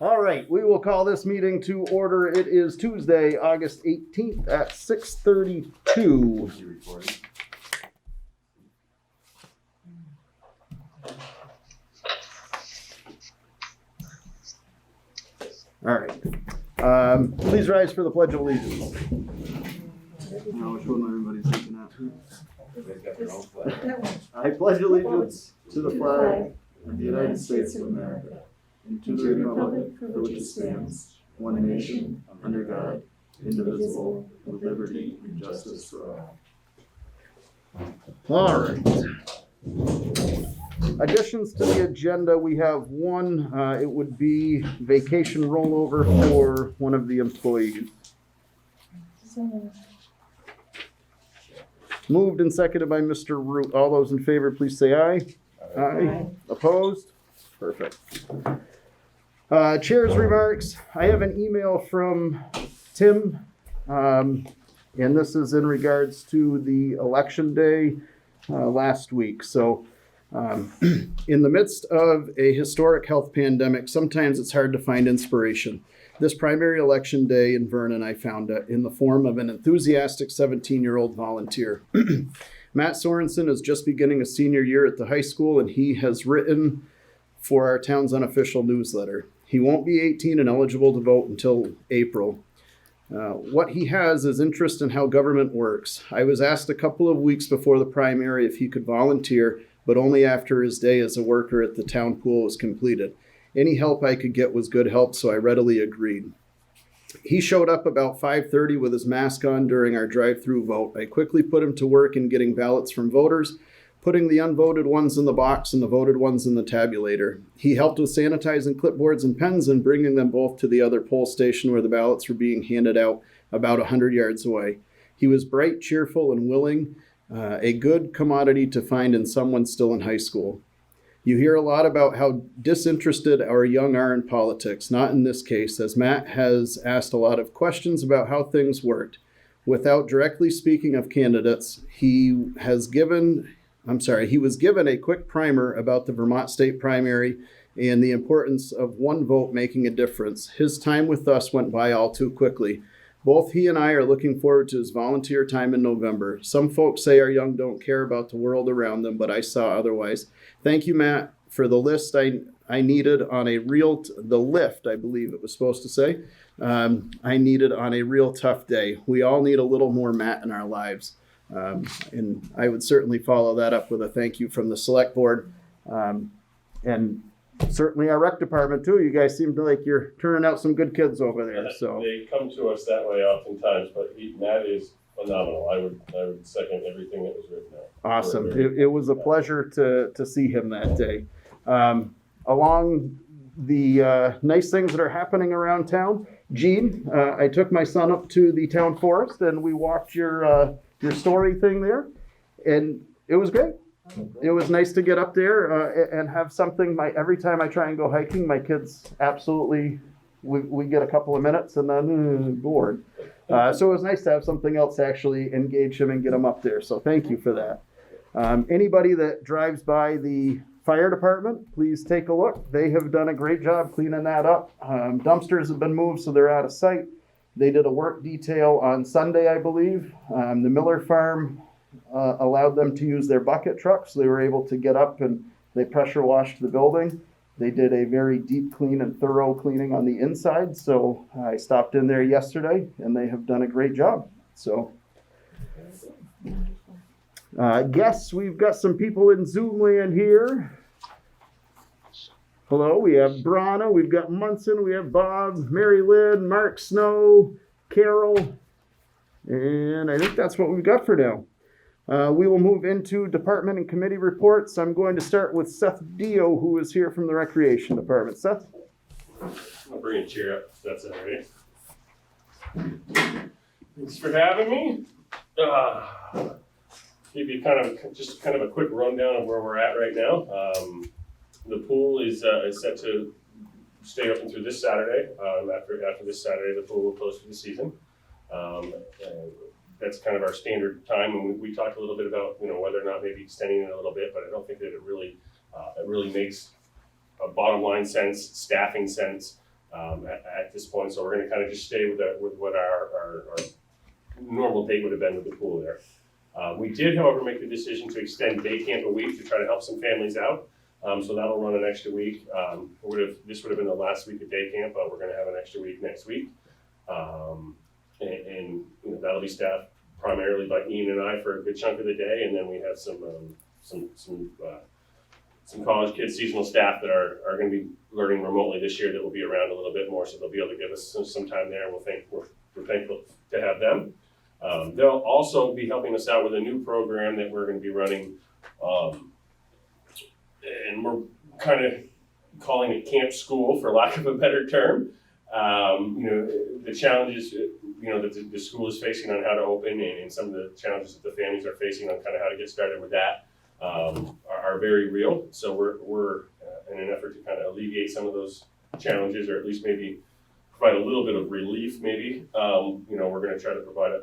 All right, we will call this meeting to order. It is Tuesday, August 18th at 6:32. All right. Please rise for the Pledge of Allegiance. Now, which one everybody's looking at? I pledge allegiance to the flag of the United States of America and to the republic for which it stands, one nation, under God, indivisible, with liberty and justice for all. All right. Additions to the agenda, we have one. It would be vacation rollover for one of the employees. Moved and seconded by Mr. Root. All those in favor, please say aye. Aye. Opposed? Perfect. Chair's remarks. I have an email from Tim, and this is in regards to the election day last week. So, in the midst of a historic health pandemic, sometimes it's hard to find inspiration. This primary election day in Vernon, I found it in the form of an enthusiastic 17-year-old volunteer. Matt Sorensen is just beginning a senior year at the high school, and he has written for our town's unofficial newsletter. He won't be 18 and eligible to vote until April. What he has is interest in how government works. I was asked a couple of weeks before the primary if he could volunteer, but only after his day as a worker at the town pool was completed. Any help I could get was good help, so I readily agreed. He showed up about 5:30 with his mask on during our drive-through vote. I quickly put him to work in getting ballots from voters, putting the unvoted ones in the box and the voted ones in the tabulator. He helped with sanitizing clipboards and pens and bringing them both to the other poll station where the ballots were being handed out about 100 yards away. He was bright, cheerful, and willing, a good commodity to find in someone still in high school. You hear a lot about how disinterested our young are in politics. Not in this case, as Matt has asked a lot of questions about how things worked. Without directly speaking of candidates, he was given a quick primer about the Vermont state primary and the importance of one vote making a difference. His time with us went by all too quickly. Both he and I are looking forward to his volunteer time in November. Some folks say our young don't care about the world around them, but I saw otherwise. Thank you, Matt, for the list I needed on the lift, I believe it was supposed to say, I needed on a real tough day. We all need a little more Matt in our lives. And I would certainly follow that up with a thank you from the select board. And certainly our rec department too. You guys seem to like you're turning out some good kids over there. So they come to us that way oftentimes, but Matt is phenomenal. I would second everything that was written out. Awesome. It was a pleasure to see him that day. Along the nice things that are happening around town, Gene, I took my son up to the town forest and we walked your story thing there, and it was great. It was nice to get up there and have something. Every time I try and go hiking, my kids absolutely, we get a couple of minutes and then bored. So it was nice to have something else to actually engage him and get him up there. So thank you for that. Anybody that drives by the fire department, please take a look. They have done a great job cleaning that up. Dumpsters have been moved, so they're out of sight. They did a work detail on Sunday, I believe. The Miller Farm allowed them to use their bucket trucks. They were able to get up and they pressure washed the building. They did a very deep clean and thorough cleaning on the inside. So I stopped in there yesterday and they have done a great job. So guess we've got some people in Zoom land here. Hello, we have Brana, we've got Munson, we have Bob, Mary Lynn, Mark Snow, Carol, and I think that's what we've got for now. We will move into department and committee reports. I'm going to start with Seth Dio, who is here from the Recreation Department. Seth? I'll bring a chair up if that's all right. Thanks for having me. Give you kind of a quick rundown of where we're at right now. The pool is set to stay open through this Saturday. After this Saturday, the pool will close for the season. That's kind of our standard time, and we talked a little bit about whether or not maybe extending it a little bit, but I don't think that it really makes a bottom line sense, staffing sense, at this point. So we're going to kind of just stay with what our normal date would have been with the pool there. We did, however, make the decision to extend day camp a week to try to help some families out. So that'll run an extra week. This would have been the last week of day camp, but we're going to have an extra week next week. And you know, that'll be staffed primarily by Ian and I for a good chunk of the day, and then we have some college kids, seasonal staff that are going to be learning remotely this year that will be around a little bit more, so they'll be able to give us some time there. We're thankful to have them. They'll also be helping us out with a new program that we're going to be running, and we're kind of calling it Camp School, for lack of a better term. You know, the challenges, you know, that the school is facing on how to open, and some of the challenges that the families are facing on kind of how to get started with that, are very real. So we're in an effort to kind of alleviate some of those challenges, or at least maybe provide a little bit of relief, maybe. You know, we're going to try to provide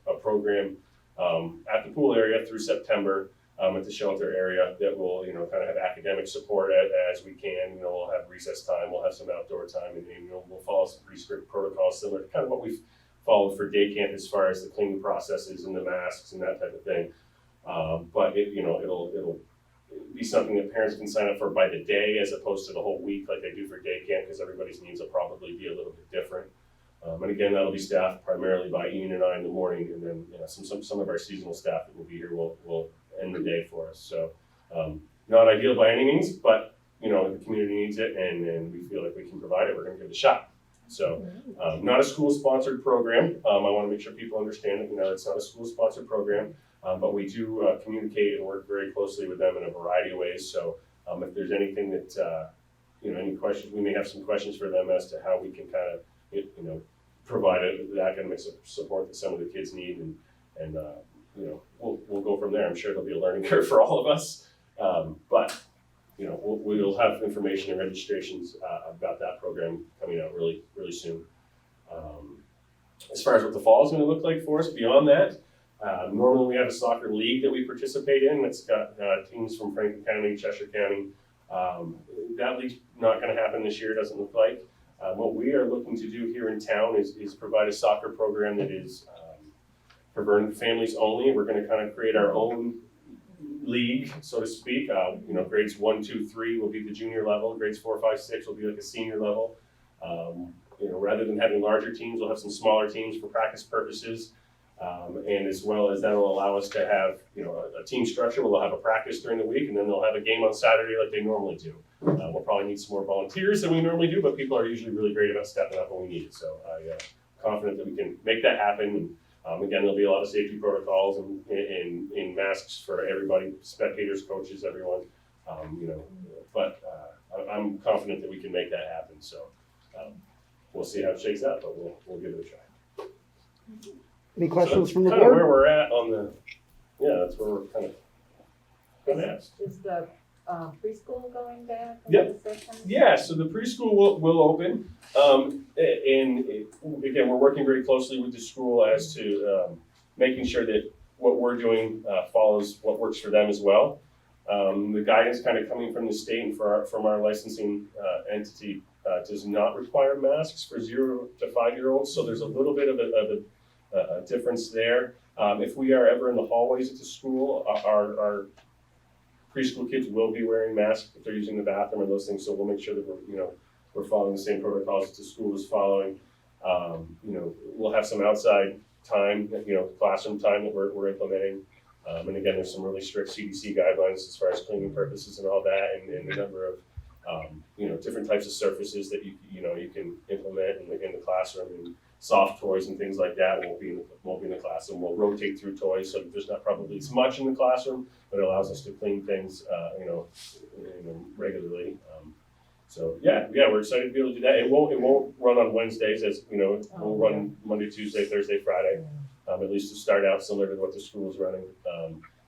a program at the pool area through September, at the shelter area, that will, you know, kind of have academic support as we can. You know, we'll have recess time, we'll have some outdoor time, and you know, we'll follow some pretty strict protocols similar to kind of what we've followed for day camp as far as the cleaning processes and the masks and that type of thing. But it'll be something that parents can sign up for by the day as opposed to the whole week like they do for day camp, because everybody's needs will probably be a little bit different. And again, that'll be staffed primarily by Ian and I in the morning, and then, you know, some of our seasonal staff that will be here will end the day for us. So not ideal by any means, but you know, the community needs it, and we feel like we can provide it. We're going to give it a shot. So not a school-sponsored program. I want to make sure people understand that, you know, it's not a school-sponsored program, but we do communicate and work very closely with them in a variety of ways. So if there's anything that, you know, any questions, we may have some questions for them as to how we can kind of, you know, provide the academic support that some of the kids need, and you know, we'll go from there. I'm sure there'll be a learning curve for all of us, but you know, we'll have information and registrations about that program coming out really, really soon. As far as what the fall is going to look like for us beyond that, normally we have a soccer league that we participate in. It's got teams from Franklin County, Cheshire County. That league's not going to happen this year, it doesn't look like. What we are looking to do here in town is provide a soccer program that is for Vernon families only. We're going to kind of create our own league, so to speak. You know, grades 1, 2, 3 will be the junior level. Grades 4, 5, 6 will be like a senior level. You know, rather than having larger teams, we'll have some smaller teams for practice purposes. And as well as that will allow us to have, you know, a team structure where they'll have a practice during the week, and then they'll have a game on Saturday like they normally do. We'll probably need some more volunteers than we normally do, but people are usually really great about stepping up when we need it. So I'm confident that we can make that happen. Again, there'll be a lot of safety protocols and masks for everybody, spectators, coaches, everyone. You know, but I'm confident that we can make that happen. So we'll see how it shakes out, but we'll give it a try. Any questions from the kind of where board? we're at on the, that's where we're kind of going at. Is the preschool going back? Yep. Yeah, so the preschool will open. And again, we're working very closely with the school as to making sure that what we're doing follows what works for them as well. The guidance kind of coming from the state and from our licensing entity does not require masks for 0 to 5-year-olds. So there's a little bit of a difference there. If we are ever in the hallways at the school, our preschool kids will be wearing masks if they're using the bathroom and those things. So we'll make sure that we're following the same protocols that the school is following. You know, we'll have some outside time, you know, classroom time that we're implementing. And again, there's some really strict CDC guidelines as far as cleaning purposes and all that, and a number of you know, different types of surfaces that you know you can implement in the classroom, and soft toys and things like that won't be in the classroom. We'll rotate through toys, so there's not probably as much in the classroom, but it allows us to clean things you know, regularly. So yeah, we're excited to be able to do that. It won't run on Wednesdays, as you know. We'll run Monday, Tuesday, Thursday, Friday, at least to start out similar to what the school is running.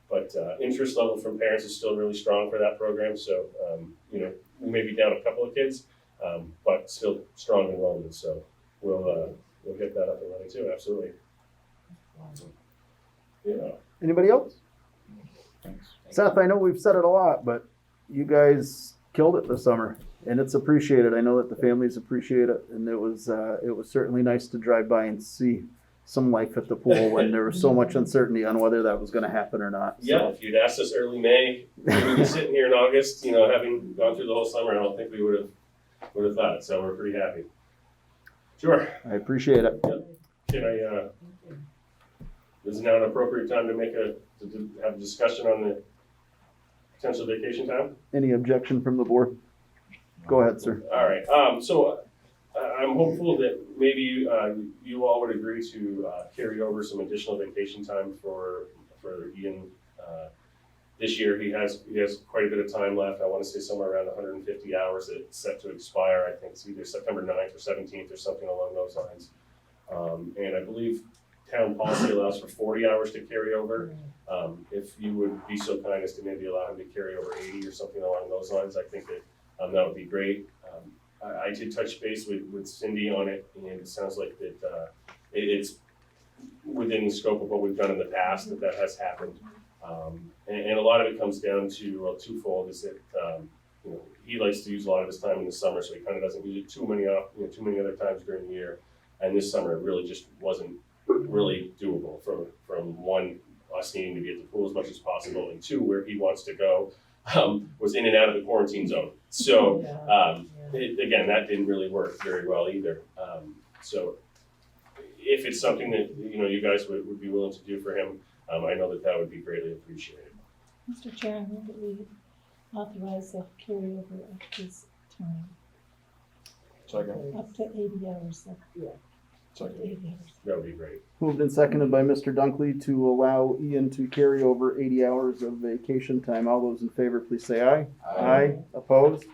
But interest level from parents is still really strong for that program. So you know, we may be down a couple of kids, but still strong enrollment. So we'll get that up and running too. Absolutely. Yeah. Anybody else? Seth, I know we've said it a lot, but you guys killed it this summer. And it's appreciated. I know that the families appreciate it, and it was certainly nice to drive by and see some life at the pool when there was so much uncertainty on whether that was going to happen or not. Yeah, if you'd asked us early May, we'd be sitting here in August, having gone through the whole summer, I don't think we would have thought it, so we're pretty happy. Sure. I appreciate it. Can I, is now an appropriate time to have a discussion on the potential vacation time? Any objection from the board? Go ahead, sir. All right, so I'm hopeful that maybe you all would agree to carry over some additional vacation time for Ian. This year, he has quite a bit of time left. I want to say somewhere around 150 hours that's set to expire. I think it's either September 9th or 17th or something along those lines. And I believe town policy allows for 40 hours to carry over. If you would be so kind as to maybe allow him to carry over 80 or something along those lines, I think that that would be great. I did touch base with Cindy on it, and it sounds like that it's within the scope of what we've done in the past that has happened. And a lot of it comes down to twofold: is that he likes to use a lot of his time in the summer, so he kind of doesn't use it too many other times during the year. And this summer it really just wasn't really doable from one, us needing to be at the pool as much as possible, and two, where he wants to go was in and out of the quarantine zone. So again, that didn't really work very well either. So if it's something that you guys would be willing to do for him, I know that would be greatly appreciated. Mr. Chair, I move that we authorize a carryover of his time, Second. up to 80 hours. Yeah. Up to 80 hours. That would be great. Moved and seconded by Mr. Dunkley to allow Ian to carry over 80 hours of vacation time. All those in favor, please say aye. Aye. Opposed?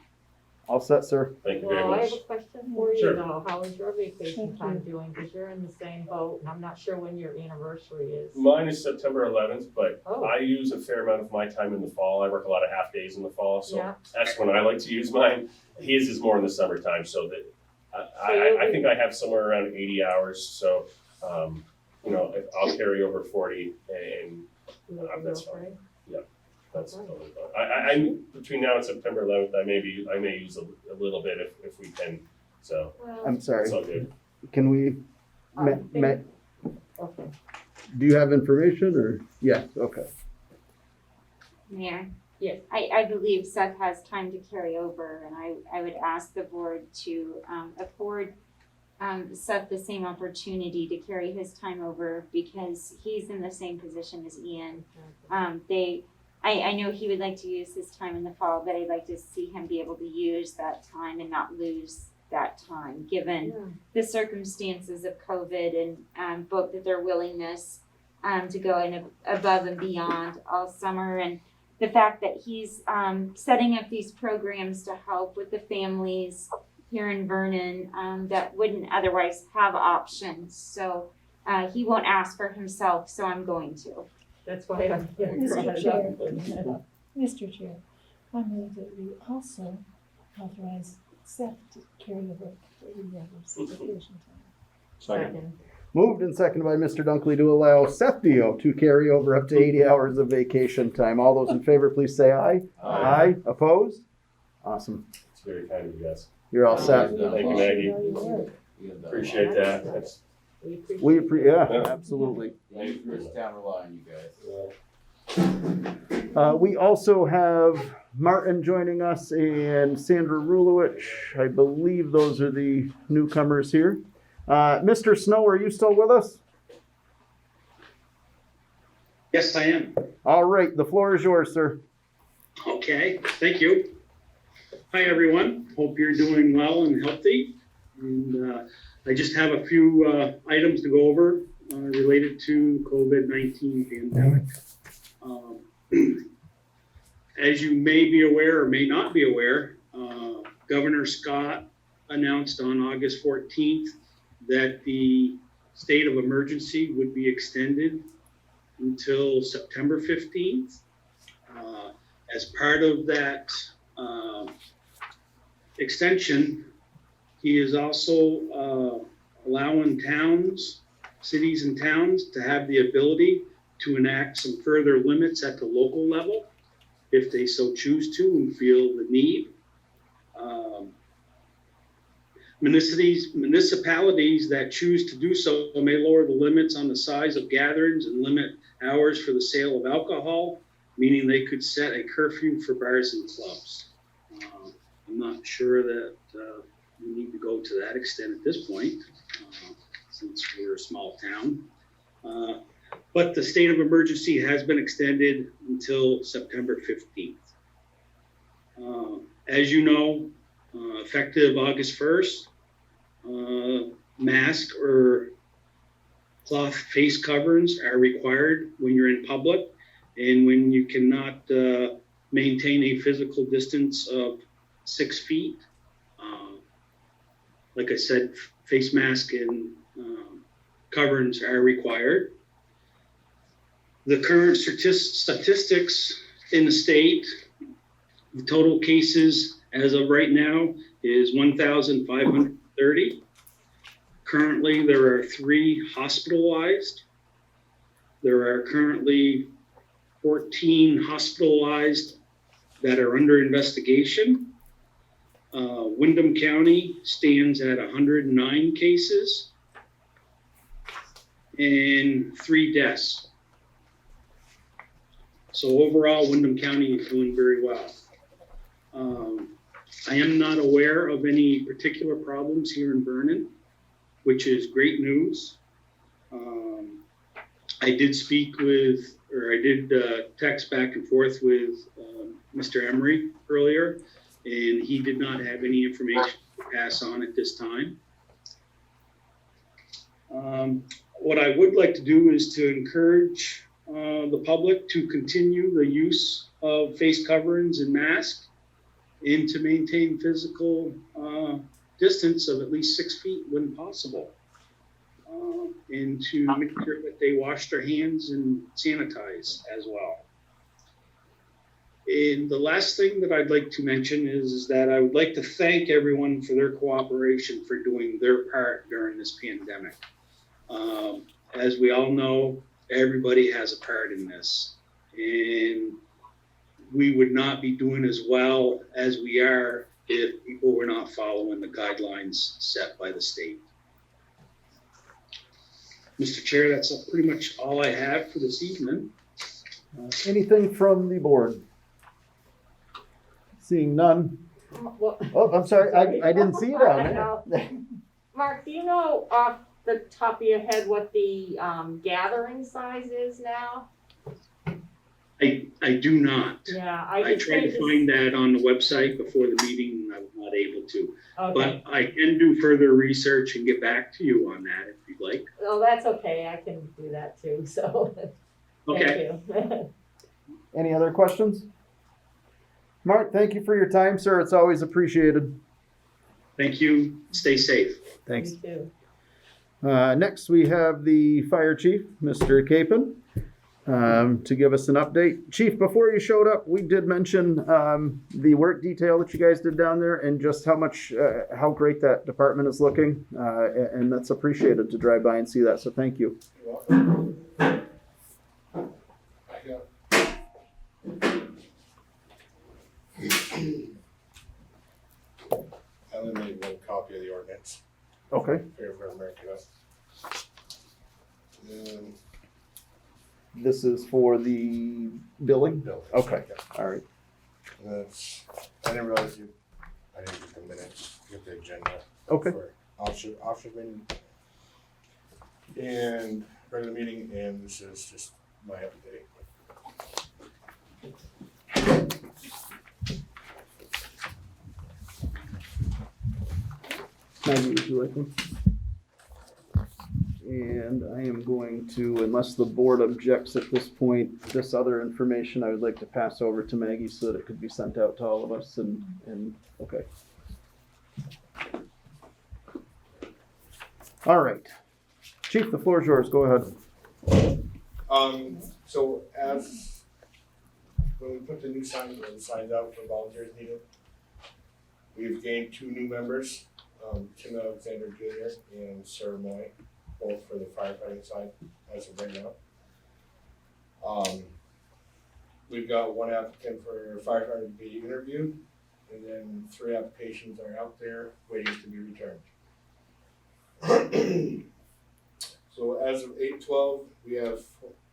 All set, sir. Thank you very Well, I have much. a question for you Sure. though. How is your vacation Thank time you. doing? Because you're in the same boat and I'm not sure when your anniversary is. Mine is September 11th, but Oh. I use a fair amount of my time in the fall. I work a lot of half days in the fall, so Yeah. that's when I like to use mine. His is more in the summertime, so that you'll I be- think I have somewhere around 80 hours. So I'll carry over 40, and that's fine. That's totally fine. I between now and September 11th, I may use a little bit if we can. So Well, I'm sorry. it's all good. Can we, I think- okay. do you have information or? Yes, okay. Mayor? Yes. I believe Seth has time to carry over, and I would ask the board to afford Seth the same opportunity to carry his time over, because he's in the same position as Ian. I know he would like to use his time in the fall, but I'd like to see him be able to use that time and not lose that time, given Yeah. the circumstances of COVID, and both that their willingness to go above and beyond all summer, and the fact that he's setting up these programs to help with the families here in Vernon that wouldn't otherwise have options. So he won't ask for himself, so I'm going to. That's why I'm here. Mr. Chair. Mr. Chair, I move that we also authorize Seth to carry over 80 hours of vacation time. Second. Moved and seconded by Mr. Dunkley to allow Seth Dio to carry over up to 80 hours of vacation time. All those in favor, please say aye. Aye. Opposed? Awesome. It's very kind of you guys. You're all set. Thank you, Maggie. All your work. Appreciate that. That's, We appreciate Yeah, absolutely. Thanks for this town rely on you guys. We also have Martin joining us and Sandra Rulowich. I believe those are the newcomers here. Mr. Snow, are you still with us? Yes, I am. All right, the floor is yours, sir. Okay, thank you. Hi, everyone. Hope you're doing well and healthy. And I just have a few items to go over related to COVID-19 pandemic. As you may be aware or may not be aware, Governor Scott announced on August 14th that the state of emergency would be extended until September 15th. As part of that extension, he is also allowing cities and towns to have the ability to enact some further limits at the local level if they so choose to and feel the need. Municipalities that choose to do so may lower the limits on the size of gatherings and limit hours for the sale of alcohol, meaning they could set a curfew for bars and clubs. I'm not sure that we need to go to that extent at this point, since we're a small town. But the state of emergency has been extended until September 15th. As you know, effective August 1st, mask or cloth face coverings are required when you're in public and when you cannot maintain a physical distance of 6 feet. Like I said, face mask and coverings are required. The current statistics in the state, the total cases as of right now is 1,530. Currently, there are 3 hospitalized. There are currently 14 hospitalized that are under investigation. Windham County stands at 109 cases and 3 deaths. So overall, Windham County is doing very well. I am not aware of any particular problems here in Vernon, which is great news. I did text back and forth with Mr. Emery earlier, and he did not have any information to pass on at this time. What I would like to do is to encourage the public to continue the use of face coverings and masks and to maintain physical distance of at least 6 feet when possible. And to make sure that they wash their hands and sanitize as well. And the last thing that I'd like to mention is that I would like to thank everyone for their cooperation for doing their part during this pandemic. As we all know, everybody has a part in this, and we would not be doing as well as we are if people were not following the guidelines set by the state. Mr. Chair, that's pretty much all I have for this evening. Anything from the board? Seeing none. Well, Oh, I'm sorry, I didn't see it on there. Mark, do you know off the top of your head what the gathering size is now? I do not. Yeah, I tried to find that on the website before the meeting, and I was not able to. Okay, But I can do further research and get back to you on that if you'd like. well, that's okay, I can do that too, so, Okay. thank you. Any other questions? Mark, thank you for your time, sir. It's always appreciated. Thank you. Stay safe. Thanks. You too. Next, we have the fire chief, Mr. Capon, to give us an update. Chief, before you showed up, we did mention the work detail that you guys did down there and just how great that department is looking. And that's appreciated to drive by and see that. So thank you. I only made 1 copy of the ordinance. Okay. Here for America. This is for the billing? Bill. Okay. All right. That's, I didn't realize I didn't get the minutes, get the agenda. Okay. For officer meeting and regular meeting, and this is just my update. Maggie, would you like one? And I am going to, unless the board objects at this point, this other information I would like to pass over to Maggie so that it could be sent out to all of us and okay. All right. Chief, the floor is yours. Go ahead. So as, when we put the new signs out for volunteers needed, we've gained 2 new members, Tim Alexander Jr. and Sarah Moy, both for the firefighting side as of right now. We've got 1 applicant for firefighter to be interviewed, and then 3 applications are out there waiting to be returned. So as of 8/12, we have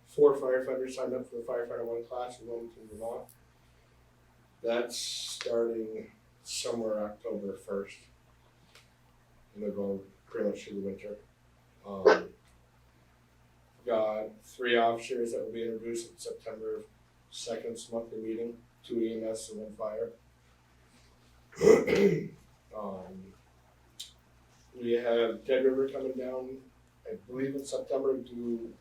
4 firefighters signed up for the firefighter 1 class in Wilmington, Vermont. That's starting somewhere October 1st. And they'll go pretty much through the winter. Got 3 officers that will be introduced at September 2nd's monthly meeting, 2 EMS and 1 fire. We have Dead River coming down, I believe in September, to do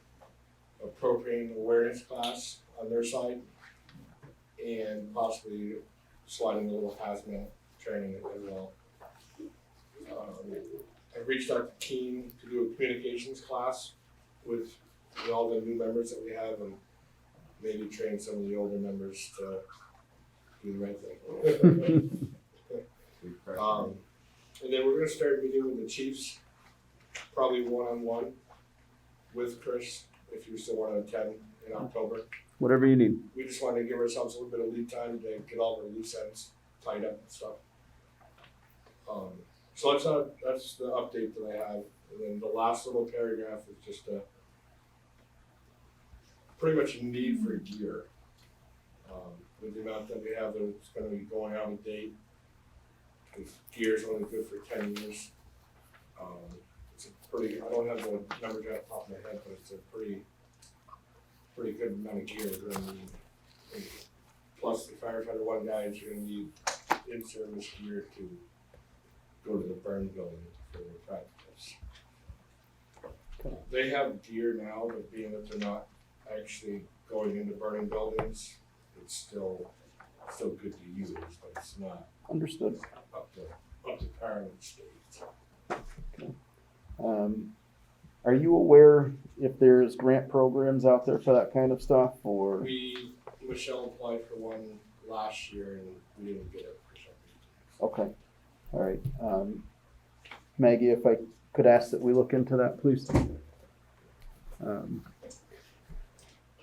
a propane awareness class on their side, and possibly sliding a little hazmat training as well. I reached out to Keene to do a communications class with all the new members that we have, and maybe train some of the older members to do the right thing. And then we're gonna start meeting with the chiefs, probably one-on-one with Chris, if you still wanna attend in October. Whatever you need. We just wanna give ourselves a little bit of lead time to get all the loose ends tied up and stuff. So that's the update that I have, and then the last little paragraph is just pretty much a need for gear. With the amount that we have that's gonna be going out of date, the gear's only good for 10 years. It's a pretty, I don't have the numbers off the top of my head, but it's a pretty good amount of gear we're gonna need. And plus the firefighter 1 guys are gonna need in-service gear to go to the burn building for their practice. They have gear now, but being that they're not actually going into burning buildings, it's still good to use, but it's not Understood. up to par with state. Are you aware if there's grant programs out there for that kind of stuff, or? Michelle applied for one last year and we didn't get it for some reason. Okay, all right. Maggie, if I could ask that we look into that, please. Can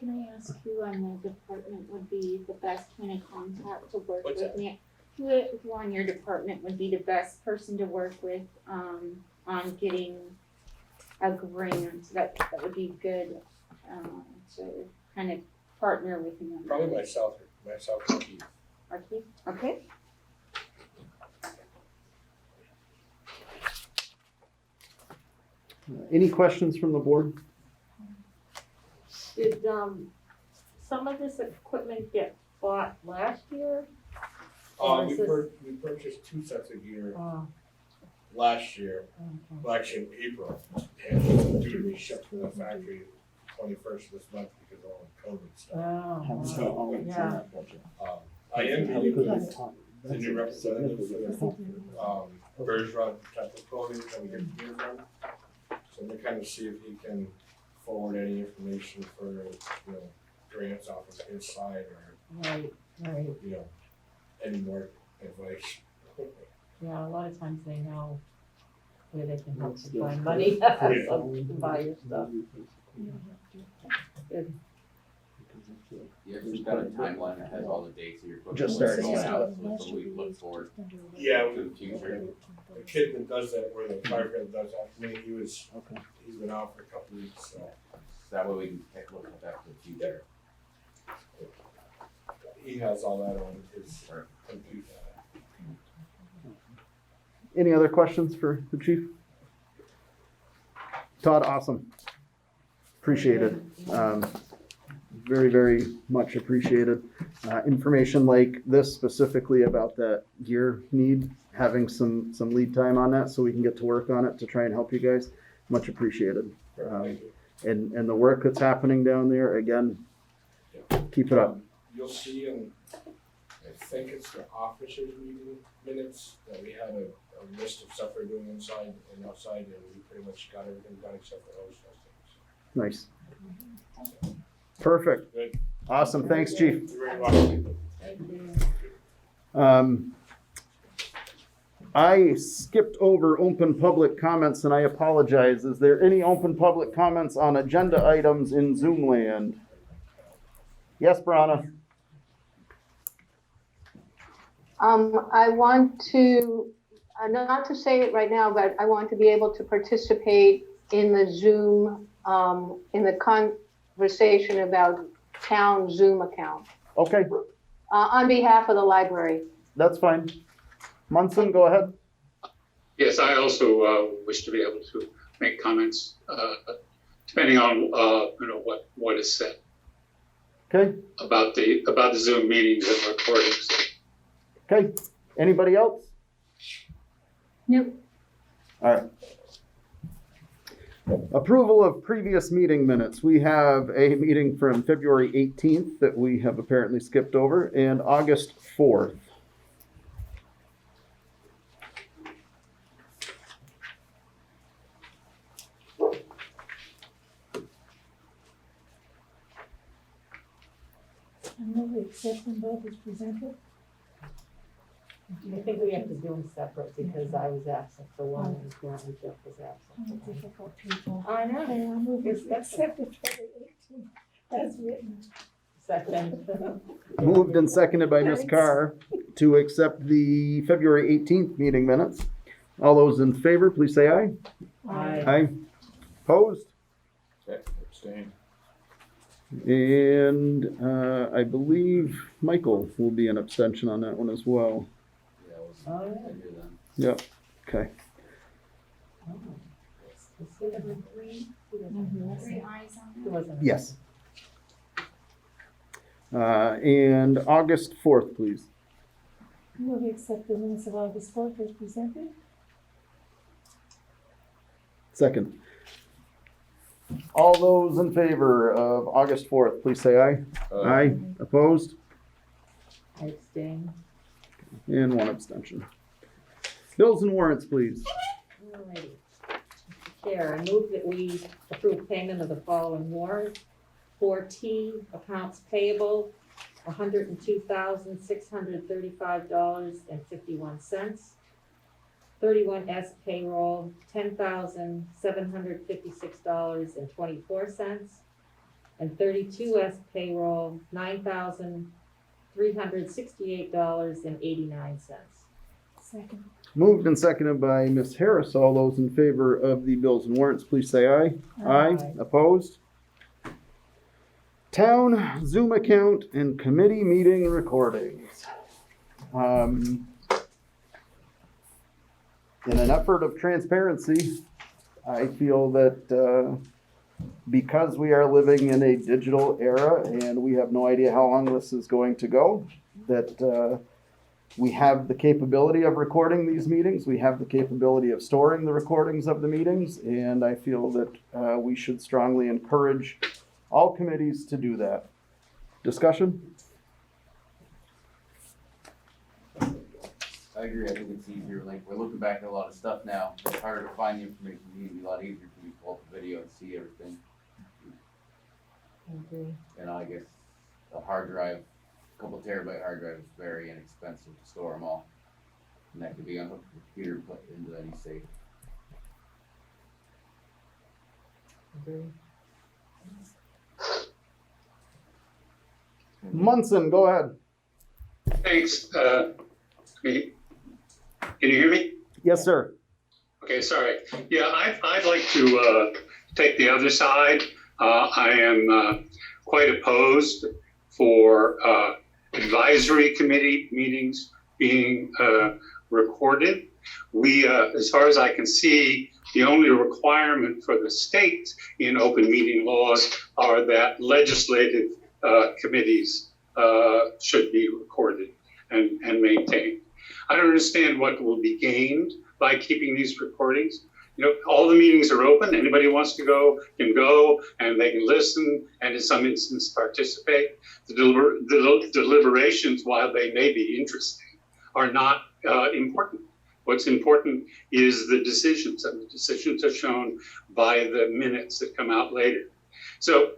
I ask who on the department would be the best point of contact to work What's with that? me? Who on your department would be the best person to work with, on getting a grant that would be good, to kind of partner with you on? Probably myself and Keith. Okay, okay. Any questions from the board? Did, some of this equipment get bought last year? Or We is this- we purchased 2 sets of gear Oh, last year, okay. well, actually in April, and due to be shipped from the factory 21st of this month because of all the COVID stuff. Oh, So, yeah. I am meeting with the That's new representative for significant. the Bergeron Protective Clothing that we get the gear from. So I'm gonna kind of see if he can forward any information for, grants off of his side or, Right, right. any more advice. Yeah, a lot of times they know where they can help That's to the- find money Yeah. to buy your stuff. You ever got a timeline that has all the dates of your equipment? Just what's starting going out. out, so we look forward Yeah, to the future. The kid that does that, or the firefighter that does that for me, Okay. he's been out for a couple of weeks, so That way we can take a look at that for the future. he has all that on his computer. Any other questions for the chief? Todd, awesome. Appreciate it. Very, very much appreciated. Information like this specifically about that gear need, having some lead time on that so we can get to work on it to try and help you guys, much appreciated. Thank you. And the work that's happening down there, again, keep it up. You'll see in, I think it's the officers meeting minutes, that we had a list of stuff we're doing inside and outside, and we pretty much got everything done except for those things. Nice. Perfect. Good. Awesome. Thanks, chief. You're very welcome. I skipped over open public comments and I apologize. Is there any open public comments on agenda items in Zoom land? Yes, Brana? I want to, not to say it right now, but I want to be able to participate in the Zoom, in the conversation about town Zoom account, Okay, on behalf of the library. that's fine. Munson, go ahead. Yes, I also wish to be able to make comments, depending on what is said Okay, about the Zoom meetings and recordings. okay. Anybody else? Nope. All right. Approval of previous meeting minutes. We have a meeting from February 18th that we have apparently skipped over, and August 4th. I move we accept them both as presented. I think we have to do them separate because I was absent for one and apparently Jeff was absent. Oh, difficult people. I know. Okay, I move we It's different. accept it for the 18th as written. Second. Moved and seconded by Ms. Carr to accept the February 18th meeting minutes. All those in favor, please say aye. Aye. Aye. Opposed? Abstain. And I believe Michael will be an abstention on that one as well. Yeah, I was, Oh, yeah. I hear them. Yep. Okay. Oh. Is he ever three? He doesn't- Three eyes on He wasn't. Yes. And August 4th, please. Move we accept the minutes of August 4th as presented. Second. All those in favor of August 4th, please say aye. Aye. Opposed? I abstain. And one abstention. Bills and warrants, please. Alrighty. Mr. Chair, I move that we approve payment of the following warrant. 4T accounts payable, $102,635.51. 31S payroll, $10,756.24. And 32S payroll, $9,368.89. Second. Moved and seconded by Ms. Harris. All those in favor of the bills and warrants, please say aye. Aye. Opposed? Town Zoom account and committee meeting recordings. In an effort of transparency, I feel that because we are living in a digital era and we have no idea how long this is going to go, that we have the capability of recording these meetings. We have the capability of storing the recordings of the meetings, and I feel that we should strongly encourage all committees to do that. Discussion? I agree. I think it's easier. Like, we're looking back at a lot of stuff now. It's harder to find the information. It'd be a lot easier for you to pull up the video and see everything. I agree. And I guess a hard drive, a couple terabyte hard drive is very inexpensive to store them all. And that could be on a computer put into any safe. Agree. Munson, go ahead. Thanks. Can you hear me? Yes, sir. Okay, sorry. Yeah, I'd like to take the other side. I am quite opposed for advisory committee meetings being recorded. We, as far as I can see, the only requirement for the state in open meeting laws are that legislative committees should be recorded and maintained. I don't understand what will be gained by keeping these recordings. You know, all the meetings are open. Anybody who wants to go can go, and they can listen, and in some instances participate. The deliberations, while they may be interesting, are not important. What's important is the decisions, and the decisions are shown by the minutes that come out later. So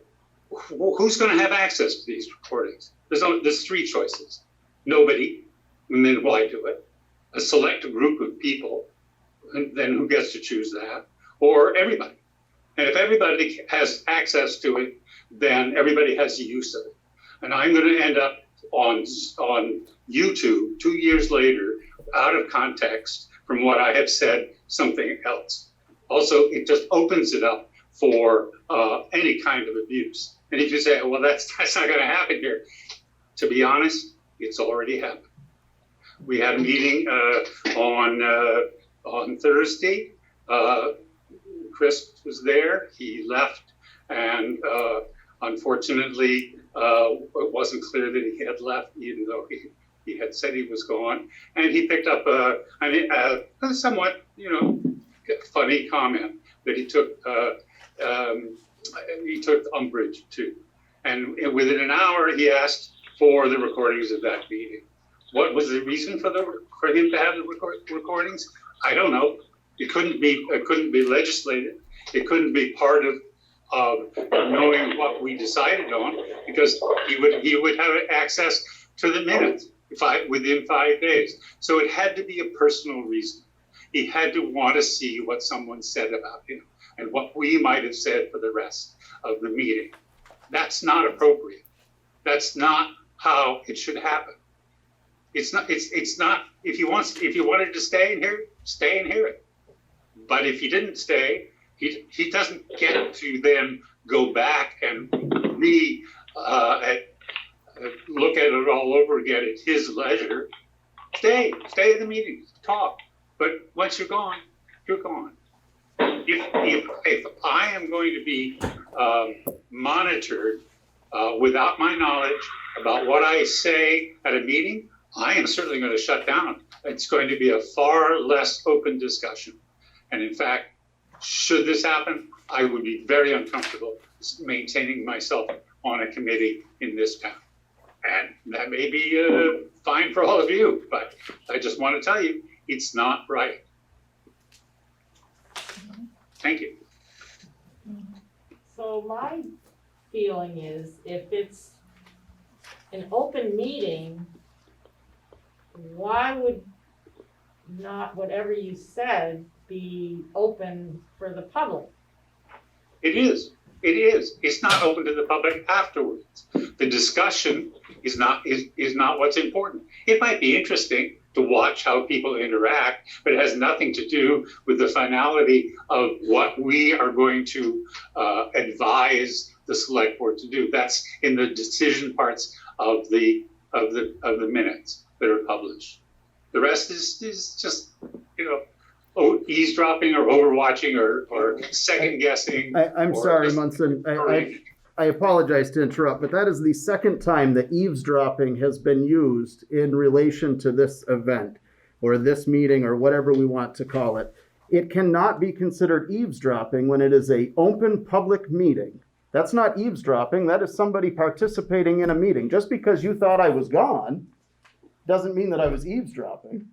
who's going to have access to these recordings? There's three choices. Nobody, and then why do it? A select group of people, and then who gets to choose that? Or everybody. And if everybody has access to it, then everybody has the use of it. And I'm going to end up on YouTube 2 years later, out of context from what I have said, something else. Also, it just opens it up for any kind of abuse. And if you say, well, that's not going to happen here, to be honest, it's already happened. We had a meeting on Thursday. Chris was there. He left, and unfortunately, it wasn't clear that he had left, even though he had said he was gone. And he picked up a somewhat, funny comment that he took umbrage to. And within an hour, he asked for the recordings of that meeting. What was the reason for him to have the recordings? I don't know. It couldn't be legislated. It couldn't be part of knowing what we decided on, because he would have access to the minutes within 5 days. So it had to be a personal reason. He had to want to see what someone said about him and what we might have said for the rest of the meeting. That's not appropriate. That's not how it should happen. It's not. If he wanted to stay in here, stay and hear it. But if he didn't stay, he doesn't get to then go back and look at it all over again at his leisure. Stay in the meetings, talk. But once you're gone, you're gone. If I am going to be monitored without my knowledge about what I say at a meeting, I am certainly going to shut down. It's going to be a far less open discussion. And in fact, should this happen, I would be very uncomfortable maintaining myself on a committee in this town. And that may be fine for all of you, but I just want to tell you, it's not right. Thank you. So my feeling is, if it's an open meeting, why would not whatever you said be open for the public? It is. It's not open to the public afterwards. The discussion is not what's important. It might be interesting to watch how people interact, but it has nothing to do with the finality of what we are going to advise the select board to do. That's in the decision parts of the minutes that are published. The rest is just eavesdropping or overwatching or second guessing. I'm sorry, Munson. I apologize to interrupt, but that is the second time that eavesdropping has been used in relation to this event or this meeting or whatever we want to call it. It cannot be considered eavesdropping when it is an open public meeting. That's not eavesdropping. That is somebody participating in a meeting. Just because you thought I was gone doesn't mean that I was eavesdropping.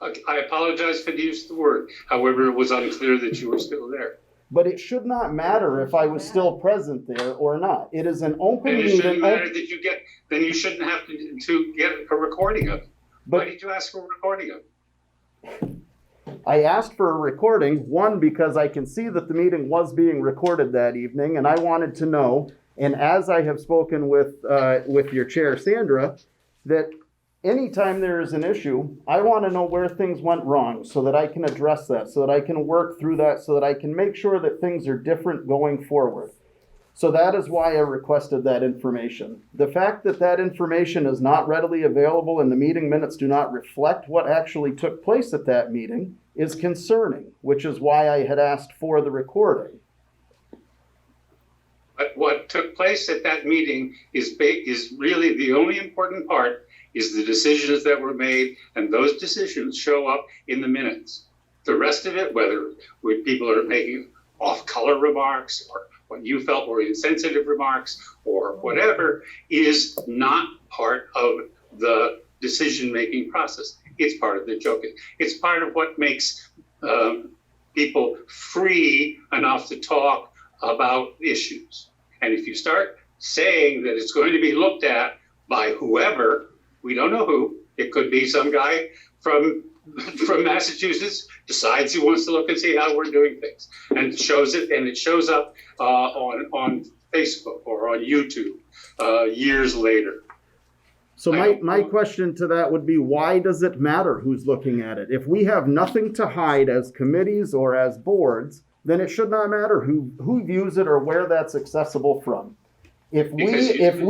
I apologize for the use of the word. However, it was unclear that you were still there. But it should not matter if I was still present there or not. It is an open And it meeting. shouldn't matter that you get, then you shouldn't have to get a recording of it. Why did you ask for a recording of it? I asked for a recording, one, because I can see that the meeting was being recorded that evening, and I wanted to know, and as I have spoken with your chair, Sandra, that anytime there is an issue, I want to know where things went wrong so that I can address that, so that I can work through that, so that I can make sure that things are different going forward. So that is why I requested that information. The fact that that information is not readily available and the meeting minutes do not reflect what actually took place at that meeting is concerning, which is why I had asked for the recording. But what took place at that meeting is really the only important part is the decisions that were made, and those decisions show up in the minutes. The rest of it, whether people are making off-color remarks or what you felt were insensitive remarks or whatever, is not part of the decision-making process. It's part of the joking. It's part of what makes people free enough to talk about issues. And if you start saying that it's going to be looked at by whoever, we don't know who, it could be some guy from Massachusetts decides he wants to look and see how we're doing things and shows it, and it shows up on Facebook or on YouTube years later. So I my, don't my know. question to that would be, why does it matter who's looking at it? If we have nothing to hide as committees or as boards, then it should not matter who views it or where that's accessible from. If Because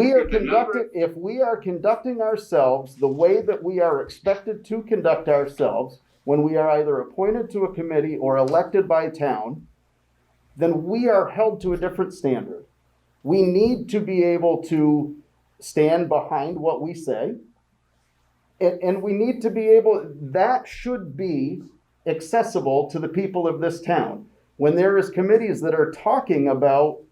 we are conducting ourselves the way that we are expected to conduct ourselves when we are either appointed to a committee or elected by town, then we are held to a different standard. We need to be able to stand behind what we say. And we need to be able, that should be accessible to the people of this town. When there is committees that are talking about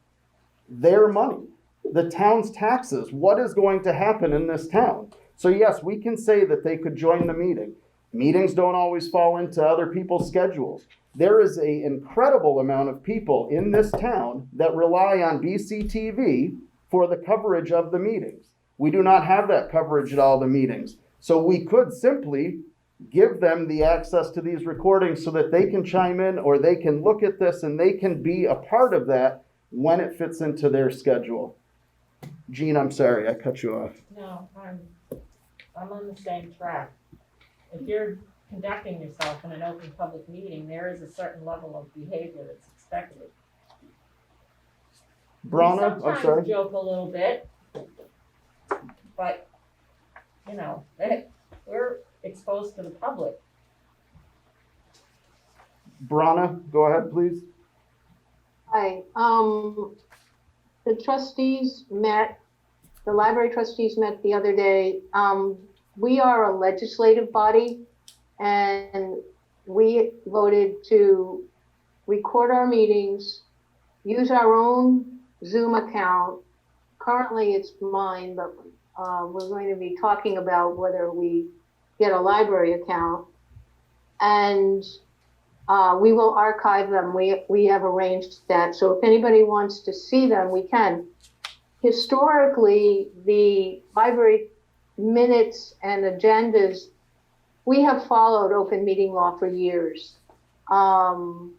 their money, the town's taxes, what is going to happen in this town? So yes, we can say that they could join the meeting. Meetings don't always fall into other people's schedules. There is an incredible amount of people in this town that rely on BCTV for the coverage of the meetings. We do not have that coverage at all the meetings. So we could simply give them the access to these recordings so that they can chime in or they can look at this and they can be a part of that when it fits into their schedule. Gene, I'm sorry, I cut you off. No, I'm on the same track. If you're conducting yourself in an open public meeting, there is a certain level of behavior that's expected. Brana, We I'm sorry. sometimes joke a little bit, but, you know, we're exposed to the public. Brana, go ahead, please. Hi, the trustees met, the library trustees met the other day. We are a legislative body and we voted to record our meetings, use our own Zoom account. Currently it's mine, but we're going to be talking about whether we get a library account. And we will archive them. We have arranged that. So if anybody wants to see them, we can. Historically, the library minutes and agendas, we have followed open meeting law for years. And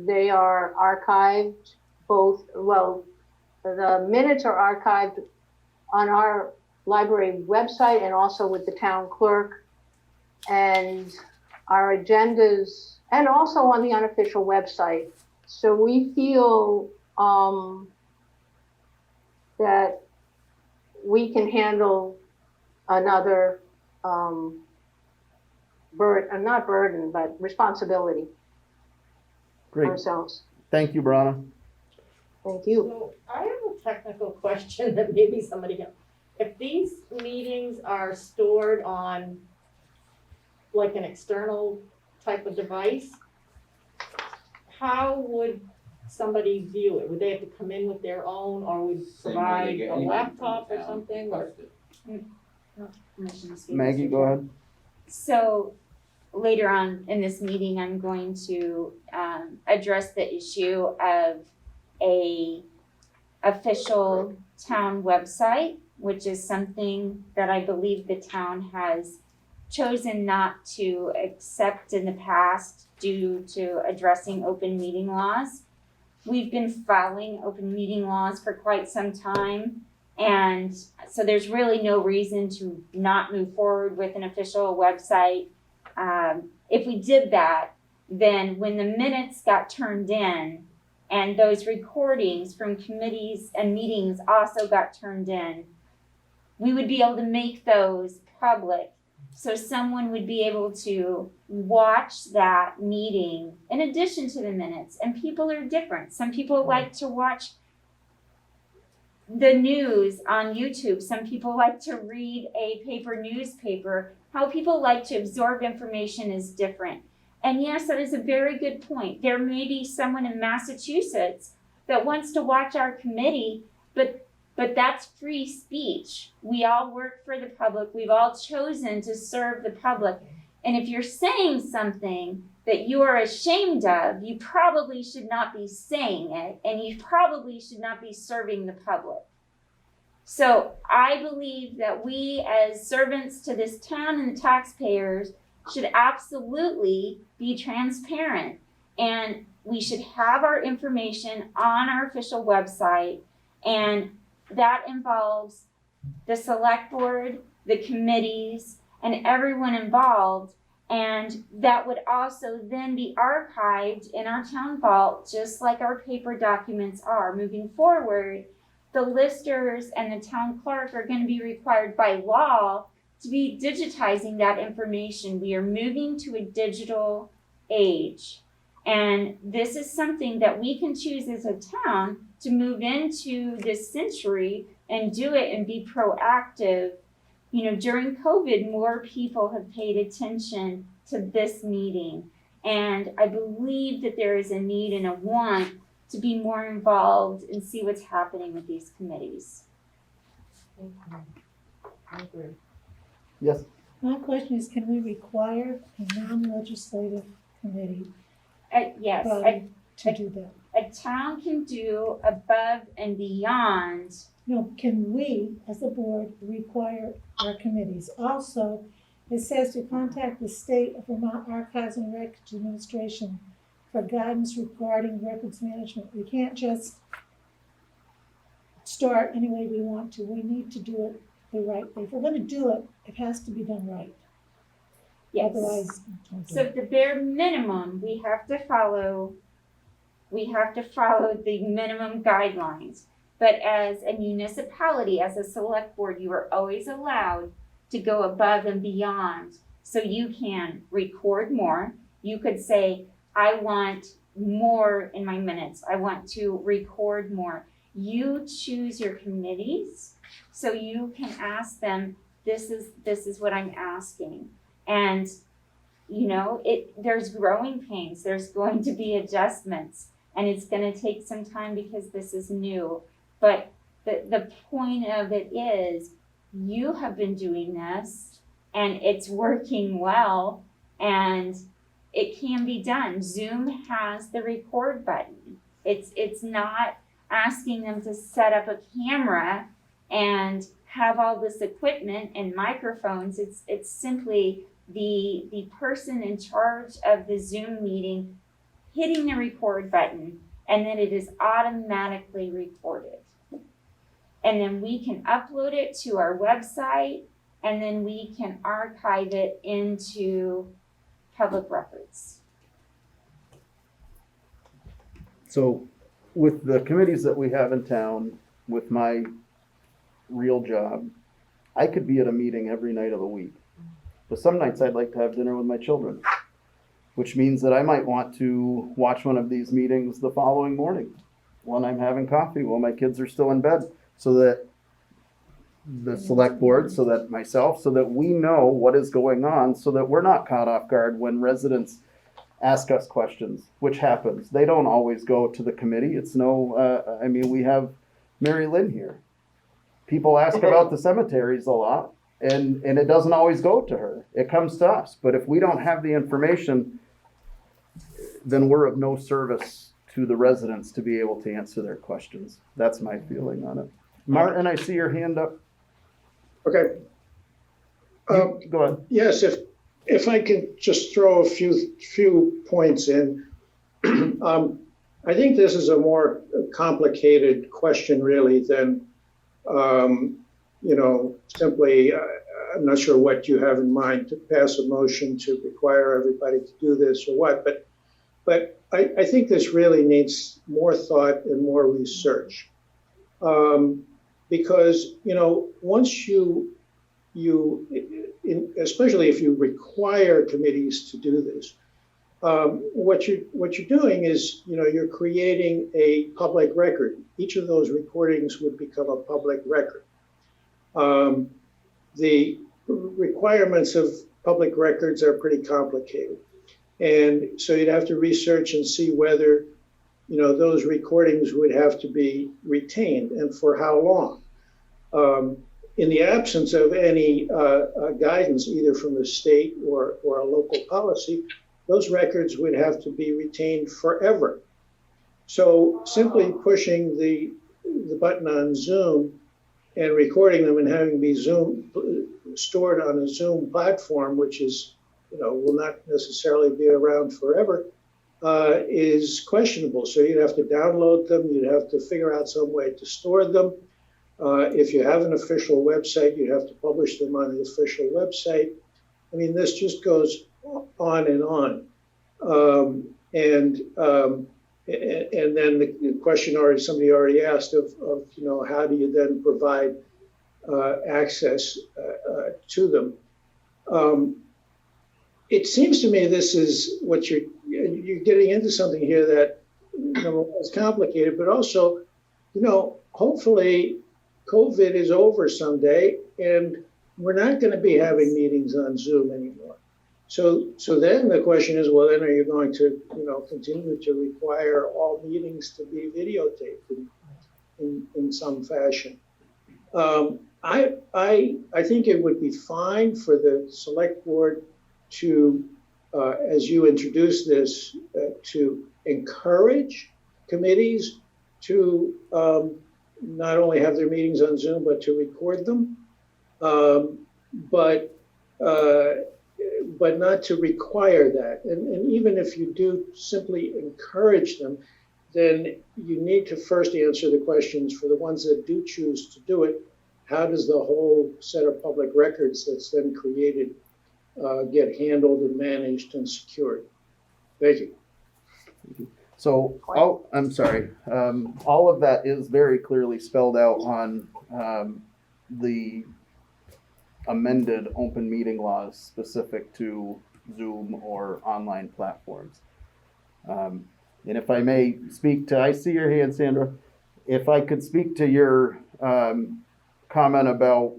they are archived both, well, the minutes are archived on our library website and also with the town clerk. And our agendas, and also on the unofficial website. So we feel that we can handle another not burden, but responsibility Great. ourselves. Thank you, Brana. Thank you. So I have a technical question that maybe somebody can, if these meetings are stored on like an external type of device, how would somebody view it? Would they have to come in with their own, or would Same way they provide get a anything from laptop the or town, something, or? post it. Permission to speak, Maggie, Mr. go Chair. ahead. So later on in this meeting, I'm going to address the issue of a official town website, which is something that I believe the town has chosen not to accept in the past due to addressing open meeting laws. We've been following open meeting laws for quite some time, and so there's really no reason to not move forward with an official website. If we did that, then when the minutes got turned in and those recordings from committees and meetings also got turned in, we would be able to make those public. So someone would be able to watch that meeting in addition to the minutes. And people are different. Some people like to watch the news on YouTube. Some people like to read a paper newspaper. How people like to absorb information is different. And yes, that is a very good point. There may be someone in Massachusetts that wants to watch our committee, but that's free speech. We all work for the public. We've all chosen to serve the public. And if you're saying something that you are ashamed of, you probably should not be saying it, and you probably should not be serving the public. So I believe that we as servants to this town and the taxpayers should absolutely be transparent. And we should have our information on our official website, and that involves the select board, the committees, and everyone involved. And that would also then be archived in our town vault, just like our paper documents are. Moving forward, the listers and the town clerk are gonna be required by law to be digitizing that information. We are moving to a digital age. And this is something that we can choose as a town to move into this century and do it and be proactive. You know, during COVID, more people have paid attention to this meeting. And I believe that there is a need and a want to be more involved and see what's happening with these committees. I agree. Yes, My question is, can we require a non-legislative committee Yes, body to do that? a town can do above and beyond. No, can we, as a board, require our committees? Also, it says to contact the State of Vermont Archives and Records Administration for guidance regarding records management. We can't just store it any way we want to. We need to do it the right way. If we're gonna do it, it has to be done right. Yes. Otherwise, don't do So it. the bare minimum, we have to follow the minimum guidelines. But as a municipality, as a select board, you are always allowed to go above and beyond. So you can record more. You could say, I want more in my minutes. I want to record more. You choose your committees, so you can ask them, this is what I'm asking. And you know, there's growing pains, there's going to be adjustments, and it's gonna take some time because this is new. But the point of it is, you have been doing this and it's working well and it can be done. Zoom has the record button. It's not asking them to set up a camera and have all this equipment and microphones. It's simply the person in charge of the Zoom meeting hitting the record button, and then it is automatically recorded. And then we can upload it to our website, and then we can archive it into public records. so with the committees that we have in town, with my real job, I could be at a meeting every night of the week. But some nights I'd like to have dinner with my children, which means that I might want to watch one of these meetings the following morning when I'm having coffee while my kids are still in bed, so that the select board, so that myself, so that we know what is going on, so that we're not caught off guard when residents ask us questions, which happens. They don't always go to the committee. It's no, I mean, we have Mary Lynn here. People ask about the cemeteries a lot, and it doesn't always go to her. It comes to us. But if we don't have the information, then we're of no service to the residents to be able to answer their questions. That's my feeling on it. Martin, I see your hand up. Okay. Go ahead. Yes, if I can just throw a few points in. I think this is a more complicated question really than, simply, I'm not sure what you have in mind to pass a motion to require everybody to do this or what, but I think this really needs more thought and more research. Because, once especially if you require committees to do this, what you're doing is, you're creating a public record. Each of those recordings would become a public record. The requirements of public records are pretty complicated. And so you'd have to research and see whether, those recordings would have to be retained and for how long. In the absence of any guidance, either from the state or a local policy, those records would have to be retained forever. So simply pushing the button on Zoom and recording them and having be stored on a Zoom platform, which is, will not necessarily be around forever, is questionable. So you'd have to download them, you'd have to figure out some way to store them. If you have an official website, you have to publish them on the official website. I mean, this just goes on and on. And then the question somebody already asked of, how do you then provide access to them? It seems to me this is what you're getting into something here that is complicated, but also, hopefully COVID is over someday and we're not going to be having meetings on Zoom anymore. So then the question is, well, then are you going to, continue to require all meetings to be videotaped in some fashion? I think it would be fine for the select board to, as you introduce this, to encourage committees to not only have their meetings on Zoom, but to record them. But not to require that. And even if you do simply encourage them, then you need to first answer the questions for the ones that do choose to do it. How does the whole set of public records that's then created get handled and managed and secured? Thank you. So, I'm sorry. All of that is very clearly spelled out on the amended open meeting laws specific to Zoom or online platforms. And if I may speak to, I see your hand, Sandra. If I could speak to your comment about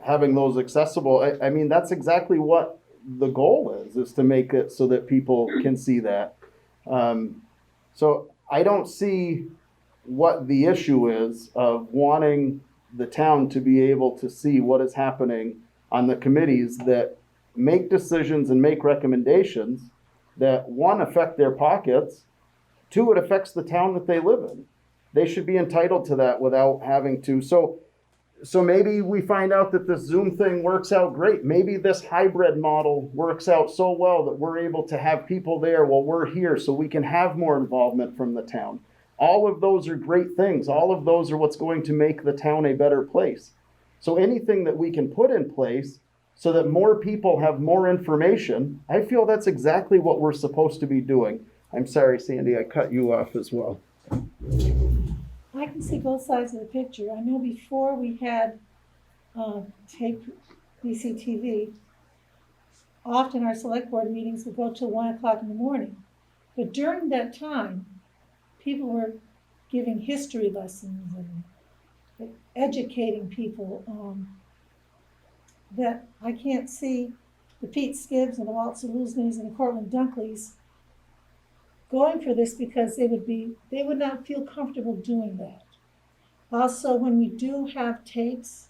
having those accessible, I mean, that's exactly what the goal is to make it so that people can see that. So I don't see what the issue is of wanting the town to be able to see what is happening on the committees that make decisions and make recommendations that, one, affect their pockets, two, it affects the town that they live in. They should be entitled to that without having to. So maybe we find out that this Zoom thing works out great. Maybe this hybrid model works out so well that we're able to have people there while we're here so we can have more involvement from the town. All of those are great things. All of those are what's going to make the town a better place. So anything that we can put in place so that more people have more information, I feel that's exactly what we're supposed to be doing. I'm sorry, Sandy, I cut you off as well. I can see both sides of the picture. I know before we had tape BCTV, often our select board meetings would go till 1 o'clock in the morning. But during that time, people were giving history lessons and educating people that I can't see the Pete Skibbs and the Walt Saluznes and the Cortland Dunkleys going for this because they would not feel comfortable doing that. Also, when we do have tapes,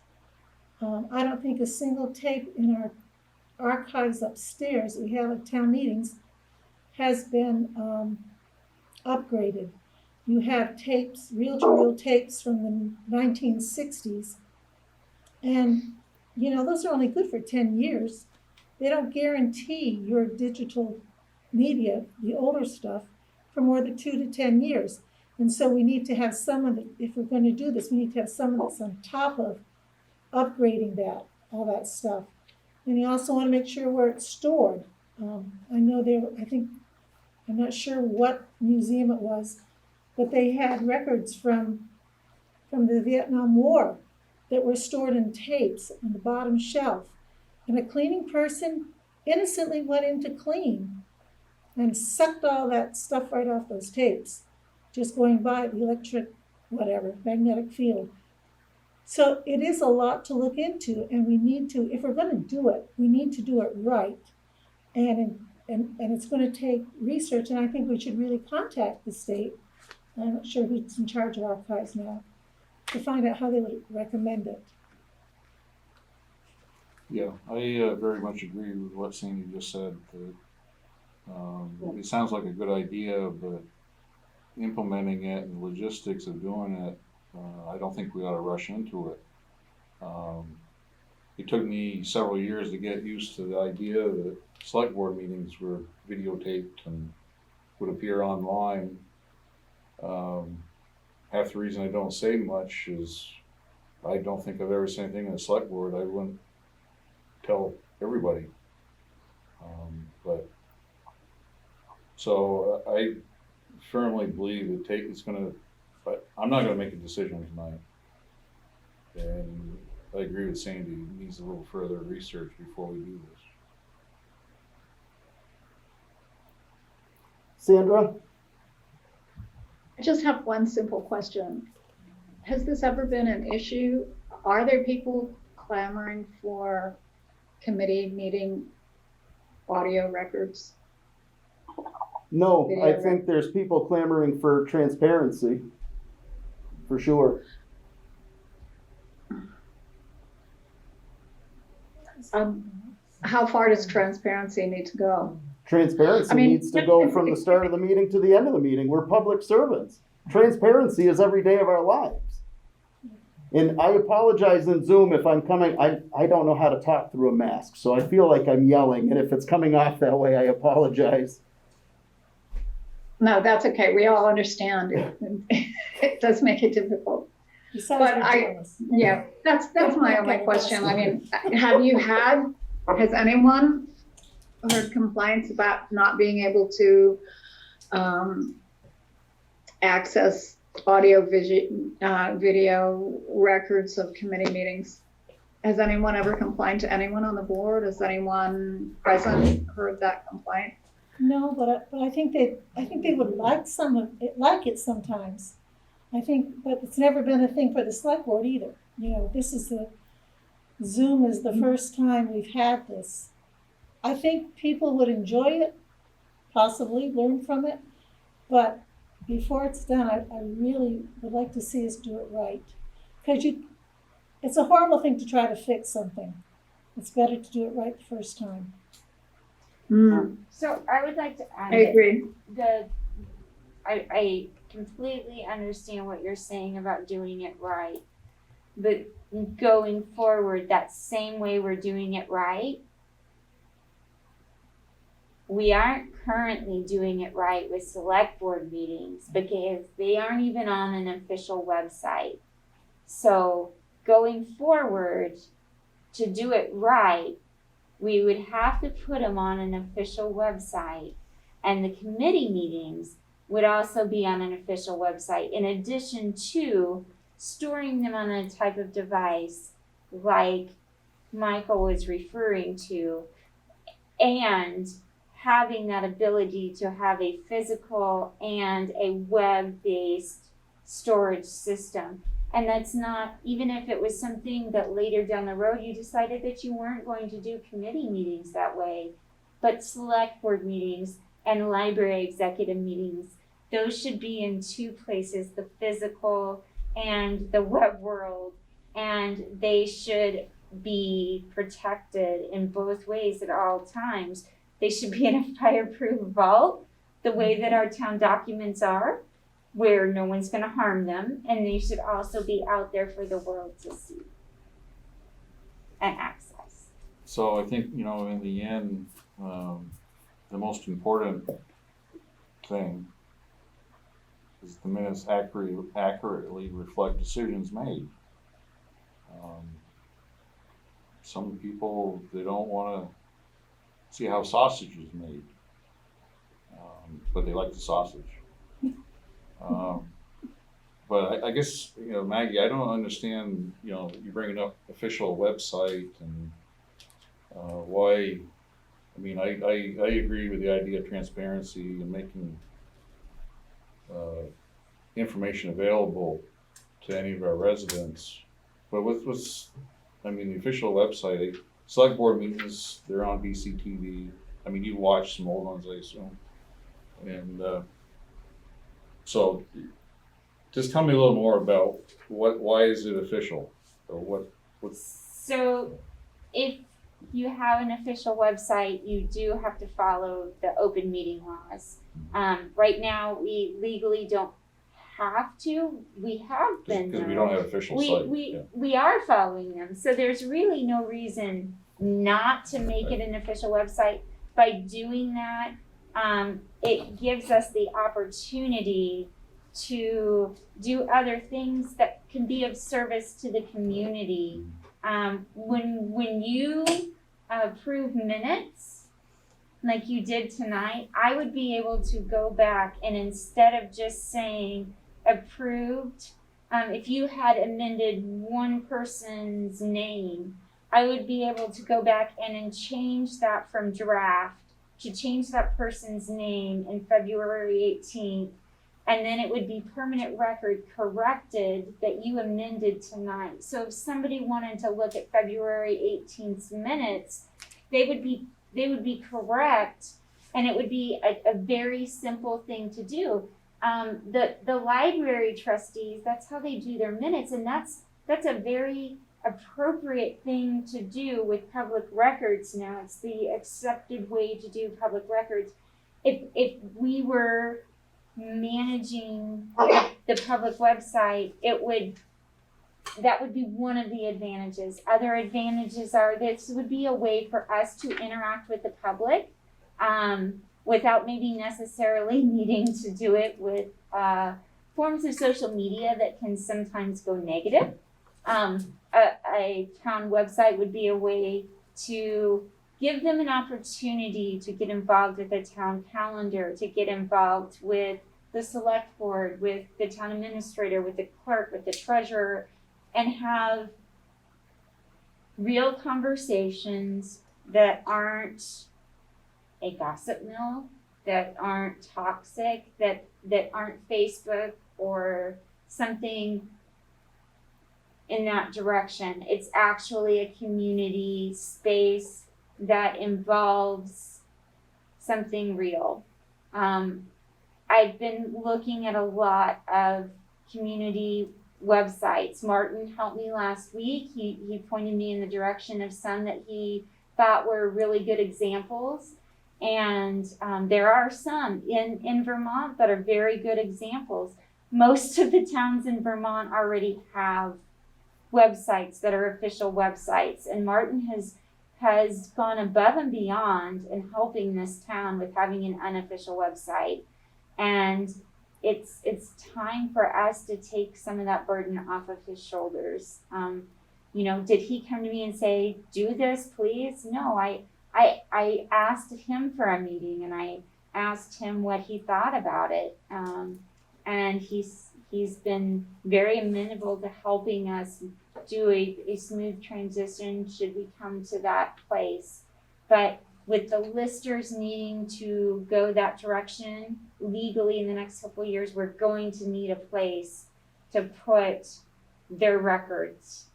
I don't think a single tape in our archives upstairs that we have at town meetings has been upgraded. You have tapes, reel-to-reel tapes from the 1960s, and those are only good for 10 years. They don't guarantee your digital media, the older stuff, for more than 2 to 10 years. And so we need to have some of it, if we're going to do this, we need to have some of this on top of upgrading that, all that stuff. And you also want to make sure where it's stored. I know I'm not sure what museum it was, but they had records from the Vietnam War that were stored in tapes on the bottom shelf. And a cleaning person innocently went in to clean and sucked all that stuff right off those tapes, just going by the magnetic field. So it is a lot to look into, and we need to, if we're going to do it, we need to do it right. And it's going to take research, and I think we should really contact the state. I'm not sure who's in charge of archives now, to find out how they would recommend it. Yeah, I very much agree with what Sandy just said. It sounds like a good idea, but implementing it and the logistics of doing it, I don't think we ought to rush into it. It took me several years to get used to the idea that select board meetings were videotaped and would appear online. Half the reason I don't say much is I don't think I've ever seen anything in the select board I wouldn't tell everybody. But, so I firmly believe it's gonna, but I'm not gonna make a decision tonight. And I agree with Sandy, it needs a little further research before we do this. Sandra? I just have one simple question. Has this ever been an issue? Are there people clamoring for committee meeting audio records? No, I Video think there's people clamoring for transparency, for sure. How far does transparency need to go? Transparency I mean, needs to go from the start of the meeting to the end of the meeting. We're public servants. Transparency is every day of our lives. And I apologize in Zoom if I'm coming, I don't know how to talk through a mask, so I feel like I'm yelling, and if it's coming off that way, I apologize. No, that's okay. We all understand. It does make it difficult. Besides, But we're jealous. Yeah, that's my only Okay, question. I mean, has anyone heard complaints about not being able to access audio video records of committee meetings? Has anyone ever complained to anyone on the board? Has anyone present heard that complaint? No, but I think they would like like it sometimes. But it's never been a thing for the select board either. You know, Zoom is the first time we've had this. I think people would enjoy it, possibly learn from it, but before it's done, I really would like to see us do it right. Because it's a horrible thing to try to fix something. It's better to do it right the first time. So I would like to add. I agree. I completely understand what you're saying about doing it right. But going forward, that same way we're doing it right, we aren't currently doing it right with select board meetings because they aren't even on an official website. So going forward, to do it right, we would have to put them on an official website, and the committee meetings would also be on an official website, in addition to storing them on a type of device like Michael was referring to, and having that ability to have a physical and a web-based storage system. And that's not, even if it was something that later down the road you decided that you weren't going to do committee meetings that way, but select board meetings and library executive meetings, those should be in two places, the physical and the web world, and they should be protected in both ways at all times. They should be in a fireproof vault, the way that our town documents are, where no one's gonna harm them, and they should also be out there for the world to see and access. So I think, in the end, the most important thing is the minutes accurately reflect decisions made. Some people, they don't wanna see how sausage is made, but they like the sausage. But I guess, Maggie, I don't understand, you bringing up official website and why. I mean, I agree with the idea of transparency and making information available to any of our residents. But the official website, select board meetings, they're on BCTV. I mean, you watch some old ones, I assume. And so just tell me a little more about why is it official, or So if you have an official website, you do have to follow the open meeting laws. Right now, we legally don't have to. We have been. Because we don't have official site. We are following them. So there's really no reason not to make it an official website. By doing that, it gives us the opportunity to do other things that can be of service to the community. When you approve minutes, like you did tonight, I would be able to go back and instead of just saying approved, if you had amended one person's name, I would be able to go back and change that from draft to change that person's name in February 18th. And then it would be permanent record corrected that you amended tonight. So if somebody wanted to look at February 18th's minutes, they would be correct, and it would be a very simple thing to do. The library trustees, that's how they do their minutes, and that's a very appropriate thing to do with public records now. It's the accepted way to do public records. If we were managing the public website, that would be one of the advantages. Other advantages are this would be a way for us to interact with the public without maybe necessarily needing to do it with forms of social media that can sometimes go negative. A town website would be a way to give them an opportunity to get involved with the town calendar, to get involved with the select board, with the town administrator, with the clerk, with the treasurer, and have real conversations that aren't a gossip mill, that aren't toxic, that aren't Facebook or something in that direction. It's actually a community space that involves something real. I've been looking at a lot of community websites. Martin helped me last week. He pointed me in the direction of some that he thought were really good examples. And there are some in Vermont that are very good examples. Most of the towns in Vermont already have websites that are official websites. And Martin has gone above and beyond in helping this town with having an unofficial website. And it's time for us to take some of that burden off of his shoulders. Did he come to me and say, do this, please? No, I asked him for a meeting and I asked him what he thought about it. And he's been very amenable to helping us do a smooth transition should we come to that place. But with the listers needing to go that direction legally in the next couple of years, we're going to need a place to put their records.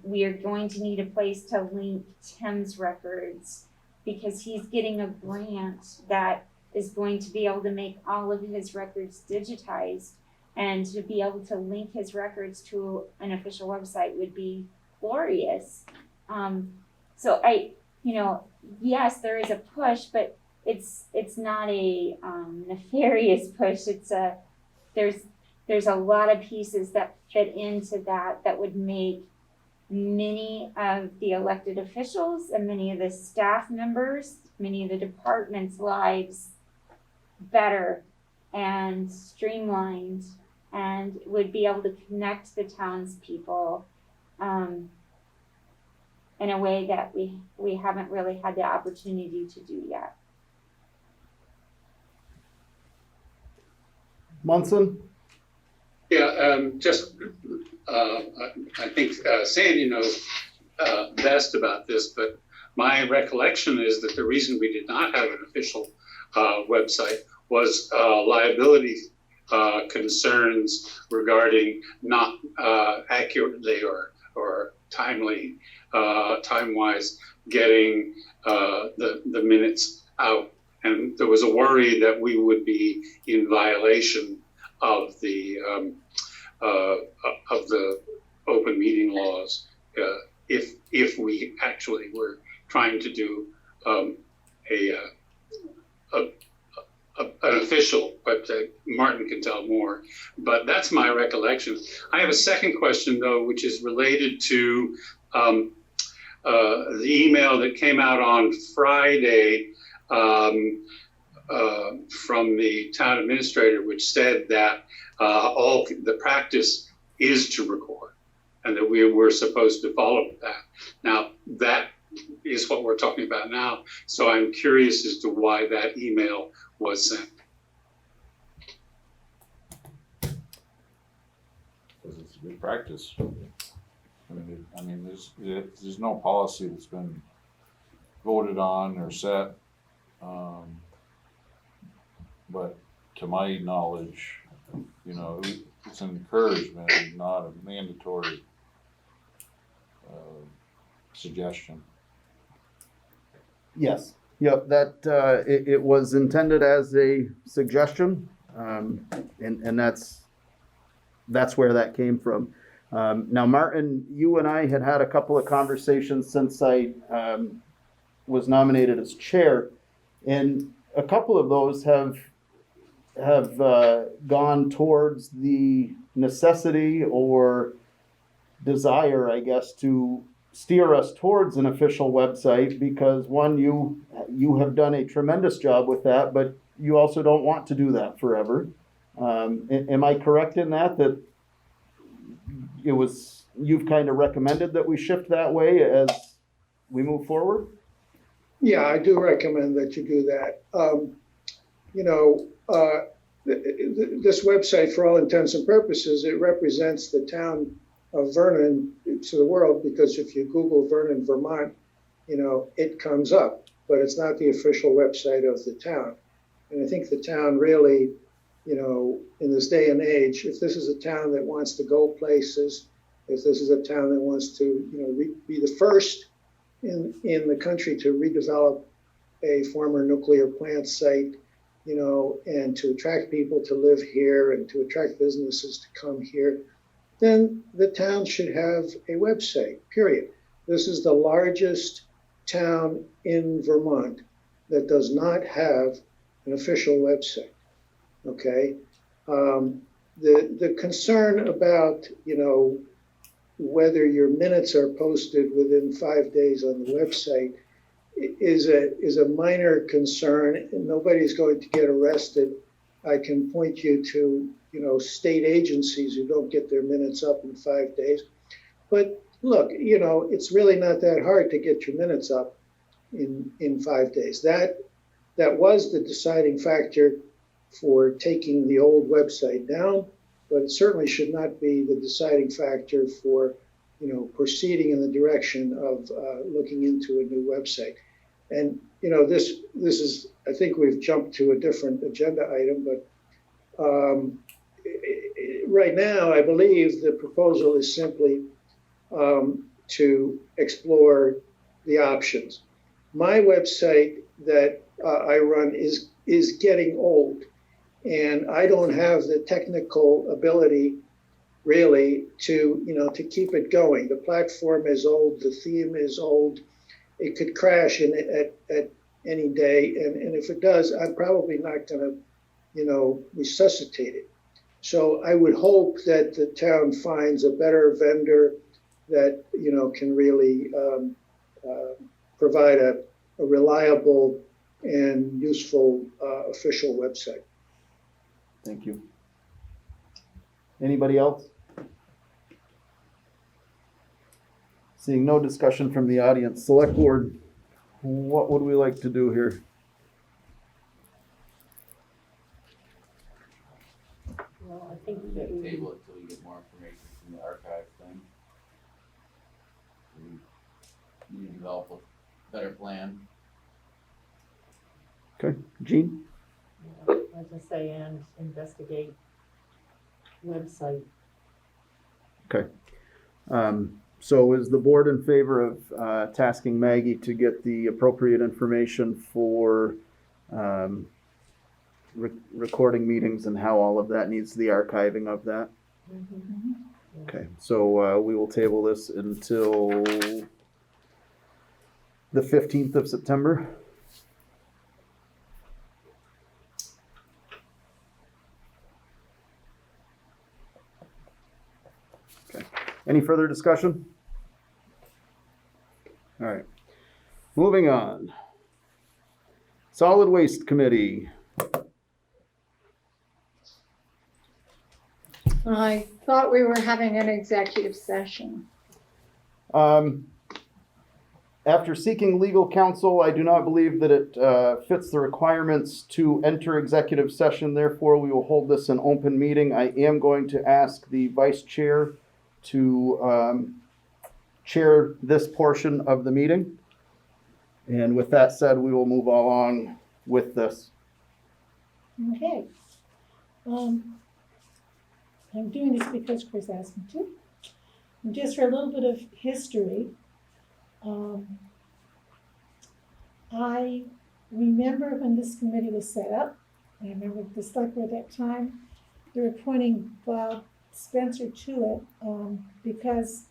We are going to need a place to link Tim's records because he's getting a grant that is going to be able to make all of his records digitized, and to be able to link his records to an official website would be glorious. So yes, there is a push, but it's not a nefarious push. There's a lot of pieces that fit into that would make many of the elected officials and many of the staff members, many of the departments' lives better and streamlined, and would be able to connect the townspeople in a way that we haven't really had the opportunity to do yet. Munson? Yeah, I think Sandy knows best about this, but my recollection is that the reason we did not have an official website was liability concerns regarding not accurately or timely, time-wise getting the minutes out. And there was a worry that we would be in violation of the open meeting laws if we actually were trying to do an official website. Martin can tell more, but that's my recollection. I have a second question though, which is related to the email that came out on Friday from the town administrator, which said that all the practice is to record, and that we were supposed to follow that. Now, that is what we're talking about now. So I'm curious as to why that email was sent. Because it's a good practice. I mean, there's no policy that's been voted on or set. But to my knowledge, you know, it's an encouragement, not a mandatory suggestion. Yes, yep, that, it was intended as a suggestion, and that's where that came from. Now, Martin, you and I had a couple of conversations since I was nominated as chair, and a couple of those have gone towards the necessity or desire, I guess, to steer us towards an official website, because one, you have done a tremendous job with that, but you also don't want to do that forever. Am I correct in that you've kind of recommended that we shift that way as we move forward? Yeah, I do recommend that you do that. This website, for all intents and purposes, it represents the town of Vernon to the world, because if you Google Vernon, Vermont, it comes up, but it's not the official website of the town. And I think the town really, in this day and age, if this is a town that wants to go places, if this is a town that wants to, be the first in the country to redevelop a former nuclear plant site, and to attract people to live here and to attract businesses to come here, then the town should have a website, period. This is the largest town in Vermont that does not have an official website, okay? The concern about, whether your minutes are posted within 5 days on the website is a minor concern, and nobody's going to get arrested. I can point you to, state agencies who don't get their minutes up in 5 days. But look, it's really not that hard to get your minutes up in 5 days. That was the deciding factor for taking the old website down, but it certainly should not be the deciding factor for, proceeding in the direction of looking into a new website. And, this is, I think we've jumped to a different agenda item, but right now, I believe the proposal is simply to explore the options. My website that I run is getting old, and I don't have the technical ability really to keep it going. The platform is old, the theme is old. It could crash at any day, and if it does, I'm probably not going to resuscitate it. So I would hope that the town finds a better vendor that can really provide a reliable and useful official website. Thank you. Anybody else? Seeing no discussion from the audience, select board, what would we like to do here? Well, I think that we, Table it till we get more information from the archive thing. You develop a better plan. Okay, Gene? as I say, and investigate website. So is the board in favor of tasking Maggie to get the appropriate information for recording meetings and how all of that needs the archiving of that? Mm-hmm. Okay, so we will table this until the 15th of September. Okay, any further discussion? All right, moving on. Solid Waste Committee. I thought we were having an executive session. After seeking legal counsel, I do not believe that it fits the requirements to enter executive session. Therefore, we will hold this an open meeting. I am going to ask the vice chair to chair this portion of the meeting. And with that said, we will move along with this. Okay. I'm doing this because Chris asked me to. And just for a little bit of history, I remember when this committee was set up, and I remember the select board at that time, they were appointing Bob Spencer to it because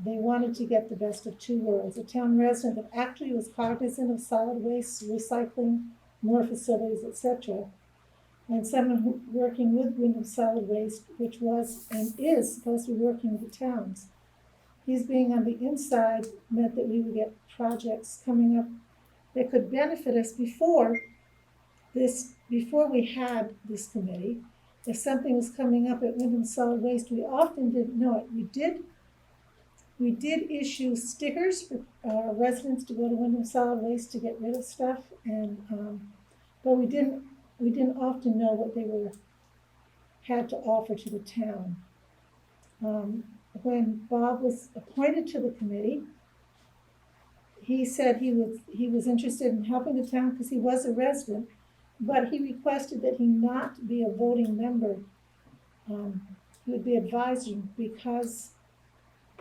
they wanted to get the best of two worlds. A town resident that actually was cognizant of solid waste, recycling, more facilities, etc. And someone who working with Wyndham Solid Waste, which was and is supposed to be working with the towns. His being on the inside meant that we would get projects coming up that could benefit us before we had this committee. If something was coming up at Wyndham Solid Waste, we often didn't know it. We did issue stickers for residents to go to Wyndham Solid Waste to get rid of stuff, and but we didn't often know what they had to offer to the town. When Bob was appointed to the committee, he said he was interested in helping the town because he was a resident, but he requested that he not be a voting member. He would be advising because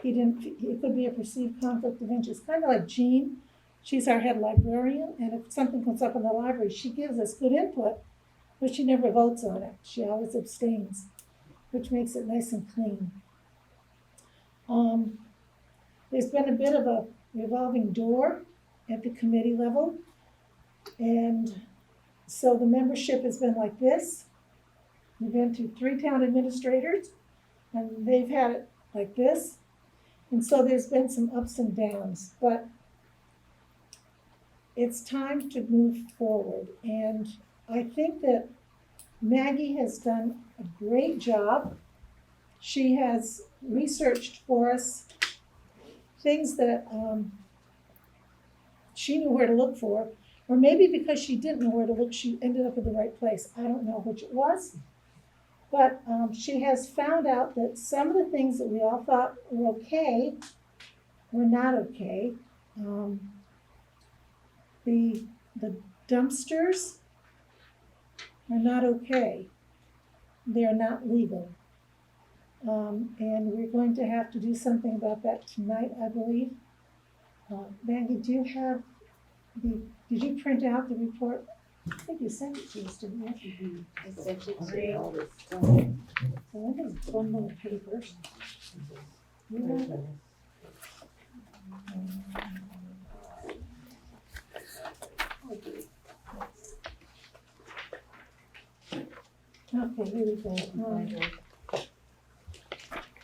it could be a perceived conflict of interest. Kind of like Jean, she's our head librarian, and if something comes up in the library, she gives us good input, but she never votes on it. She always abstains, which makes it nice and clean. There's been a bit of a revolving door at the committee level, and so the membership has been like this. We've been to 3 town administrators, and they've had it like this, and so there's been some ups and downs, but it's time to move forward, and I think that Maggie has done a great job. She has researched for us things that she knew where to look for, or maybe because she didn't know where to look, she ended up in the right place. I don't know which it was, but she has found out that some of the things that we all thought were okay were not okay. The dumpsters are not okay. They're not legal. And we're going to have to do something about that tonight, I believe. Maggie, did you print out the report? I think you sent it to us, didn't you? I sent it to you. So I think it's bundle of papers. You have it? Okay, here we go.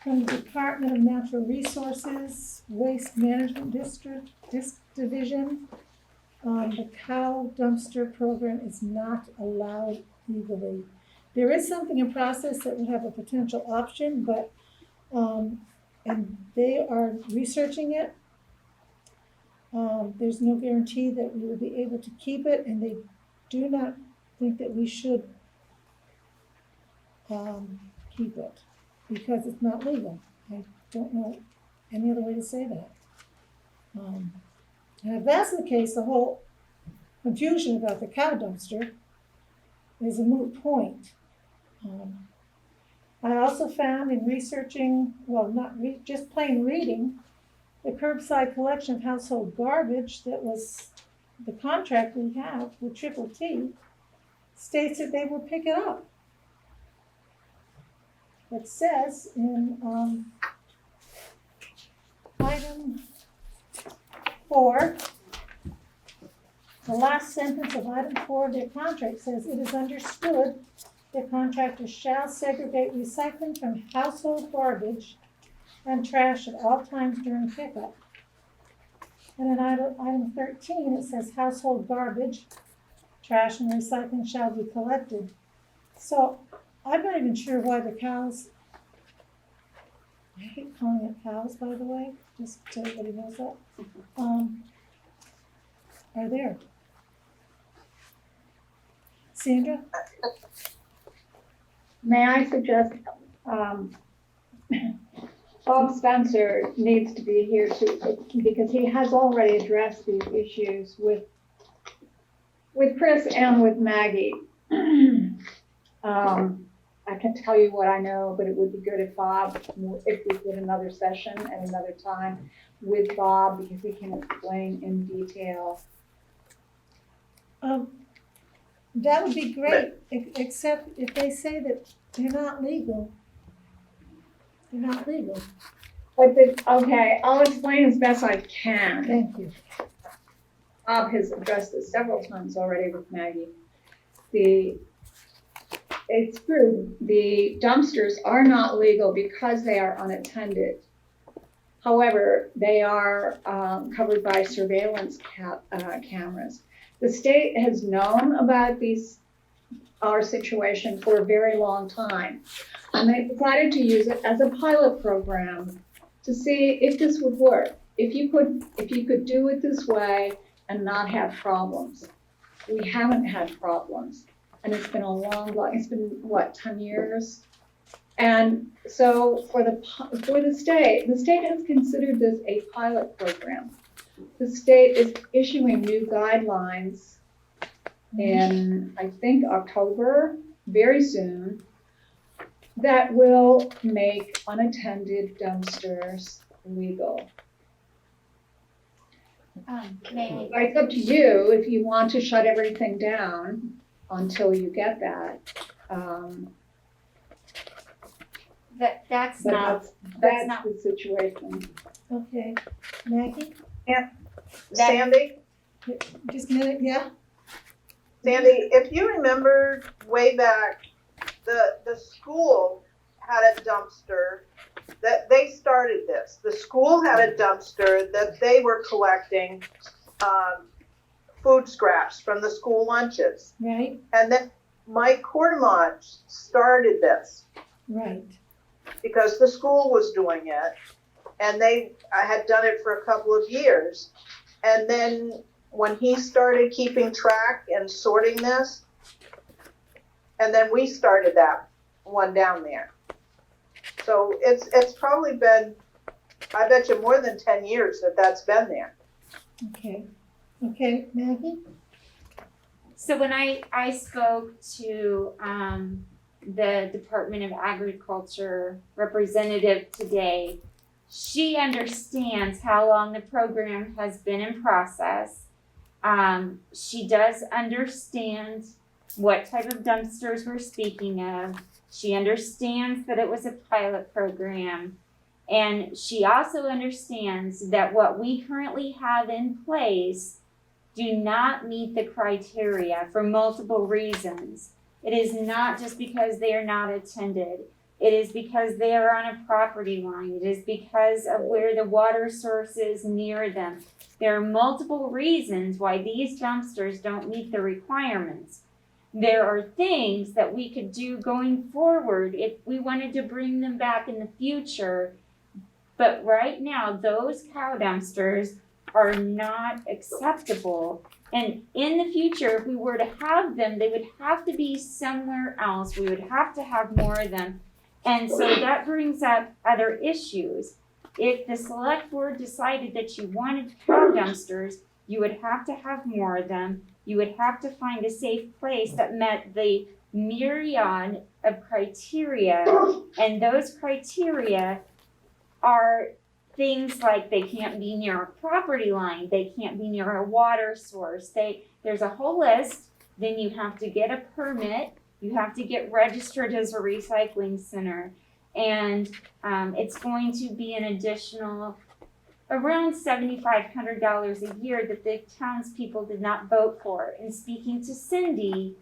From the Department of Natural Resources, Waste Management Division, the cow dumpster program is not allowed legally. There is something in process that would have a potential option, but, and they are researching it. There's no guarantee that we will be able to keep it, and they do not think that we should keep it because it's not legal. I don't know any other way to say that. And if that's the case, the whole confusion about the cow dumpster is a moot point. I also found in researching, well, just plain reading, the curbside collection of household garbage that was the contract we have with Triple T states that they will pick it up. It says in item 4, the last sentence of item 4 of their contract says, it is understood that contractors shall segregate recycling from household garbage and trash at all times during pickup. And then item 13, it says household garbage, trash and recycling shall be collected. So I'm not even sure why the cows, I hate calling it cows, by the way, just so everybody knows that, are there. Sandra? May I suggest, Bob Spencer needs to be here too, because he has already addressed these issues with Chris and with Maggie. I can tell you what I know, but it would be good if we did another session at another time with Bob, because he can explain in detail. That would be great, except if they say that they're not legal. They're not legal. But okay, I'll explain as best I can. Thank you. Bob has addressed this several times already with Maggie. It's true, the dumpsters are not legal because they are unattended. However, they are covered by surveillance cameras. The state has known about our situation for a very long time, and they decided to use it as a pilot program to see if this would work. If you could do it this way and not have problems. We haven't had problems, and it's been it's been what, 10 years? And so for the state has considered this a pilot program. The state is issuing new guidelines in, I think, October, very soon, that will make unattended dumpsters legal. It's up to you if you want to shut everything down until you get that. That's But not, that's the situation. Okay, Maggie, Sandy, just a minute, yeah? Sandy, if you remember way back, the school had a dumpster that they started this. The school had a dumpster that they were collecting food scraps from the school lunches. Right, And then Mike Cordomont started this right. because the school was doing it. And I had done it for a couple of years. And then when he started keeping track and sorting this, and then we started that one down there. So it's probably been, I bet you, more than 10 years that's been there. Okay, Maggie? so when I spoke to the Department of Agriculture representative today, she understands how long the program has been in process. She does understand what type of dumpsters we're speaking of. She understands that it was a pilot program. And she also understands that what we currently have in place do not meet the criteria for multiple reasons. It is not just because they are not attended. It is because they are on a property line. It is because of where the water source is near them. There are multiple reasons why these dumpsters don't meet the requirements. There are things that we could do going forward if we wanted to bring them back in the future. But right now, those cow dumpsters are not acceptable. And in the future, if we were to have them, they would have to be somewhere else. We would have to have more of them. And so that brings up other issues. If the select board decided that you wanted cow dumpsters, you would have to have more of them. You would have to find a safe place that met the myriad of criteria. And those criteria are things like they can't be near a property line, they can't be near a water source. There's a whole list. Then you have to get a permit. You have to get registered as a recycling center. And it's going to be an additional around $7,500 a year that the townspeople did not vote for. And speaking to Cindy,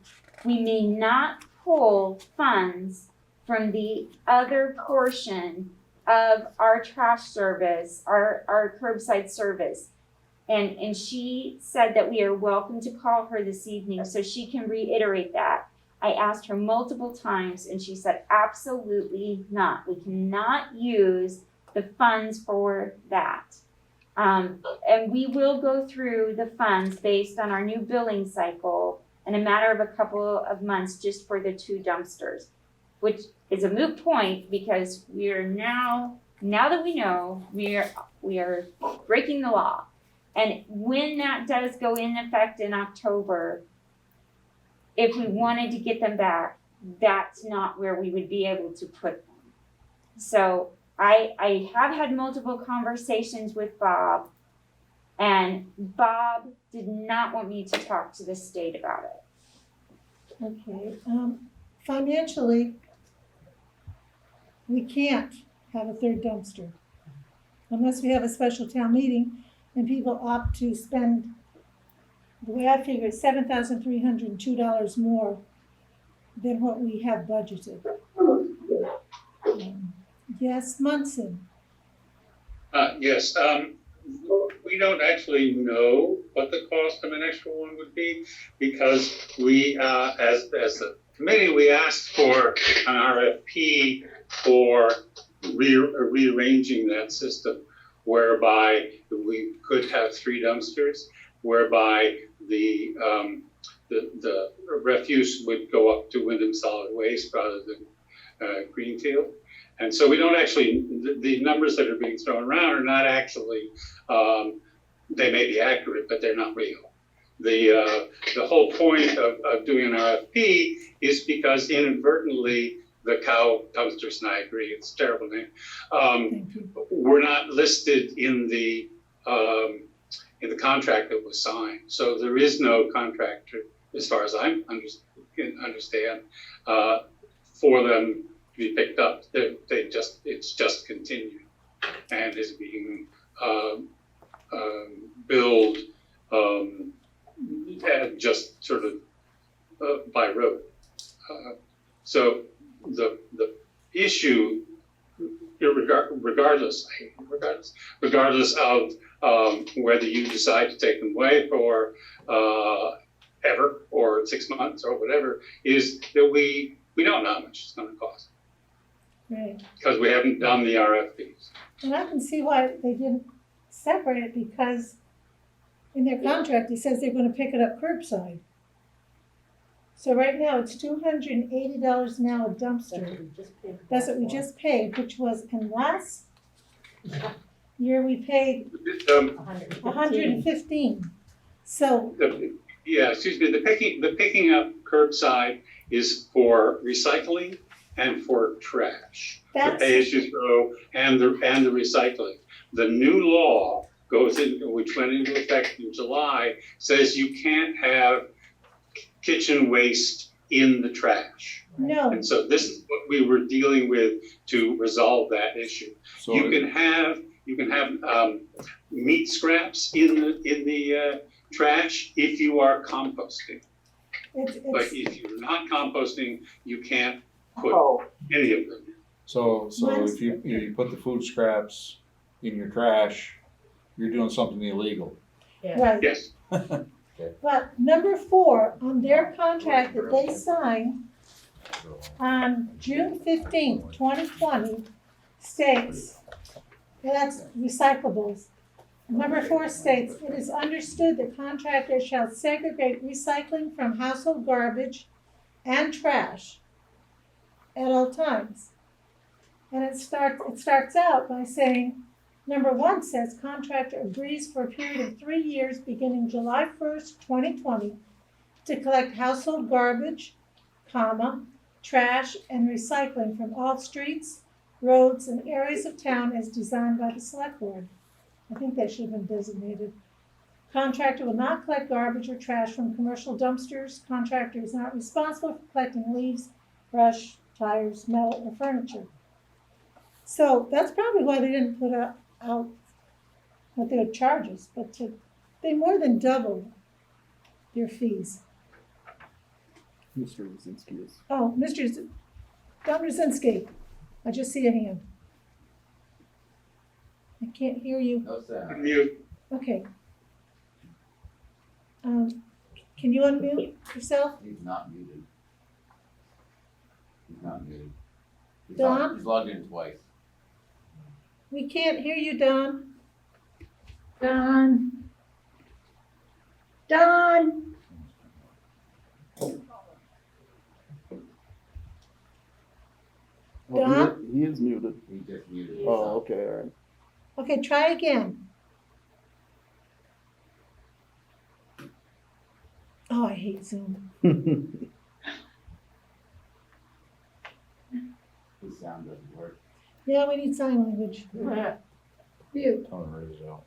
we may not pull funds from the other portion of our trash service, our curbside service. And she said that we are welcome to call her this evening so she can reiterate that. I asked her multiple times and she said, absolutely not. We cannot use the funds for that. And we will go through the funds based on our new billing cycle in a matter of a couple of months just for the 2 dumpsters, which is a moot point because we are now that we know, we are breaking the law. And when that does go in effect in October, if we wanted to get them back, that's not where we would be able to put them. So I have had multiple conversations with Bob, and Bob did not want me to talk to the state about it. Okay, financially, we can't have a 3rd dumpster unless we have a special town meeting and people opt to spend, the way I figure it, $7,302 more than what we have budgeted. Yes, Munson. Yes, we don't actually know what the cost of an extra one would be because we, as the committee, we asked for an RFP for rearranging that system whereby we could have 3 dumpsters, whereby the refuse would go up to Wyndham Solid Waste rather than Greenfield. And so we don't actually, the numbers that are being thrown around are not actually, they may be accurate, but they're not real. The whole point of doing an RFP is because inadvertently the cow dumpsters, and I agree, it's a terrible name, were not listed in the contract that was signed. So there is no contract, as far as I understand, for them to be picked up. It's just continued and is being billed just sort of by road. So the issue, regardless of whether you decide to take them away for ever or 6 months or whatever, is that we don't know how much it's going to cost. Right. Because we haven't done the RFPs. And I can see why they didn't separate it, because in their contract, it says they're gonna pick it up curbside. So right now, it's $280 an hour dumpster. That's what we just paid, which was, and last year we paid $115. So, The picking up curbside is for recycling and for trash. The pay as you throw and the recycling. The new law which went into effect in July, says you can't have kitchen waste in the trash. No. And so this is what we were dealing with to resolve that issue. So you can have meat scraps in the trash if you are composting. But if you're not composting, you can't put any of them in. So if you put the food scraps in your trash, you're doing something illegal. Right. Yes. But number 4, on their contract that they signed on June 15th, 2020, states, and that's recyclables. Number 4 states, it is understood that contractors shall segregate recycling from household garbage and trash at all times. And it starts out by saying, number 1 says contractor agrees for a period of 3 years beginning July 1st, 2020 to collect household garbage, trash and recycling from all streets, roads, and areas of town as designed by the select board. I think that should have been designated. Contractor will not collect garbage or trash from commercial dumpsters. Contractor is not responsible for collecting leaves, brush, tires, metal, or furniture. So that's probably why they didn't put out what their charges, but they more than doubled their fees. Mr. Lozinski is. Oh, Dr. Lozinski, I just see a hand. I can't hear you. No sound. You, Okay. Can you unmute yourself? He's not muted. He's not muted. Don? He's logged in twice. We can't hear you, Don. Don. Don. Well, Don? he is muted. He just muted Oh, himself. okay, all right. Okay, try again. Oh, I hate Zoom. His sound doesn't work. Yeah, we need sign language. Mute. Tell him to raise it out.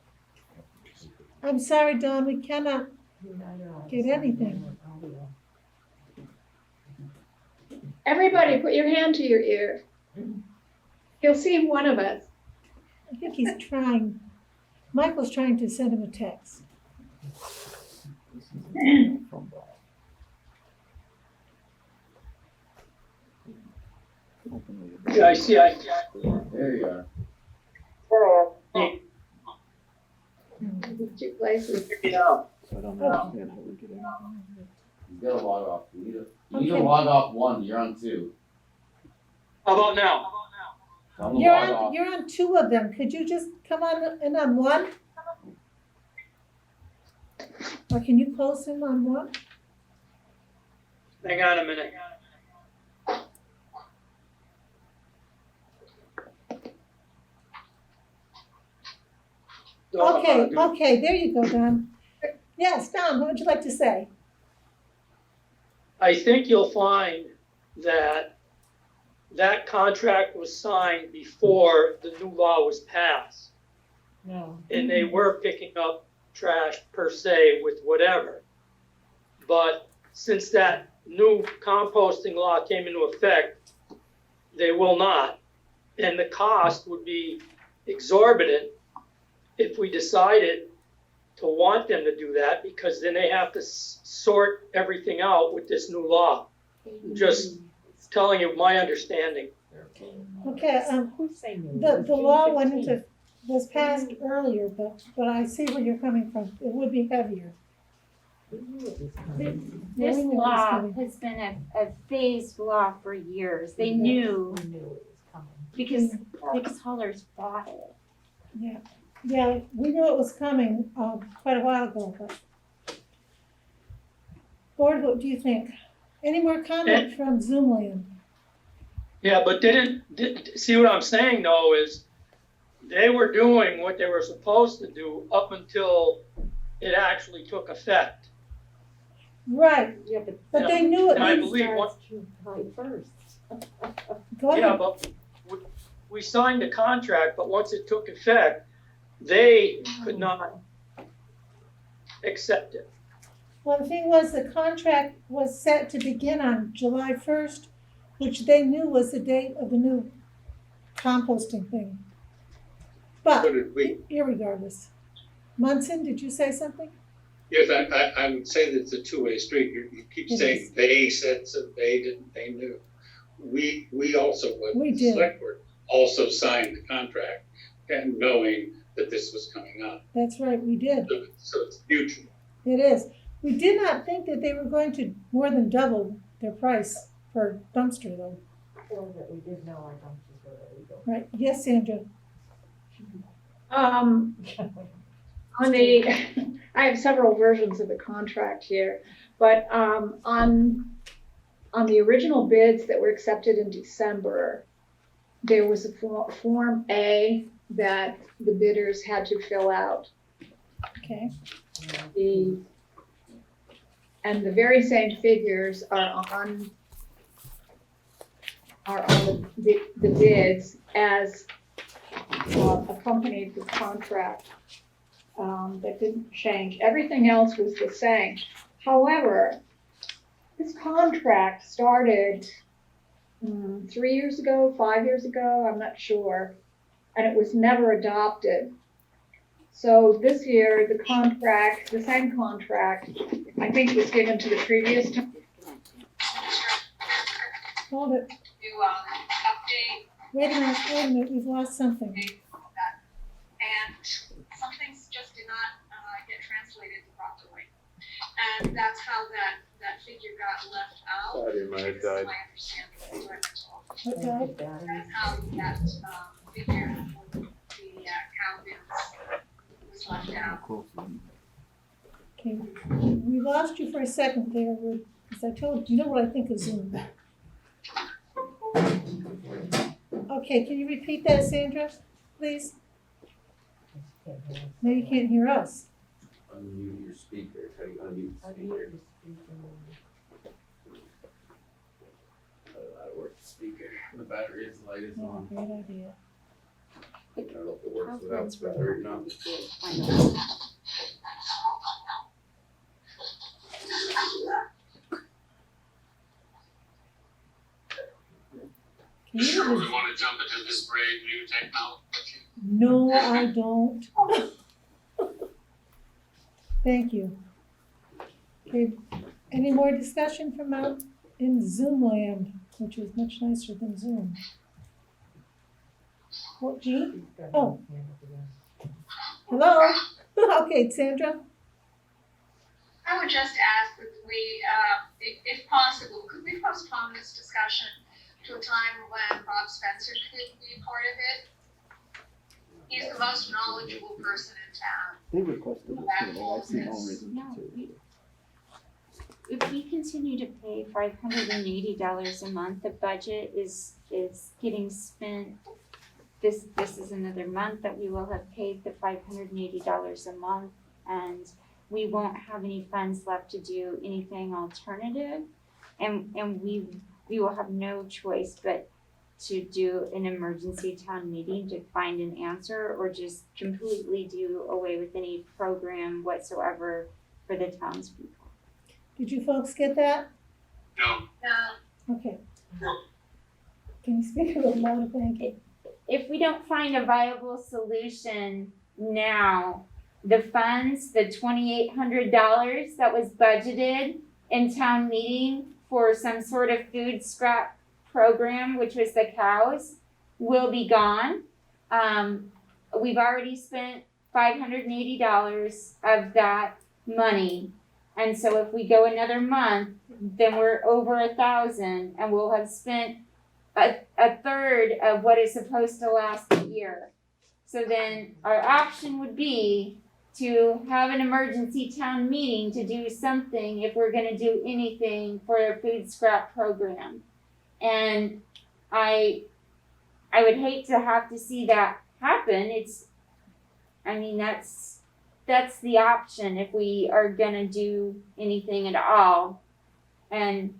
I'm sorry, Don, we cannot get anything. Everybody, put your hand to your ear. You'll see one of us. I think he's trying. Michael's trying to send him a text. Yeah, I see. There you are. Two places. So I don't understand how we get in. You gotta log off. You need to Okay. log off one. You're on two. How about now? Tell him to You're log on, off. you're on two of them. Could you just come on in on one? Or can you close him on one? Hang on a minute. Okay, okay, there you go, Don. Yes, Don, what would you like to say? I think you'll find that that contract was signed before the new law was passed. No. And they were picking up trash per se with whatever. But since that new composting law came into effect, they will not. And the cost would be exorbitant if we decided to want them to do that, because then they have to sort everything out with this new law. Just telling you my understanding. Okay, Who's saying the law went into, was passed earlier, but I see where you're coming from. It would be heavier. This law has been a phased law for years. They knew because haulers fought it. Yeah, yeah, we knew it was coming, quite a while ago, but. Board, what do you think? Any more comment from Zoom land? Yeah, but see what I'm saying though is they were doing what they were supposed to do up until it actually took effect. Right, Yeah, but they knew it And I needs, believe what, July first. go yeah, ahead. but we signed the contract, but once it took effect, they could not accept it. Well, the thing was, the contract was set to begin on July 1st, which they knew was the date of the new composting thing. But irregardless. Munson, did you say something? Yes, I would say that it's a two-way street. You keep It saying is. they said so, they didn't, they knew. We also, We the did. select board, also signed the contract and knowing that this was coming up. That's right, we did. So it's mutual. It is. We did not think that they were going to more than double their price per dumpster though. Or that we did know our dumpsters were illegal. Right, yes, Sandra? On the, I have several versions of the contract here, but on the original bids that were accepted in December, there was a Form A that the bidders had to fill out. Okay, And the very same figures are on the bids as accompanied the contract. That didn't change. Everything else was the same. However, this contract started 3 years ago, 5 years ago, I'm not sure, and it was never adopted. So this year, the contract, the same contract, I think was given to the previous time. hold it. Wait a minute, we've lost something. And some things just did not get translated properly. And that's how that figure got left out. Battery might have died. My understanding, but What died? that's how that, figure for the cow bins was left out. Okay, we lost you for a second there, because I told you know what I think of Zoom. Okay, can you repeat that, Sandra, please? No, you can't hear us. Unmute your speaker, how do you unmute the speaker? How to work the speaker, the battery is light is Yeah, on. great idea. I don't know if it works without the battery or not. Can you Sure, hear we us? want to jump into this brave new technology. No, I don't. Thank you. Okay, any more discussion from out in Zoom land, which is much nicer than Zoom? Well, Jean? Oh. Hello? Okay, Sandra? I would just ask that we, if possible, could we postpone this discussion to a time when Bob Spencer could be part of it? He's the most knowledgeable person in town. They requested this meeting, I see no reason No, to. if we continue to pay $580 a month, the budget is getting spent. This is another month that we will have paid the $580 a month, and we won't have any funds left to do anything alternative. And we will have no choice but to do an emergency town meeting to find an answer, or just completely do away with any program whatsoever for the townspeople. Did you folks get that? No, No, Okay. Can you speak a little louder, thank you? If we don't find a viable solution now, the funds, the $2,800 that was budgeted in town meeting for some sort of food scrap program, which was the cows, will be gone. We've already spent $580 of that money. And so if we go another month, then we're over 1,000, and we'll have spent a third of what is supposed to last a year. So then our option would be to have an emergency town meeting to do something if we're gonna do anything for a food scrap program. And I would hate to have to see that happen. That's the option if we are gonna do anything at all. And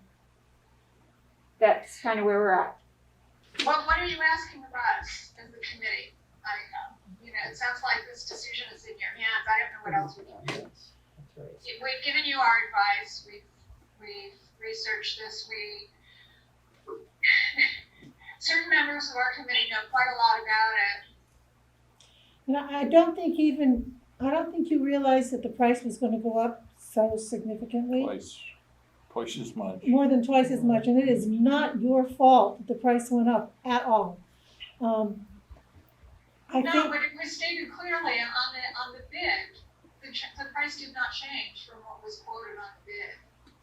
that's kind of where we're at. what are you asking of us as the committee? It sounds like this decision is in your hands, I don't know what else we can do. We've given you our advice, we've researched this, certain members of our committee know quite a lot about it. And I don't think you realized that the price was gonna go up so significantly. Twice as much. More than twice as much, and it is not your fault that the price went up at all. I No, think, but it was stated clearly on the bid, the price did not change from what was quoted on the bid.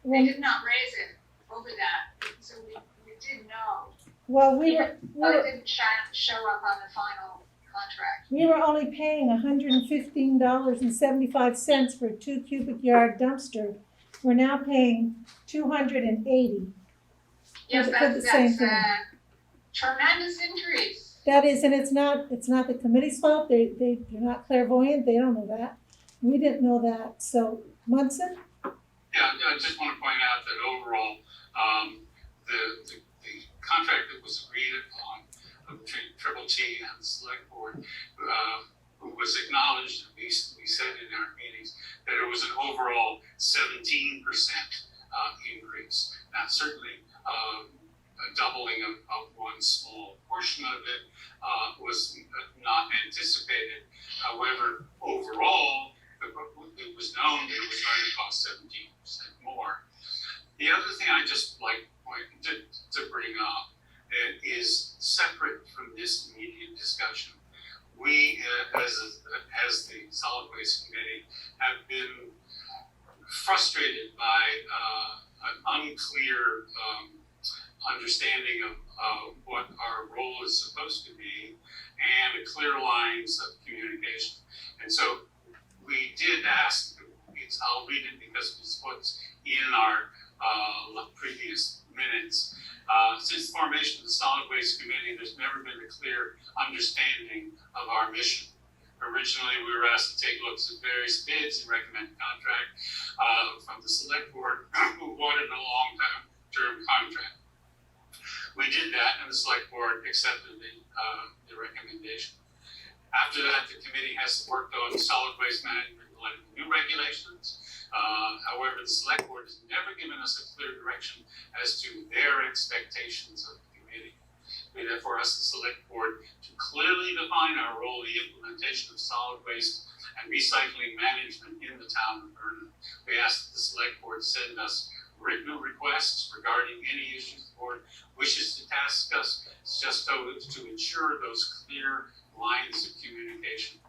They well, did not raise it over that, so we did know. well, But it didn't show up on the final contract. we were only paying $115.75 for a 2 cubic yard dumpster. We're now paying $280. Yes, For the same that's thing. a tremendous increase. That is, and it's not the committee's fault, they're not clairvoyant, they don't know that. We didn't know that, so, Munson? yeah, I just want to point out that overall, the contract that was agreed upon between Triple T and the select board, was acknowledged, we said in our meetings, that it was an overall 17% increase. Now, certainly, a doubling of one small portion of it was not anticipated. However, overall, it was known that it was going to cost 17% more. The other thing I just like to bring up is separate from this immediate discussion. We, as the Solid Waste Committee, have been frustrated by an unclear understanding of what our role is supposed to be and clear lines of communication. And so we did ask, I'll read it because it's what's in our previous minutes. Since the formation of the Solid Waste Committee, there's never been a clear understanding of our mission. Originally, we were asked to take looks at various bids and recommend a contract from the select board who wanted a long-term contract. We did that, and the select board accepted the recommendation. After that, the committee has worked on solid waste management related to new regulations. However, the select board has never given us a clear direction as to their expectations of the committee. We therefore ask the select board to clearly define our role in the implementation of solid waste and recycling management in the town of Vernon. We ask that the select board send us written requests regarding any issues the board wishes to task us, just so to ensure those clear lines of communication.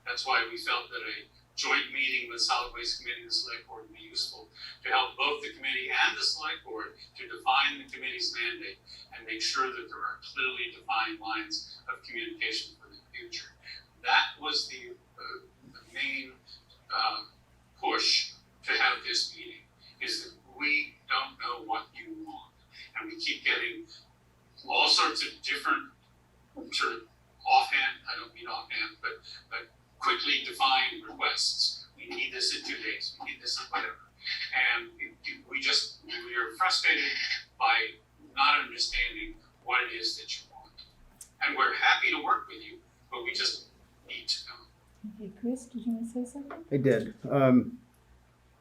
That's why we felt that a joint meeting with Solid Waste Committee and the Select Board would be useful to help both the committee and the Select Board to define the committee's mandate and make sure that there are clearly defined lines of communication for the future. That was the main push to have this meeting, is that we don't know what you want. And we keep getting all sorts of different sort of offhand, I don't mean offhand, but quickly defined requests. We need this in 2 days, we need this in whatever. And we are frustrated by not understanding what it is that you want. And we're happy to work with you, but we just need to know. Okay, Chris, did you want to say something? I did.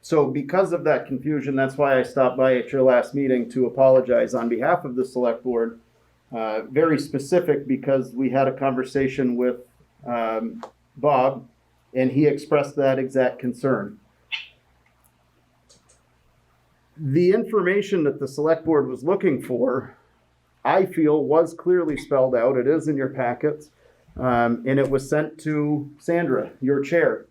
So because of that confusion, that's why I stopped by at your last meeting to apologize on behalf of the select board. Very specific, because we had a conversation with Bob, and he expressed that exact concern. The information that the select board was looking for, I feel, was clearly spelled out. It is in your packets, and it was sent to Sandra, your chair.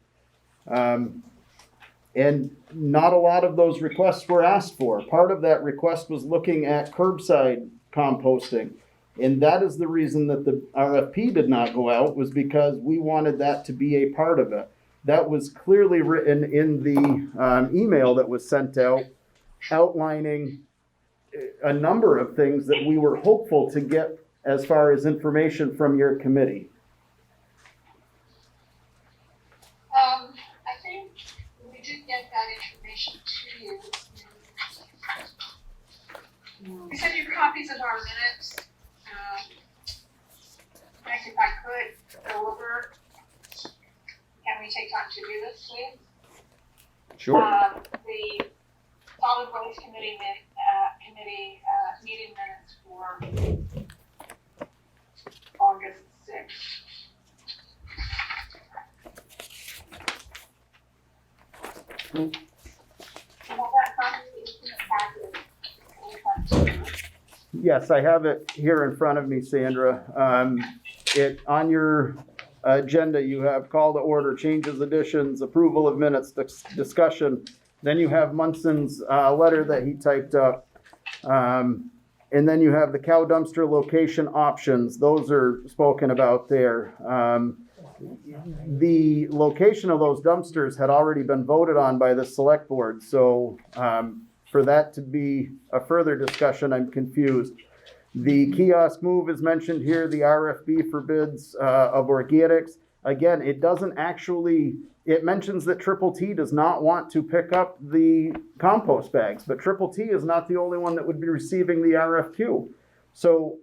And not a lot of those requests were asked for. Part of that request was looking at curbside composting. And that is the reason that the RFP did not go out, was because we wanted that to be a part of it. That was clearly written in the email that was sent out, outlining a number of things that we were hopeful to get as far as information from your committee. I think we did get that information to you. We sent you copies of our minutes. Next, if I could go over, can we take time to do this, please? Sure. The Solid Waste Committee meeting minutes for August 6th. You have that copy? It's in the packet. Yes, I have it here in front of me, Sandra. On your agenda, you have call to order, changes, additions, approval of minutes, discussion. Then you have Munson's letter that he typed up. And then you have the cow dumpster location options. Those are spoken about there. The location of those dumpsters had already been voted on by the select board. So for that to be a further discussion, I'm confused. The kiosk move is mentioned here, the RFB for bids of organics. Again, it doesn't actually, it mentions that Triple T does not want to pick up the compost bags, but Triple T is not the only one that would be receiving the RFQ. So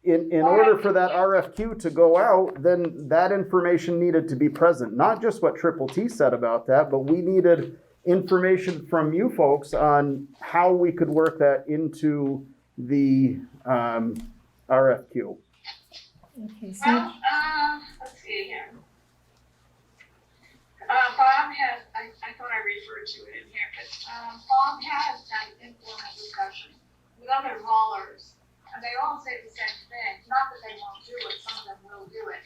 in order for that RFQ to go out, then that information needed to be present. Not just what Triple T said about that, but we needed information from you folks on how we could work that into the RFQ. Okay, so Well, let's see here. Bob has, I thought I referred to it in here, but Bob has had an informal discussion with other haulers, and they all say the same thing. Not that they won't do it, some of them will do it,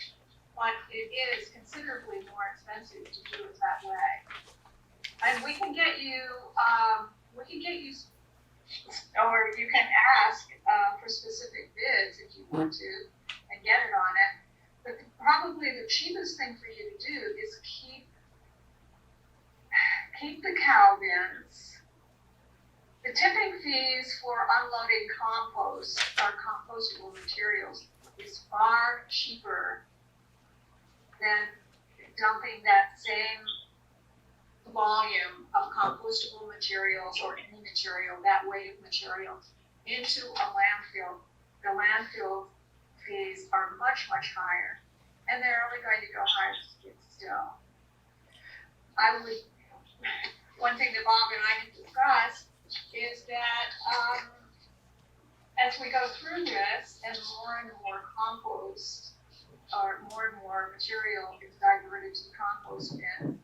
but it is considerably more expensive to do it that way. And we can get you, we can get you, or you can ask, for specific bids if you want to, and get it on it. But probably the cheapest thing for you to do is keep the cow bins. The tipping fees for unloading compost or compostable materials is far cheaper than dumping that same volume of compostable materials or any material, that weight of material, into a landfill. The landfill fees are much, much higher, and they're only going to go higher still. One thing that Bob and I have discussed is that as we go through this and more compost or more and more material is diverted to the compost bin,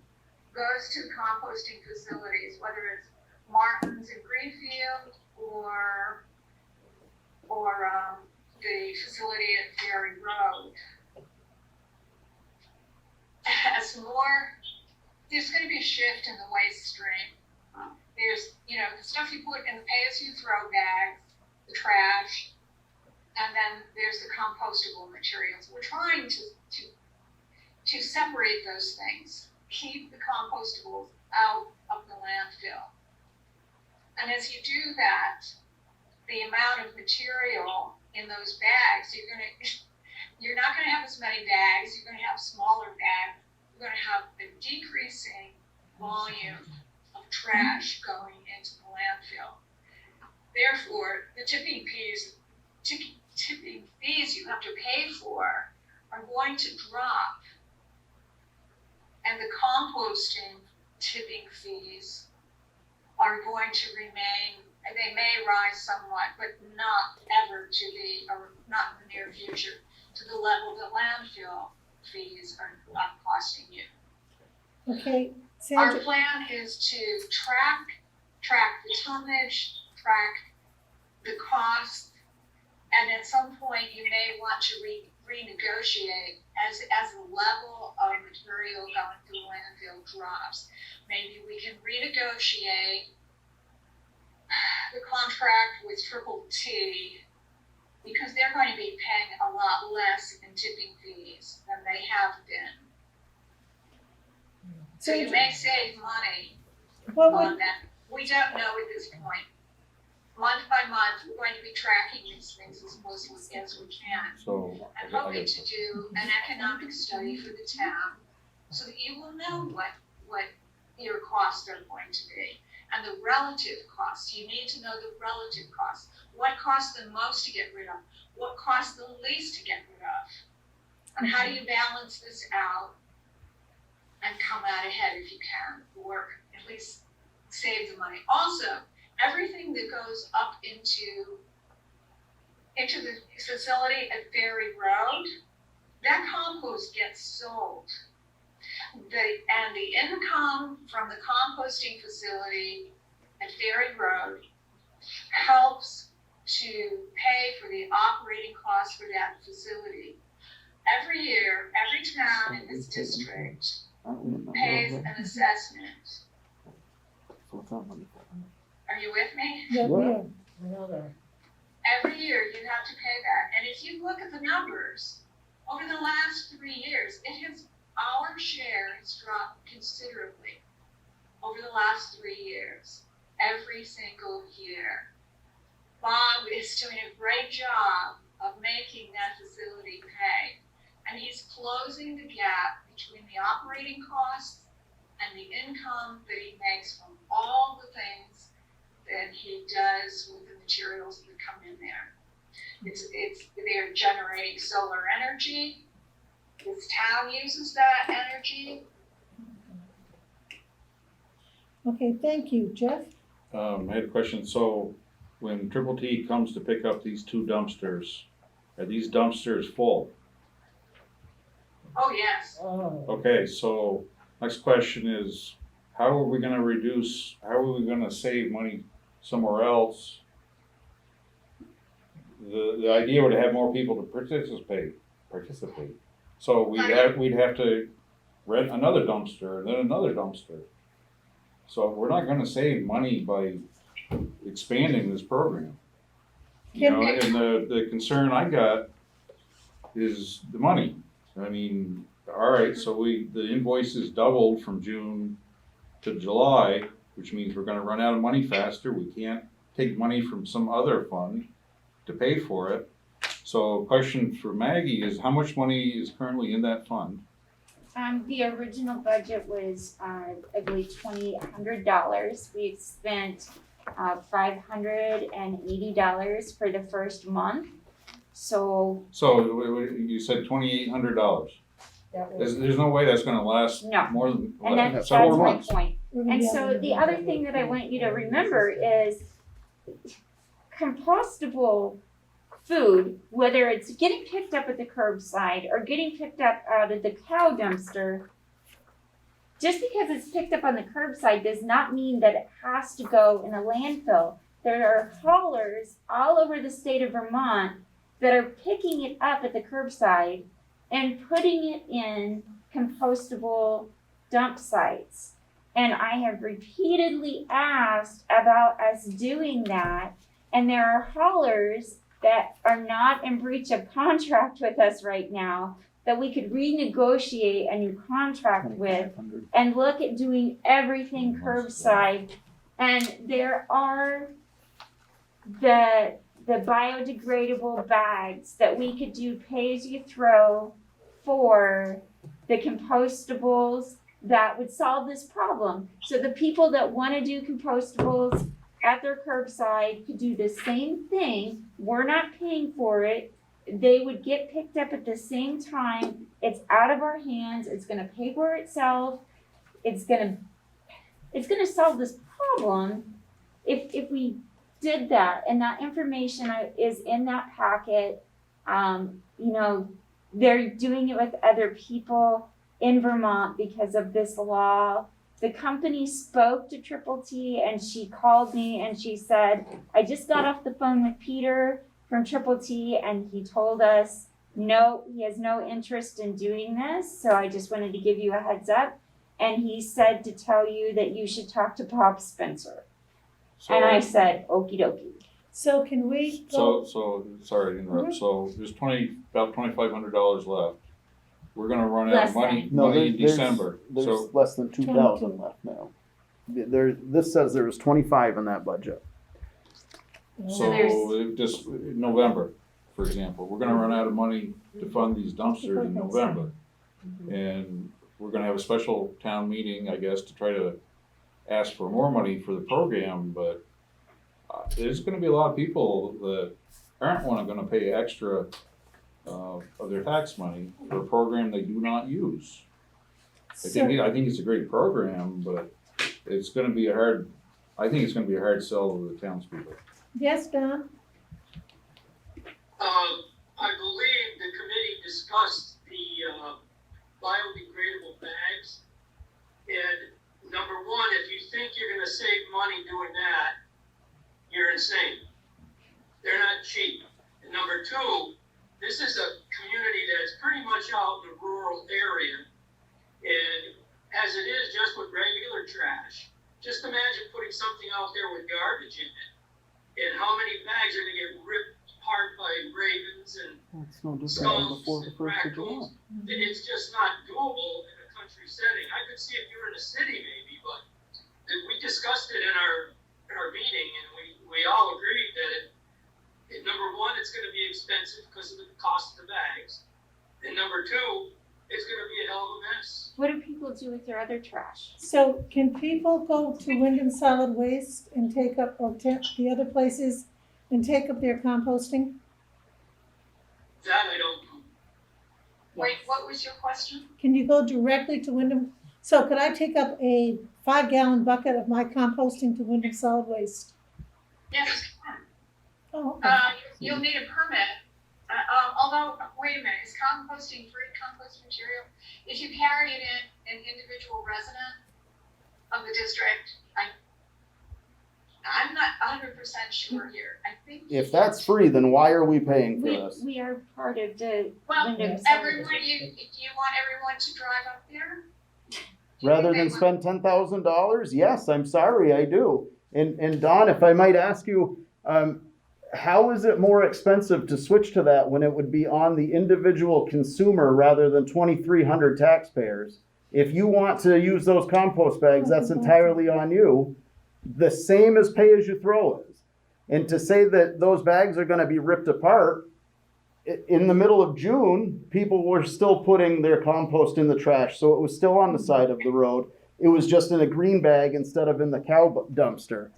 goes to composting facilities, whether it's Martin's in Greenfield or the facility at Ferry Road. There's going to be a shift in the waste stream. There's, the stuff you put in the pay-as-you-throw bags, the trash, and then there's the compostable materials. We're trying to separate those things, keep the compostables out of the landfill. And as you do that, the amount of material in those bags, you're not going to have as many bags, you're going to have smaller bags, you're going to have a decreasing volume of trash going into the landfill. Therefore, the tipping fees you have to pay for are going to drop, and the composting tipping fees are going to remain. They may rise somewhat, but not ever not in the near future, to the level that landfill fees are costing you. Okay, Our Sandra, plan is to track the tonnage, track the cost, and at some point you may want to renegotiate as the level of material going through the landfill drops. Maybe we can renegotiate the contract with Triple T, because they're going to be paying a lot less in tipping fees than they have been. So you may save money on that. We don't know at this point. Month by month, we're going to be tracking these things as closely as we can. So, I'm hoping to do an economic study for the town so that you will know what your costs are going to be. And the relative costs, you need to know the relative costs. What costs the most to get rid of? What costs the least to get rid of? And how do you balance this out and come out ahead if you can, or at least save the money? Also, everything that goes up into the facility at Ferry Road, that compost gets sold. The income from the composting facility at Ferry Road helps to pay for the operating costs for that facility. Every year, every town in this district pays an assessment. Are you with me? Every year you have to pay that. And if you look at the numbers, over the last 3 years, our share has dropped considerably over the last 3 years, every single year. Bob is doing a great job of making that facility pay, and he's closing the gap between the operating costs and the income that he makes from all the things that he does with the materials that come in there. They're generating solar energy. This town uses that energy. okay, thank you. Jeff? I had a question. So when Triple T comes to pick up these 2 dumpsters, are these dumpsters full? Oh, yes. Okay, so next question is, how are we gonna save money somewhere else? The idea would have more people to participate. So we'd have to rent another dumpster and then another dumpster. So we're not gonna save money by expanding this program. You know, and the concern I got is the money. I mean, all right, so the invoices doubled from June to July, which means we're gonna run out of money faster. We can't take money from some other fund to pay for it. So question for Maggie is, how much money is currently in that fund? The original budget was, I believe $2,800. We've spent, $580 for the first month. So You said $2,800. There's no way that's gonna last No. more than, And that's several my months. point. And so the other thing that I want you to remember is compostable food, whether it's getting picked up at the curbside or getting picked up out of the cow dumpster, just because it's picked up on the curbside does not mean that it has to go in a landfill. There are haulers all over the state of Vermont that are picking it up at the curbside and putting it in compostable dump sites. And I have repeatedly asked about us doing that, and there are haulers that are not in breach of contract with us right now that we could renegotiate a new contract with and look at doing everything curbside. And there are the biodegradable bags that we could do pay as you throw for the compostables that would solve this problem. So the people that want to do compostables at their curbside could do the same thing. We're not paying for it. They would get picked up at the same time. It's out of our hands. It's going to pay for itself. It's going to solve this problem if we did that. And that information is in that packet. You know, they're doing it with other people in Vermont because of this law. The company spoke to Triple T and she called me and she said, I just got off the phone with Peter from Triple T and he told us, no, he has no interest in doing this. So I just wanted to give you a heads up. And he said to tell you that you should talk to Bob Spencer. And I said, okie dokie. So can we go? So, sorry to interrupt, so there's about $2,500 left. We're gonna run out of money in December, There's so. less than 2,000 left now. This says there was 25 in that budget. So just November, for example, we're gonna run out of money to fund these dumpsters in November. And we're gonna have a special town meeting, I guess, to try to ask for more money for the program, but there's gonna be a lot of people that aren't gonna pay extra of their tax money for a program they do not use. I think it's a great program, but it's gonna be a hard sell to the townspeople. Yes, Don? I believe the committee discussed the biodegradable bags. And number one, if you think you're gonna save money doing that, you're insane. They're not cheap. And number two, this is a community that's pretty much out in a rural area. And as it is just with regular trash, just imagine putting something out there with garbage in it. And how many bags are gonna get ripped apart by ravens and That's no different than skunks before the and 1st of July. raccoons? It's just not doable in a country setting. I could see if you were in a city maybe, but we discussed it in our meeting and we all agreed that number one, it's gonna be expensive because of the cost of the bags. And number two, it's gonna be a hell of a mess. What do people do with their other trash? So can people go to Wyndham Solid Waste and take up, or the other places, and take up their composting? That I don't know. Wait, what was your question? Can you go directly to Wyndham? So could I take up a 5-gallon bucket of my composting to Wyndham Solid Waste? Yes, you can. Oh, okay. You'll need a permit. Although, wait a minute, is composting free compost material? If you carry it in an individual resident of the district, I'm not 100% sure here. I think. If that's free, then why are we paying for this? We are part of the Well, Wyndham Solid everyone, you want everyone to drive up there? rather than spend $10,000? Yes, I'm sorry, I do. And Don, if I might ask you, how is it more expensive to switch to that when it would be on the individual consumer rather than 2,300 taxpayers? If you want to use those compost bags, that's entirely on you. The same as pay as you throw is. And to say that those bags are going to be ripped apart, in the middle of June, people were still putting their compost in the trash, so it was still on the side of the road. It was just in a green bag instead of in the cow dumpster.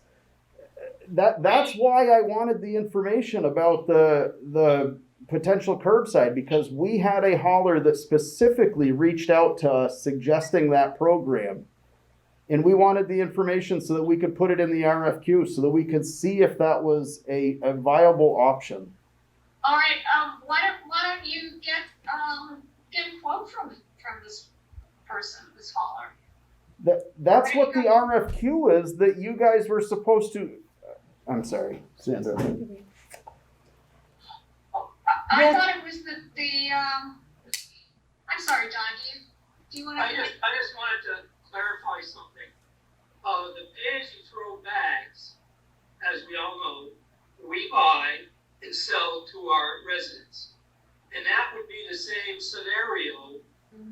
That's why I wanted the information about the potential curbside, because we had a hauler that specifically reached out to us suggesting that program. And we wanted the information so that we could put it in the RFQ so that we could see if that was a viable option. All right, why don't you get a quote from this person, this hauler? That's what the RFQ is that you guys were supposed to. I'm sorry, Sandra. I thought it was I'm sorry, John, do you want to? I just wanted to clarify something. The pay-as-you-throw bags, as we all know, we buy and sell to our residents. And that would be the same scenario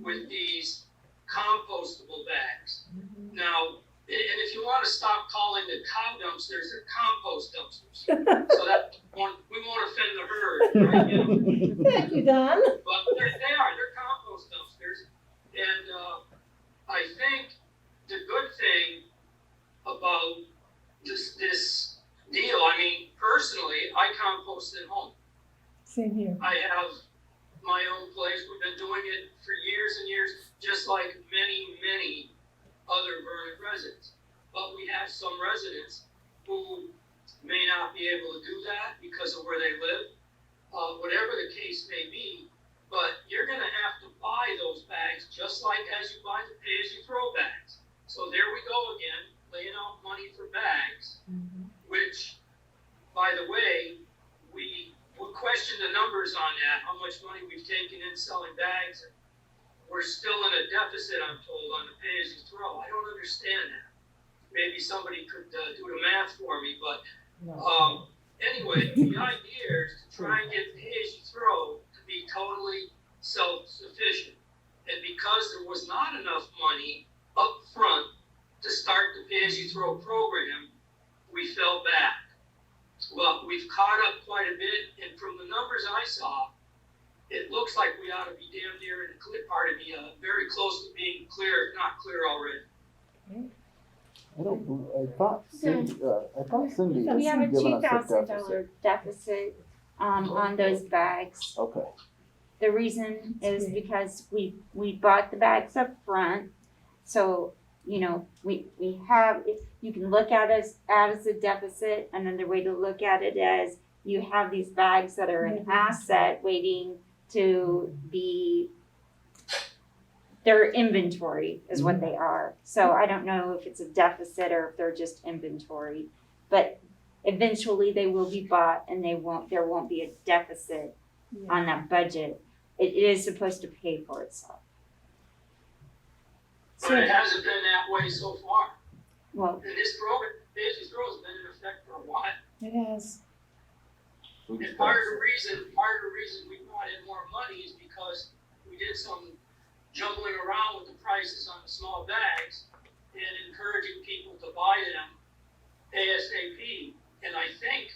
with these compostable bags. Now, and if you want to stop calling the cow dumpsters, they're compost dumpsters. So that we won't offend the herd, right? You know? Thank you, Don. But they're compost dumpsters. And I think the good thing about this deal, I mean, personally, I compost at home. Same here. I have my own place. We've been doing it for years and years, just like many other Vernon residents. But we have some residents who may not be able to do that because of where they live, whatever the case may be. But you're going to have to buy those bags just like as you buy the pay-as-you-throw bags. So there we go again, laying out money for bags, which, by the way, we question the numbers on that, how much money we've taken in selling bags. We're still in a deficit, I'm told, on the pay-as-you-throw. I don't understand that. Maybe somebody could do the math for me, but anyway, the idea is to try and get pay-as-you-throw to be totally self-sufficient. And because there was not enough money up front to start the pay-as-you-throw program, we fell back. Well, we've caught up quite a bit, and from the numbers I saw, it looks like we ought to be damn near in the clear, very close to being clear, if not clear already. I thought Cindy We have a had given us a $2,000 deficit. deficit on those bags. Okay. The reason is because we bought the bags up front, so, you know, we have, you can look at us as a deficit. Another way to look at it as you have these bags that are an asset waiting to be, their inventory is what they are. So I don't know if it's a deficit or if they're just inventory, but eventually they will be bought and there won't be a deficit on that budget. It is supposed to pay for itself. But it hasn't been that way so far. Well, And this program, pay-as-you-throw, has been in effect for a while. It has. And part of the reason we brought in more money is because we did some jumbling around with the prices on the small bags and encouraging people to buy them ASAP. And I think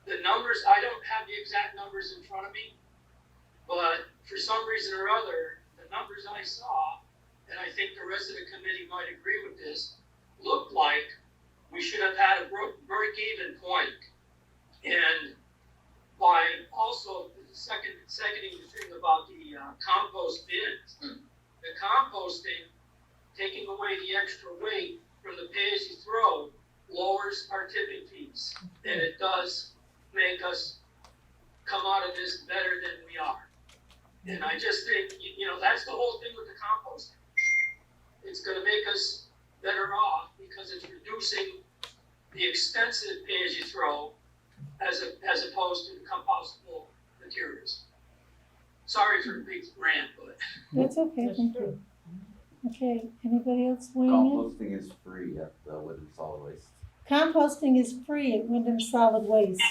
the numbers, I don't have the exact numbers in front of me, but for some reason or other, the numbers I saw, and I think the rest of the committee might agree with this, looked like we should have had a break-even point. And by also seconding the thing about the compost bins, the composting, taking away the extra weight from the pay-as-you-throw, lowers our tipping fees. And it does make us come out of this better than we are. And I just think, you know, that's the whole thing with the composting. It's going to make us better off because it's reducing the expensive pay-as-you-throw as opposed to compostable materials. Sorry for the big rant, but That's okay, thank you. Okay, anybody else weighing in? Composting is free at the Woodland Solid Waste, Composting is free at Wyndham Solid Waste,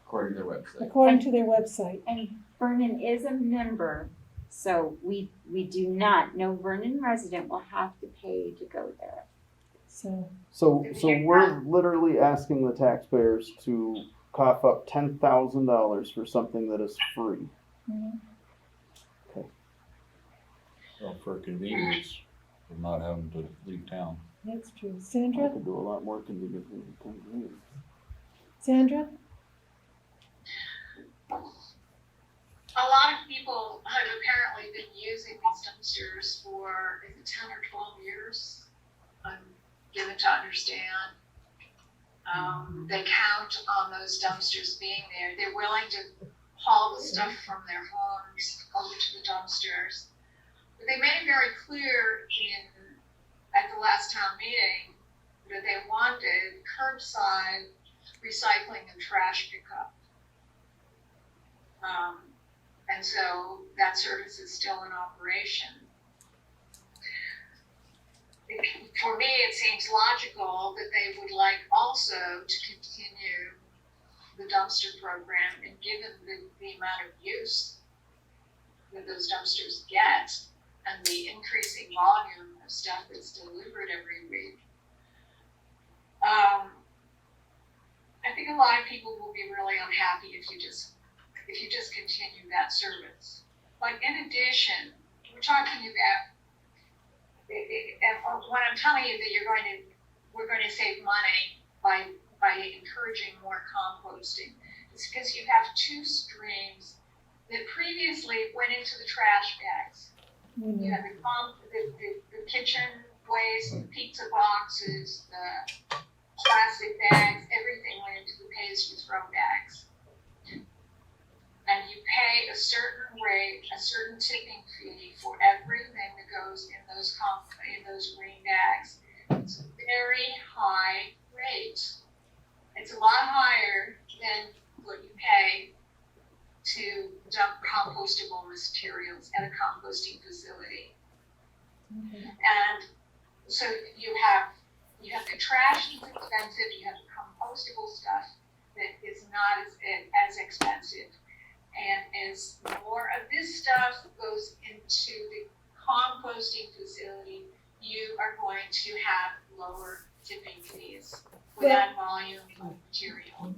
according to their website. according to their website. And Vernon is a member, so we do not, no Vernon resident will have to pay to go there. So, So we're literally asking the taxpayers to cough up $10,000 for something that is free. mhm. Well, for convenience of not having to leave town. That's true. I Sandra? could do a lot more conveniently than 10 grand. Sandra? A lot of people have apparently been using these dumpsters for, is it 10 or 12 years? I'm given to understand. They count on those dumpsters being there. They're willing to haul the stuff from their homes over to the dumpsters. But they made it very clear at the last town meeting that they wanted curbside recycling and trash pickup. And so that service is still in operation. For me, it seems logical that they would like also to continue the dumpster program, and given the amount of use that those dumpsters get and the increasing volume of stuff that's delivered every week, I think a lot of people will be really unhappy if you just continue that service. But in addition, we're talking about, and when I'm telling you that we're going to save money by encouraging more composting, it's because you have two streams that previously went into the trash bags. You have the kitchen waste, the pizza boxes, the plastic bags, everything went into the pay-as-you-throw bags. And you pay a certain rate, a certain tipping fee for everything that goes in those green bags. It's a very high rate. It's a lot higher than what you pay to dump compostable materials at a composting facility. And so you have the trash that's expensive, you have the compostable stuff that is not as expensive. And as more of this stuff goes into the composting facility, you are going to have lower tipping fees for that volume of material.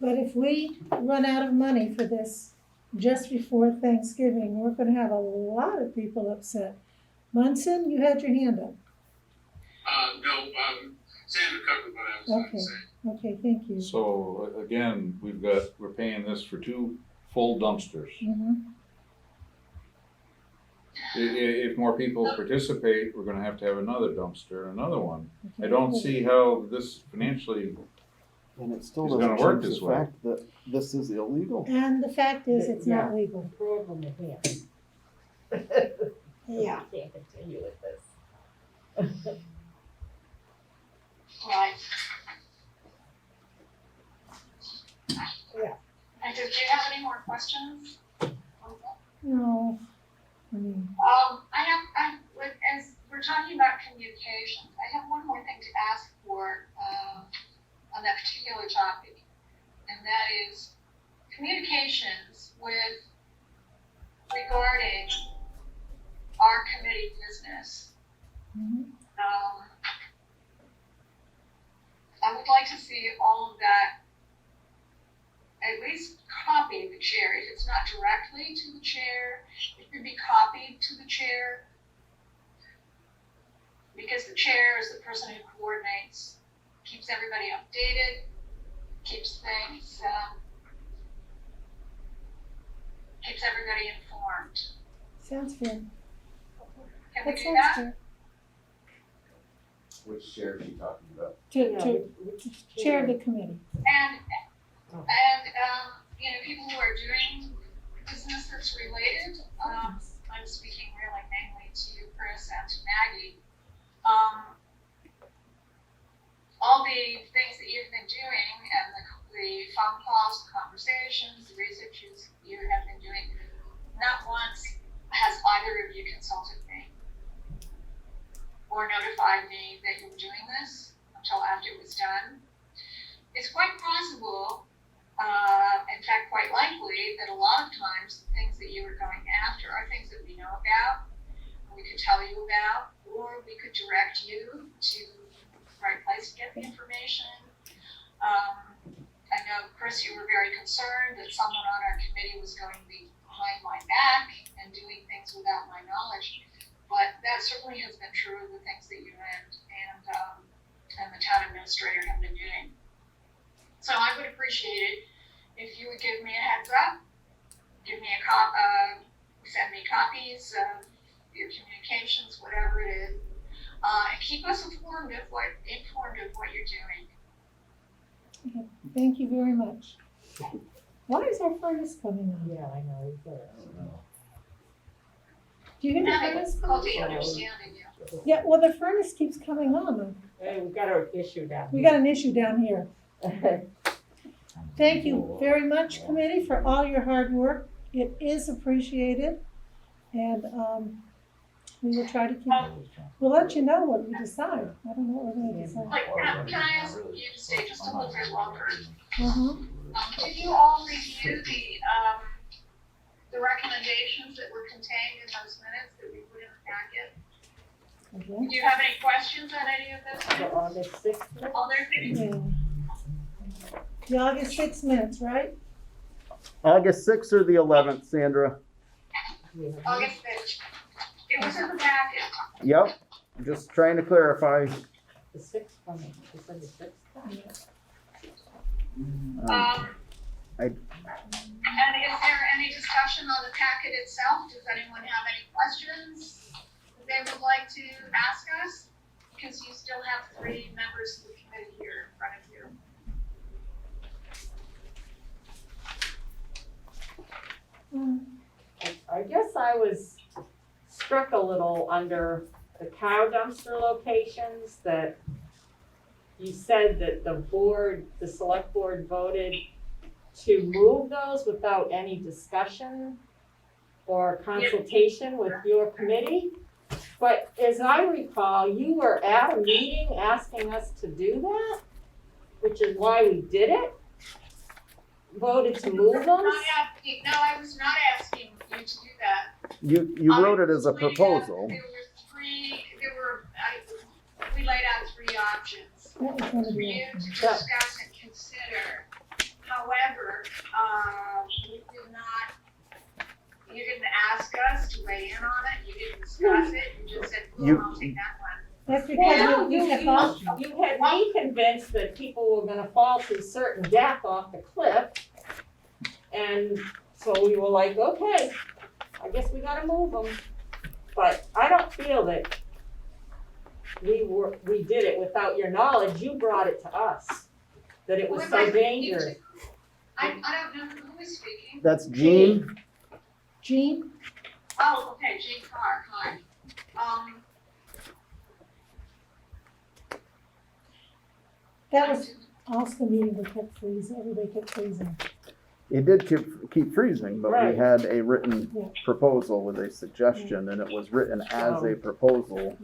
But if we run out of money for this just before Thanksgiving, we're gonna have a lot of people upset. Munson, you had your hand up. No, Sandra covered what I was going to say. Okay, thank you. So again, we're paying this for 2 full dumpsters. Mhm. If more people participate, we're gonna have to have another dumpster, another one. I Okay. don't see how this financially, And it still It's doesn't gonna work change this the way. fact that this is illegal. And the fact is, it's not Yeah. legal. The problem is here. Yeah. We can't continue with this. Right. Yeah. And do you have any more questions? No, I mean, As we're talking about communications, I have one more thing to ask for, on that particular topic. And that is communications regarding our committee business. mhm. I would like to see all of that at least copied the chair. If it's not directly to the chair, it could be copied to the chair. Because the chair is the person who coordinates, keeps everybody updated, keeps things, keeps everybody informed. Sounds fair. Can we That do sounds that? fair. Which chair is she talking about? To chair the committee. And people who are doing business that's related, I'm speaking really mainly to you, Chris, and to Maggie. All the things that you've been doing and the phone calls, the conversations, the research you have been doing, not once has either of you consulted me. or notified me that you were doing this until after it was done. It's quite possible, in fact, quite likely, that a lot of times the things that you are going after are things that we know about, we could tell you about, or we could direct you to the right place to get the information. I know, Chris, you were very concerned that someone on our committee was going to be behind my back and doing things without my knowledge, but that certainly has been true of the things that you and the town administrator have been doing. So I would appreciate it if you would give me a heads up, give me send me copies of your communications, whatever it is, and keep us informed of what you're doing. Okay, thank you very much. Why is our furnace coming on? Yeah, I know. Do you hear the Having furnace? difficulty understanding you. Yeah, well, the furnace keeps coming on. Hey, we got an issue down We got an issue down here. Thank you very much, committee, for all your hard work. It is appreciated. And we will try to keep, we'll let you know what we decide. I don't know what we're gonna decide. Like, can I ask you to stay just a little bit longer? Did you all review the recommendations that were contained in those minutes that we put in the packet? Okay. Do you have any questions on any of those minutes? August 6th? All their things? Yeah. The August 6 minutes, right? August 6th or the 11th, Sandra? August 5th. It was in the packet. Yep, just trying to clarify. The 6th coming, you said the 6th? And is there any discussion on the packet itself? Does anyone have any questions that they would like to ask us? Because you still have 3 members of the committee here in front of you. I guess I was struck a little under the cow dumpster locations that you said that the select board voted to move those without any discussion or consultation with your committee. But as I recall, you were at a meeting asking us to do that, which is why we did it. Voted to move those. No, I was not asking you to do that. You wrote it as a proposal. We laid out 3 options for you to discuss and consider. However, you didn't ask us to weigh in on it, you didn't discuss it, you just said, cool, I'll take that one. That's Well, because you had me convinced that people were gonna fall through certain death off the cliff. And so we were like, okay, I guess we gotta move them. But I don't feel that we did it without your knowledge. You brought it to us, that it was so dangerous. I don't know who is speaking. That's Jean. Jean? Oh, okay, Jean Carr, hi. That was also the meeting that kept freezing, everybody kept freezing. It did keep freezing, but Right. we had a written Yeah. proposal with a suggestion, and it was written as a proposal.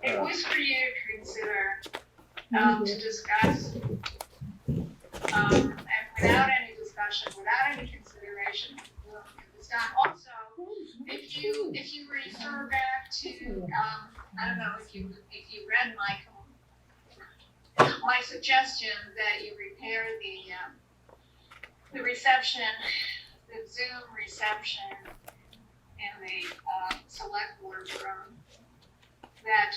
It was for you to consider, to discuss, and without any discussion, without any consideration, it was done. Also, if you refer back to, I don't know if you read my suggestion that you repair the reception, the Zoom reception in the select board room, that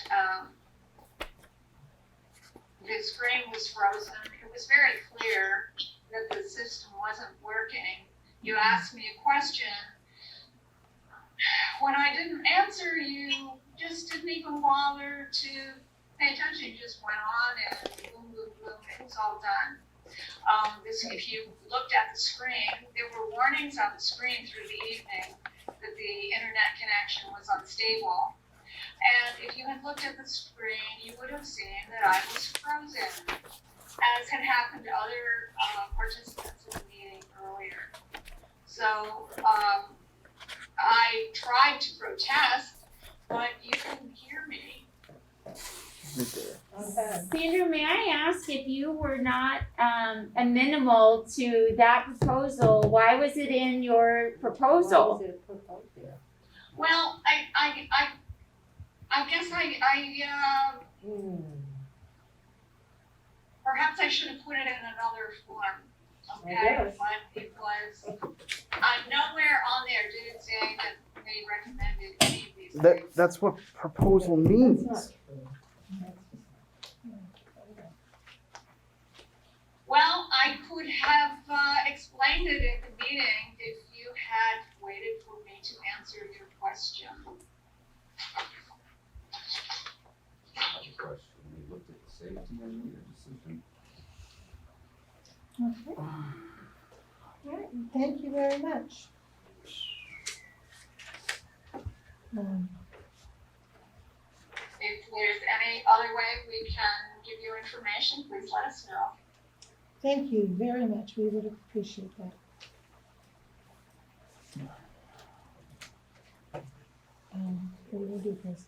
the screen was frozen. It was very clear that the system wasn't working. You asked me a question. When I didn't answer, you just didn't even bother to pay attention. You just went on and boom, boom, boom, it was all done. If you looked at the screen, there were warnings on the screen through the evening that the internet connection was unstable. And if you had looked at the screen, you would have seen that I was frozen, as had happened to other participants in the meeting earlier. So I tried to protest, but you couldn't hear me. Okay. Sandra, may I ask if you were not amenable to that proposal, why was it in your proposal? Why was it proposed here? Well, I guess perhaps I should have put it in another form. I Okay, guess. but it was, nowhere on there did it say that they recommended any of these things. That's what proposal means. That's not true. Well, I could have explained it in the meeting if you had waited for me to answer your question. I have a question. We looked at the safety and your decision. Okay. All right, thank you very much. If there's any other way we can give you information, please let us know. Thank you very much, we would appreciate that. What do we do first?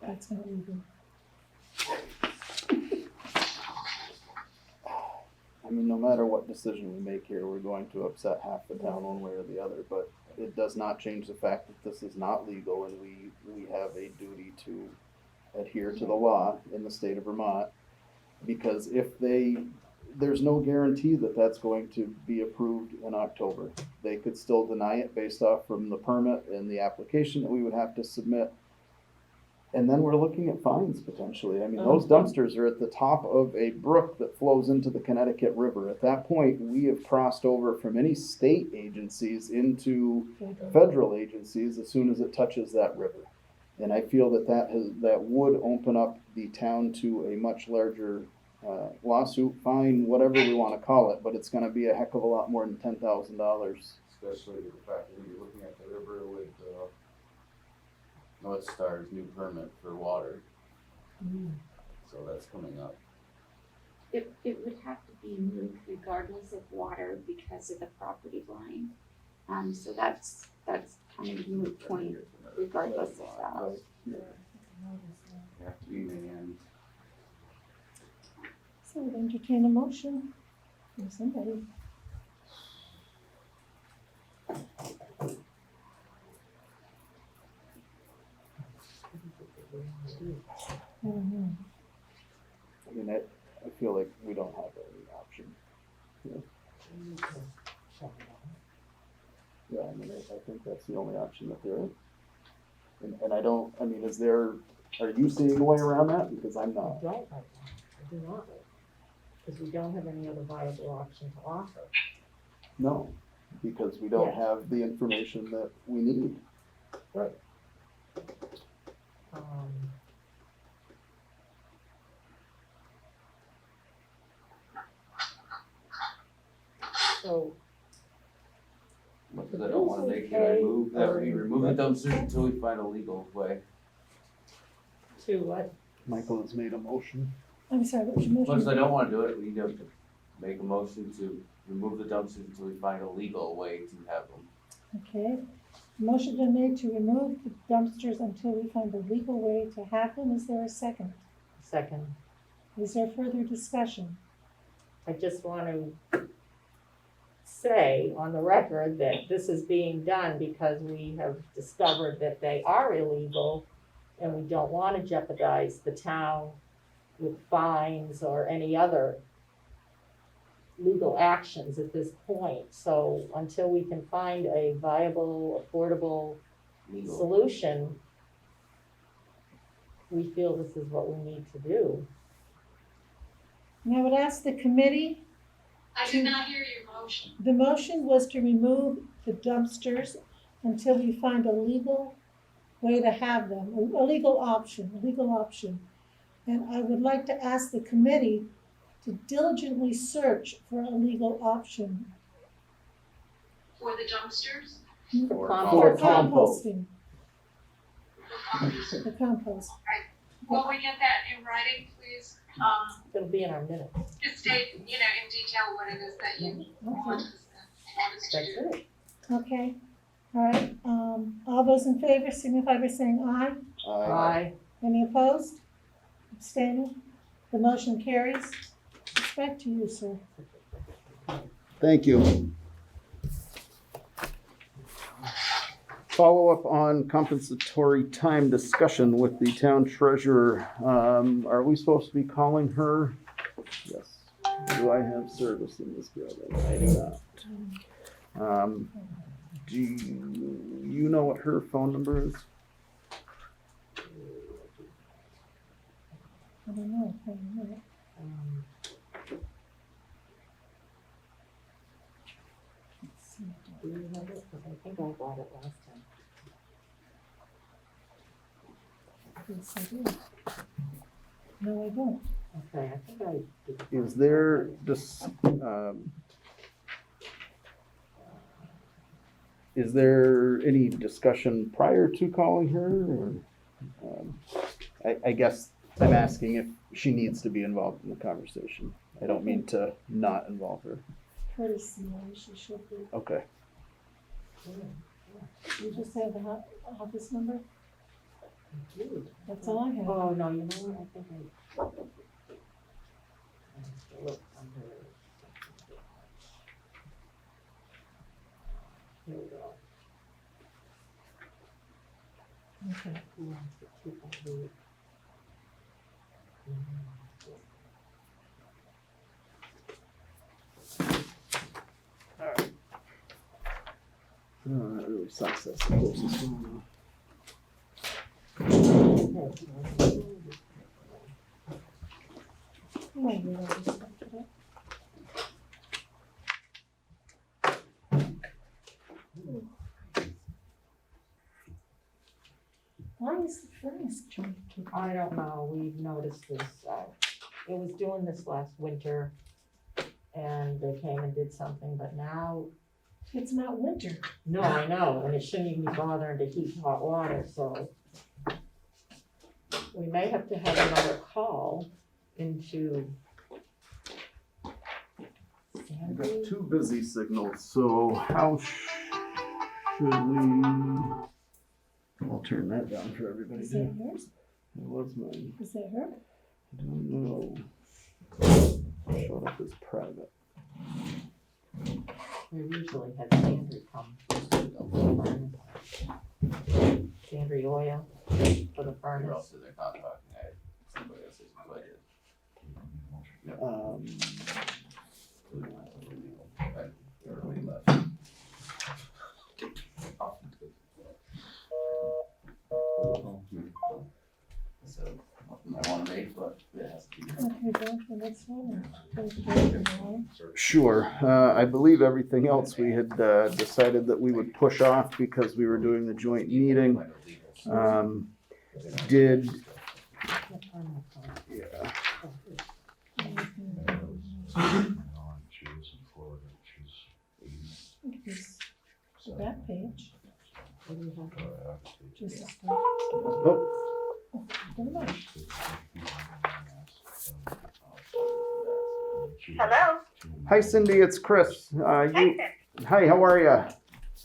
That's not legal. I mean, no matter what decision we make here, we're going to upset half the town one way or the other, but it does not change the fact that this is not legal and we have a duty to adhere to the law in the state of Vermont. Because there's no guarantee that that's going to be approved in October. They could still deny it based off from the permit and the application that we would have to submit. And then we're looking at fines potentially. I mean, those dumpsters are at the top of a brook that flows into the Connecticut River. At that point, we have crossed over from any state agencies into federal agencies as soon as it touches that river. And I feel that would open up the town to a much larger lawsuit, fine, whatever we want to call it, but it's going to be a heck of a lot more than $10,000. Especially the fact that you're looking at the river with North Star's new permit for water. So that's coming up. It would have to be moved regardless of water because of the property line. So that's kind of a moot point regardless of that. You have to be manned. So we'd entertain a motion from somebody. I don't know. I mean, I feel like we don't have any option. Yeah, I mean, I think that's the only option that there is. And I mean, are you seeing a way around that? Because I'm I not. don't right now. I do not. Because we don't have any other viable option to offer. No, because we don't Yes. have the information that we need. Right. So, Much as I don't wanna make it, I move that we remove the dumpsters until we find a legal way. to what? Michael has made a motion. I'm sorry, what was your Much as I motion? don't wanna do it, we need to make a motion to remove the dumpsters until we find a legal way to have them. Okay, motion been made to remove the dumpsters until we find a legal way to have them. Is there a second? Second. Is there further discussion? I just want to say on the record that this is being done because we have discovered that they are illegal and we don't want to jeopardize the town with fines or any other legal actions at this point. So until we can find a viable, affordable Legal. solution, we feel this is what we need to do. And I would ask the committee, I did not hear your motion. the motion was to remove the dumpsters until we find a legal way to have them, a legal option. And I would like to ask the committee to diligently search for a legal option For the dumpsters? for For composting, For compost. the compost. Will we get that in writing, please? It'll be in our minutes. Just state, in detail what it is that you want us to That's do. it. Okay, all right, all those in favor signify by saying aye. Aye. Any opposed? Abstaining? The motion carries. It's back to you, sir. Thank you. Follow-up on compensatory time discussion with the town treasurer. Are we supposed to be calling her? Yes. Do I have service in this building? I do not. Do you know what her phone number is? I don't know. Wait a minute. Let's see. Do you have it? 'Cause I think I bought it last time. Yes, I do. No, I don't. Okay, I think I did. Is there is there any discussion prior to calling her, or, I guess I'm asking if she needs to be involved in the conversation. I don't mean to not involve her. Courtesy, she should be. Okay. You just have the office number? That's all I have. Oh, no, you know what, I think I have to look under. Here we go. Okay. Who wants to keep on the- That really sucks. That's the closest one. Wait, you know, just look it up. Why is the furnace trying to keep? I don't know, we've noticed this, it was doing this last winter, and they came and did something, but now, It's not winter. no, I know, and it shouldn't even be bothering to heat hot water, so. We may have to have another call into. I've got two busy signals, so how should we? I'll turn that down for everybody. Is that yours? It was mine. Is that her? I don't know. Showed up as private. We usually have Sandry come for the furnace. Sandry oil for the Or furnace. else they're not talking, somebody else is invited. Everybody left. So, I wanna make, but it has to be. Okay, go for this one. Or Sure. I believe everything else we had decided that we would push off because we were doing the joint meeting. Did, yeah. this, the back page. What do you have? Just a stuff. Oh, Never mind. Hello. hi Cindy, it's Chris. Hi, Sid. Hi, how are ya?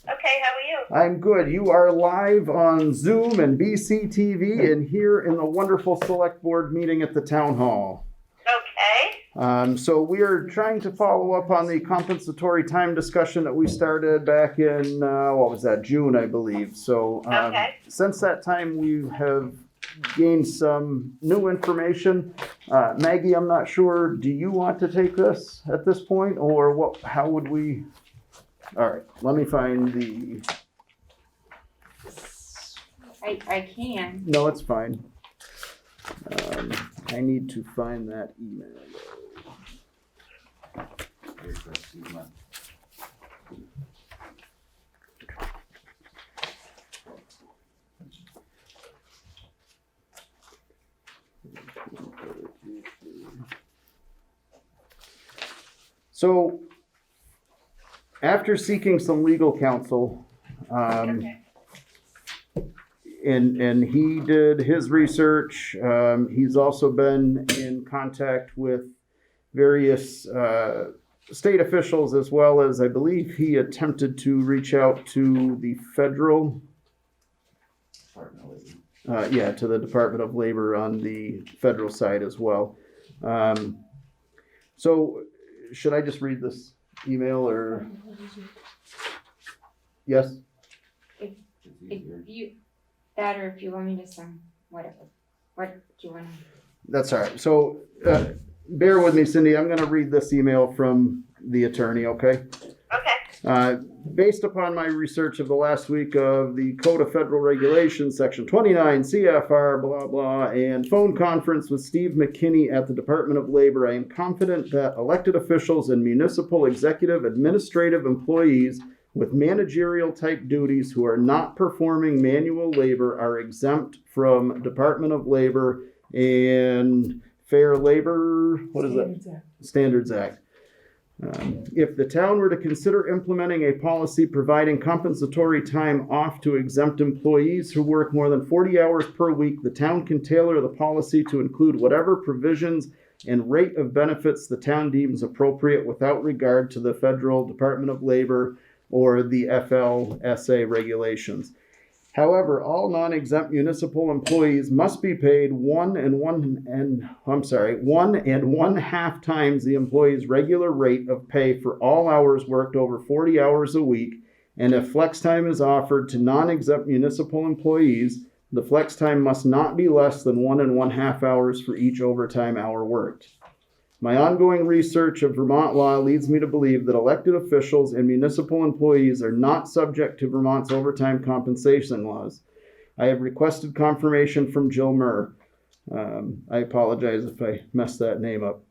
Okay, how are you? I'm good. You are live on Zoom and BCTV and here in the wonderful select board meeting at the town hall. Okay. So we are trying to follow up on the compensatory time discussion that we started back in, what was that, June, I believe. So Okay. since that time, we have gained some new information. Maggie, I'm not sure, do you want to take this at this point or what, how would we? All right, let me find the, I can. no, it's fine. I need to find that email. Here's the Susan. So, after seeking some legal counsel, and he did his research, he's also been in contact with various state officials as well as I believe he attempted to reach out to the federal. to the Department of Labor on the federal side as well. So should I just read this email or? Yes? If you, that or if you want me to sign, whatever. What do you want to? That's all right. So bear with me, Cindy. I'm going to read this email from the attorney, okay? Okay. Based upon my research of the last week of the Code of Federal Regulations, Section 29, CFR, blah, blah, and phone conference with Steve McKinney at the Department of Labor, I am confident that elected officials and municipal executive administrative employees with managerial type duties who are not performing manual labor are exempt from Department of Labor and Fair Labor, what is that? Standards Act. If the town were to consider implementing a policy providing compensatory time off to exempt employees who work more than 40 hours per week, the town can tailor the policy to include whatever provisions and rate of benefits the town deems appropriate without regard to the Federal Department of Labor or the FLSA regulations. However, all non-exempt municipal employees must be paid 1 1/2 times the employee's regular rate of pay for all hours worked over 40 hours a week, and if flex time is offered to non-exempt municipal employees, the flex time must not be less than 1 1/2 hours for each overtime hour worked. My ongoing research of Vermont law leads me to believe that elected officials and municipal employees are not subject to Vermont's overtime compensation laws. I have requested confirmation from Jill Murr. I apologize if I messed that name up.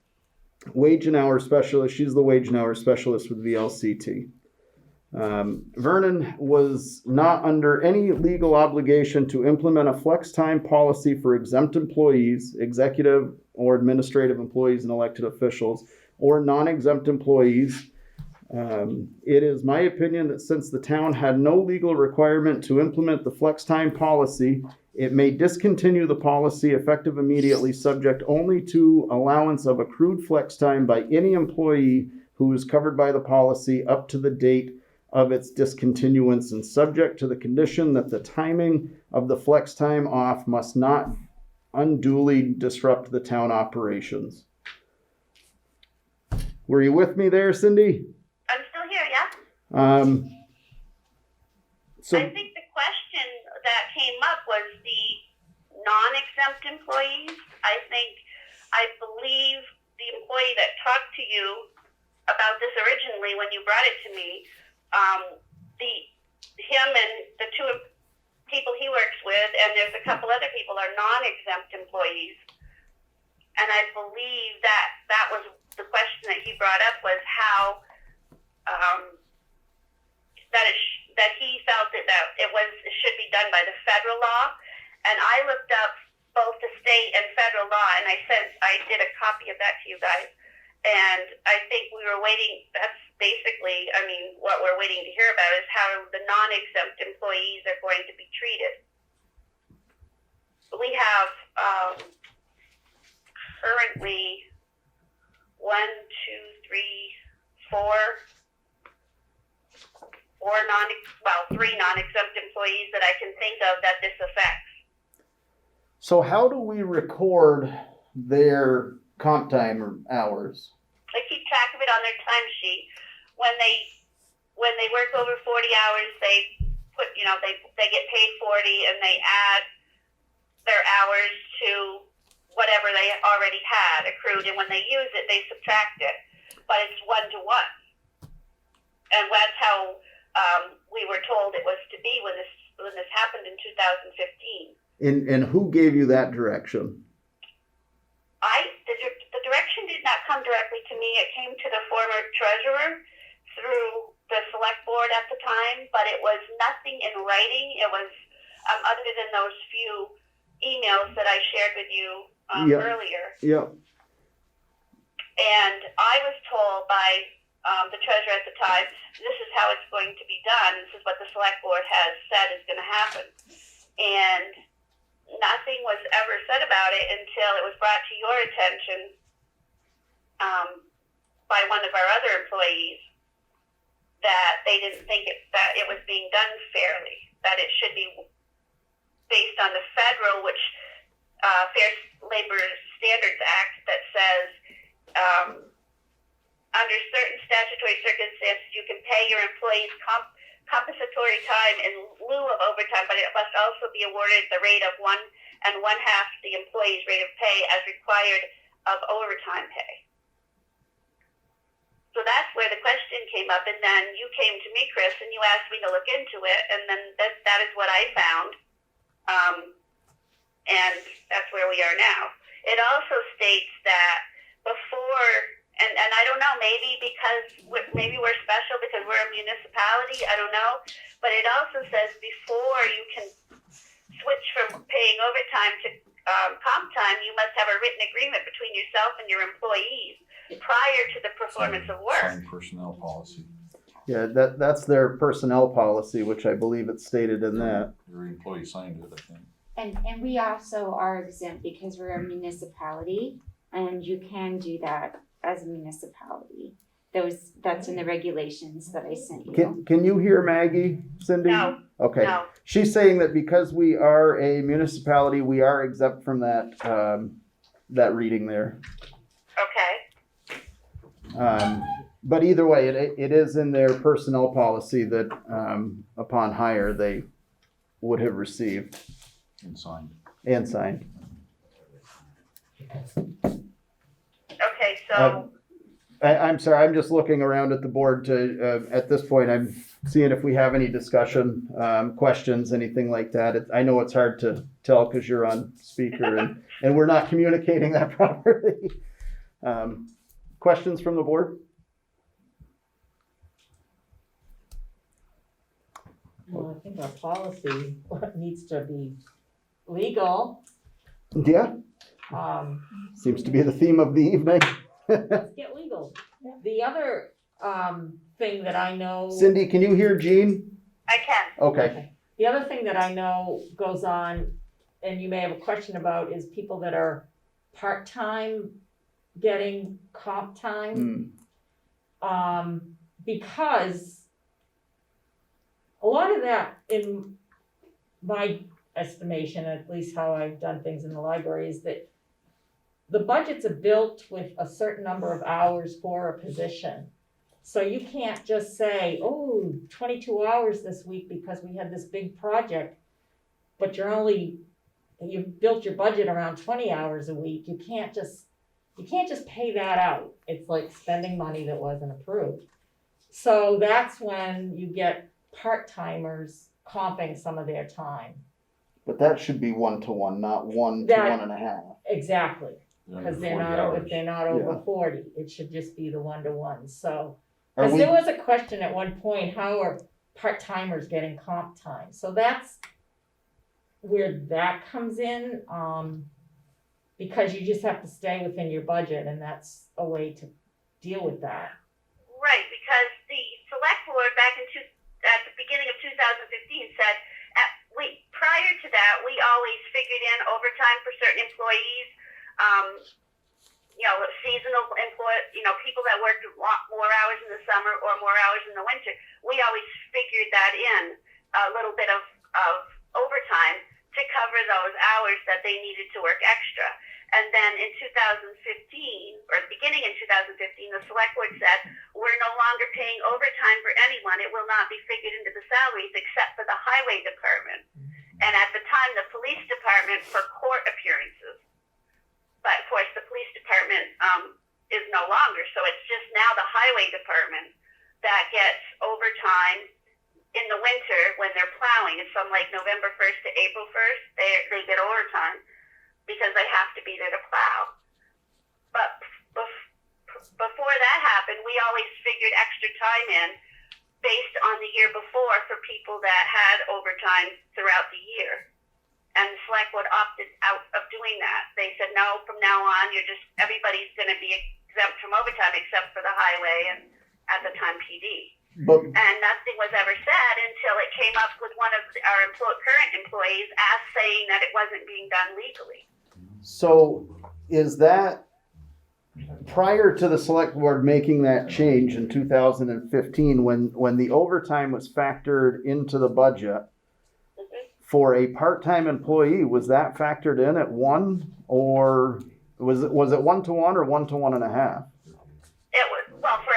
Wage and hour specialist. She's the wage and hour specialist with VLCT. Vernon was not under any legal obligation to implement a flex time policy for exempt employees, executive or administrative employees and elected officials, or non-exempt employees. It is my opinion that since the town had no legal requirement to implement the flex time policy, it may discontinue the policy effective immediately, subject only to allowance of accrued flex time by any employee who is covered by the policy up to the date of its discontinuance, and subject to the condition that the timing of the flex time off must not unduly disrupt the town operations. Were you with me there, Cindy? I'm still here, yeah? So I think the question that came up was the non-exempt employees. I believe the employee that talked to you about this originally when you brought it to me, him and the two people he works with, and there's a couple other people are non-exempt employees. And I believe that was the question that he brought up, was how that he felt that it should be done by the federal law. And I looked up both the state and federal law, and I did a copy of that to you guys. And I think we were waiting, that's basically, what we're waiting to hear about is how the non-exempt employees are going to be treated. We have currently 3 non-exempt employees that I can think of that this affects. So how do we record their comp time or hours? They keep track of it on their timesheet. When they work over 40 hours, they put, they get paid 40 and they add their hours to whatever they already had accrued. And when they use it, they subtract it. But it's 1-to-1. And that's how we were told it was to be when this happened in 2015. And who gave you that direction? The direction did not come directly to me. It came to the former treasurer through the select board at the time, but it was nothing in writing. It was other than those few emails that I shared with you earlier. Yep. And I was told by the treasurer at the time, this is how it's going to be done. This is what the select board has said is going to happen. And nothing was ever said about it until it was brought to your attention by one of our other employees that they didn't think that it was being done fairly, that it should be based on the federal, which Fair Labor Standards Act, that says under certain statutory circumstances, you can pay your employees compensatory time in lieu of overtime, but it must also be awarded the rate of 1 1/2 the employee's rate of pay as required of overtime pay. So that's where the question came up, and then you came to me, Chris, and you asked me to look into it, and then that is what I found, and that's where we are now. It also states that before, and I don't know, maybe maybe we're special because we're a municipality, I don't know, but it also says before you can switch from paying overtime to comp time, you must have a written agreement between yourself and your employees prior to the performance of work. Signed personnel policy. Yeah, that's their personnel policy, which I believe it's stated in that. Your employee signed it, I think. And we also are exempt because we're a municipality, and you can do that as a municipality. That's in the regulations that I sent you. Can you hear Maggie, Cindy? No. Okay. No. She's saying that because we are a municipality, we are exempt from that, that reading there. Okay. But either way, it is in their personnel policy that, upon hire, they would have received And signed. and signed. Okay, so I'm sorry, I'm just looking around at the board to, at this point, I'm seeing if we have any discussion, questions, anything like that. I know it's hard to tell because you're on speaker and we're not communicating that properly. Questions from the board? Well, I think our policy needs to be legal. Yeah, seems to be the theme of the evening. Let's get legal. The other, thing that I know. Cindy, can you hear Jean? I can. Okay. The other thing that I know goes on, and you may have a question about, is people that are part-time getting comp time. Because a lot of that, in my estimation, at least how I've done things in the library, is that the budgets are built with a certain number of hours for a position. So you can't just say, 22 hours this week because we had this big project, but you've built your budget around 20 hours a week. You can't just pay that out. It's like spending money that wasn't approved. So that's when you get part-timers comping some of their time. But that should be 1-to-1, not 1 to 1.5. Exactly. Yeah, Because 40 if they're not over Yeah. 40, it should just be the 1-to-1. So, Are because we- there was a question at one point, how are part-timers getting comp time? So that's where that comes in, because you just have to stay within your budget, and that's a way to deal with that. Right, because the select board back at the beginning of 2015 said, prior to that, we always figured in overtime for certain employees, seasonal people that worked more hours in the summer or more hours in the winter. We always figured that in a little bit of overtime to cover those hours that they needed to work extra. And then in 2015, or beginning in 2015, the select board said, we're no longer paying overtime for anyone. It will not be figured into the salaries except for the highway department. And at the time, the police department for court appearances. But of course, the police department is no longer. So it's just now the highway department that gets overtime in the winter when they're plowing. It's from like November 1st to April 1st. They get overtime because they have to be there to plow. But before that happened, we always figured extra time in based on the year before for people that had overtime throughout the year. And the select board opted out of doing that. They said, no, from now on, everybody's going to be exempt from overtime except for the highway and at the time PD. And nothing was ever said until it came up with one of our current employees saying that it wasn't being done legally. So is that prior to the select board making that change in 2015, when the overtime was factored into the budget for a part-time employee, was that factored in at 1, or was it 1-to-1 or 1-to-1.5? It was, well, for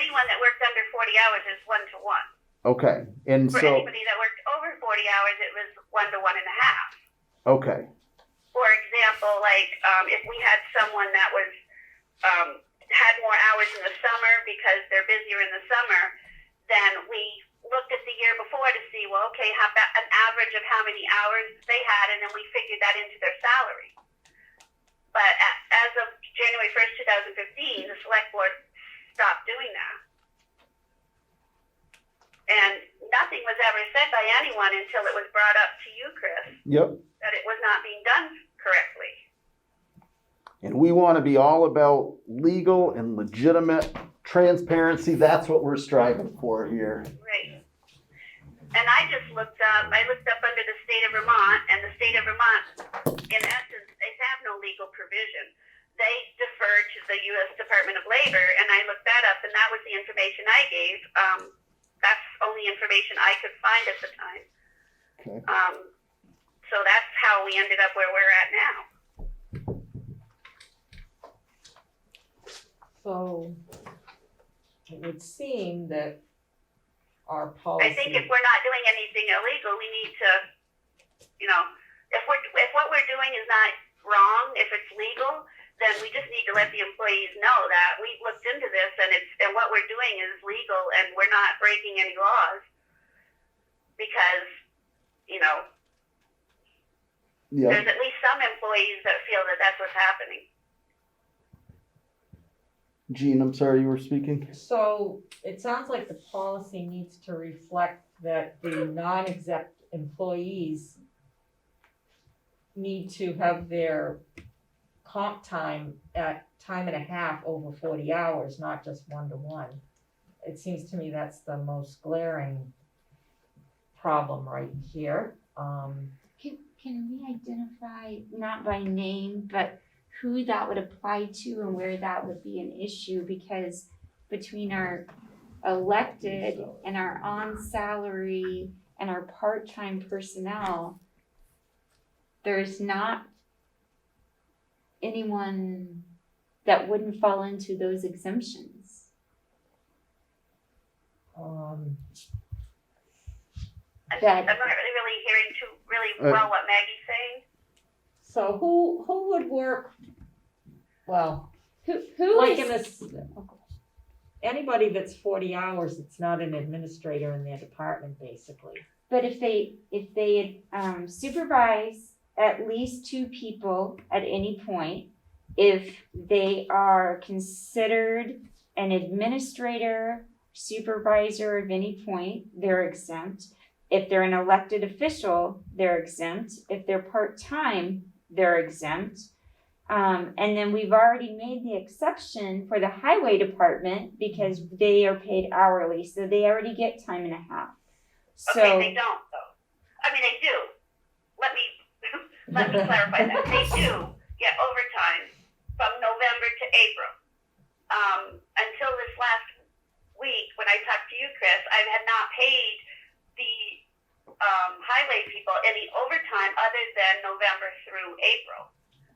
anyone that worked under 40 hours, it's 1-to-1. Okay, and For so, anybody that worked over 40 hours, it was 1-to-1.5. okay, For example, like, if we had someone that was, had more hours in the summer because they're busier in the summer, then we looked at the year before to see, well, okay, how about an average of how many hours they had, and then we figured that into their salary. But as of January 1st, 2015, the select board stopped doing that. And nothing was ever said by anyone until it was brought up to you, Chris, yep. that it was not being done correctly. And we want to be all about legal and legitimate transparency. That's what we're striving for here. Right. And I looked up under the state of Vermont, and the state of Vermont, in essence, they have no legal provision. They defer to the U.S. Department of Labor, and I looked that up, and that was the information I gave. That's only information I could find at the time. Okay. So that's how we ended up where we're at now. So it would seem that our I policy. think if we're not doing anything illegal, we need to, if what we're doing is not wrong, if it's legal, then we just need to let the employees know that we've looked into this and what we're doing is legal and we're not breaking any laws. Because, Yeah. there's at least some employees that feel that that's what's happening. Jean, I'm sorry, you were speaking? So it sounds like the policy needs to reflect that the non-exempt employees need to have their comp time at time and a half over 40 hours, not just 1-to-1. It seems to me that's the most glaring problem right here. Can we identify, not by name, but who that would apply to and where that would be an issue? Because between our elected and our on salary and our part-time personnel, there's not anyone that wouldn't fall into those exemptions. I'm not really hearing well what Maggie's saying. So who would work, well, Who like is- in this, anybody that's 40 hours, it's not an administrator in their department, basically. But if they supervise at least 2 people at any point, if they are considered an administrator, supervisor of any point, they're exempt. If they're an elected official, they're exempt. If they're part-time, they're exempt. And then we've already made the exception for the highway department because they are paid hourly, so they already get time and a half. So, Okay, they don't though. I mean, they do. Let me clarify that. They do get overtime from November to April. Until this last week, when I talked to you, Chris, I had not paid the highway people any overtime other than November through April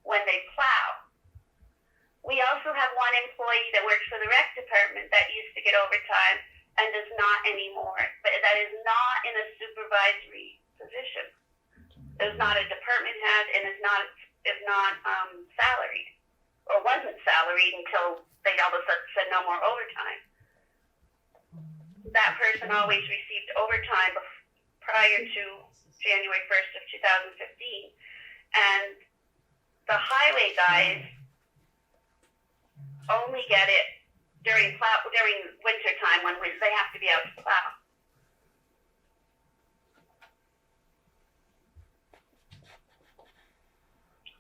when they plow. We also have one employee that works for the rec department that used to get overtime and does not anymore, but that is not in a supervisory position. Is not a department head and is not salaried or wasn't salaried until they all of a sudden said no more overtime. That person always received overtime prior to January 1st of 2015, and the highway guys only get it during winter time when they have to be out to plow.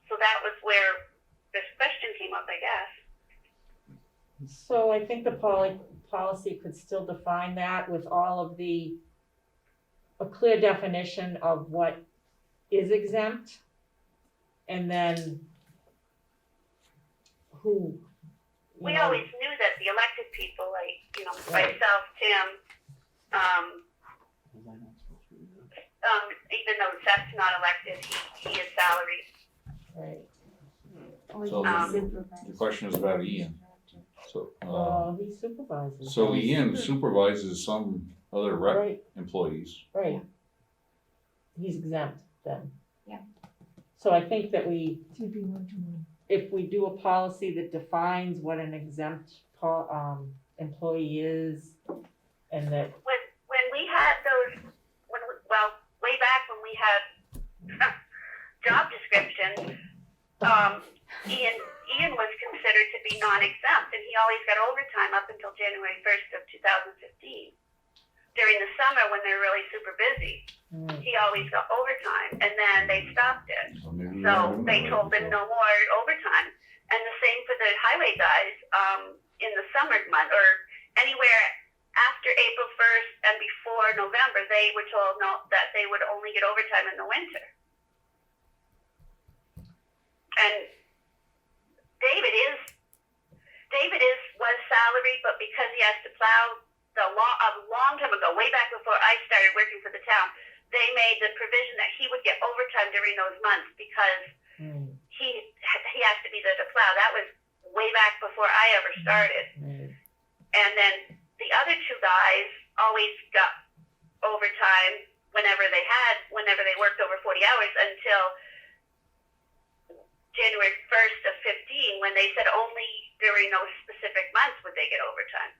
So that was where this question came up, I guess. So I think the policy could still define that with all of a clear definition of what is exempt, and then who. We always knew that the elected people, like, myself, Tim, even though Seth's not elected, he is salaried. Right. So Um, the question is about Ian. So, He supervises. so Ian supervises some other rec Right, employees. right. He's exempt then. Yeah. So I think that we, To be one-to-one. if we do a policy that defines what an exempt employee is, and that, when we had those, way back when we had job descriptions, Ian was considered to be non-exempt, and he always got overtime up until January 1st of 2015. During the summer, when they're really super busy, he always got overtime, and then they stopped it. So they told him no more overtime. And the same for the highway guys, in the summer month, or anywhere after April 1st and before November, they were told no, that they would only get overtime in the winter. And David was salaried, but because he has to plow a long time ago, way back before I started working for the town, they made the provision that he would get overtime during those months because he has to be there to plow. That was way back before I ever started. And then the other two guys always got overtime whenever they worked over 40 hours until January 1st of 15, when they said only during those specific months would they get overtime.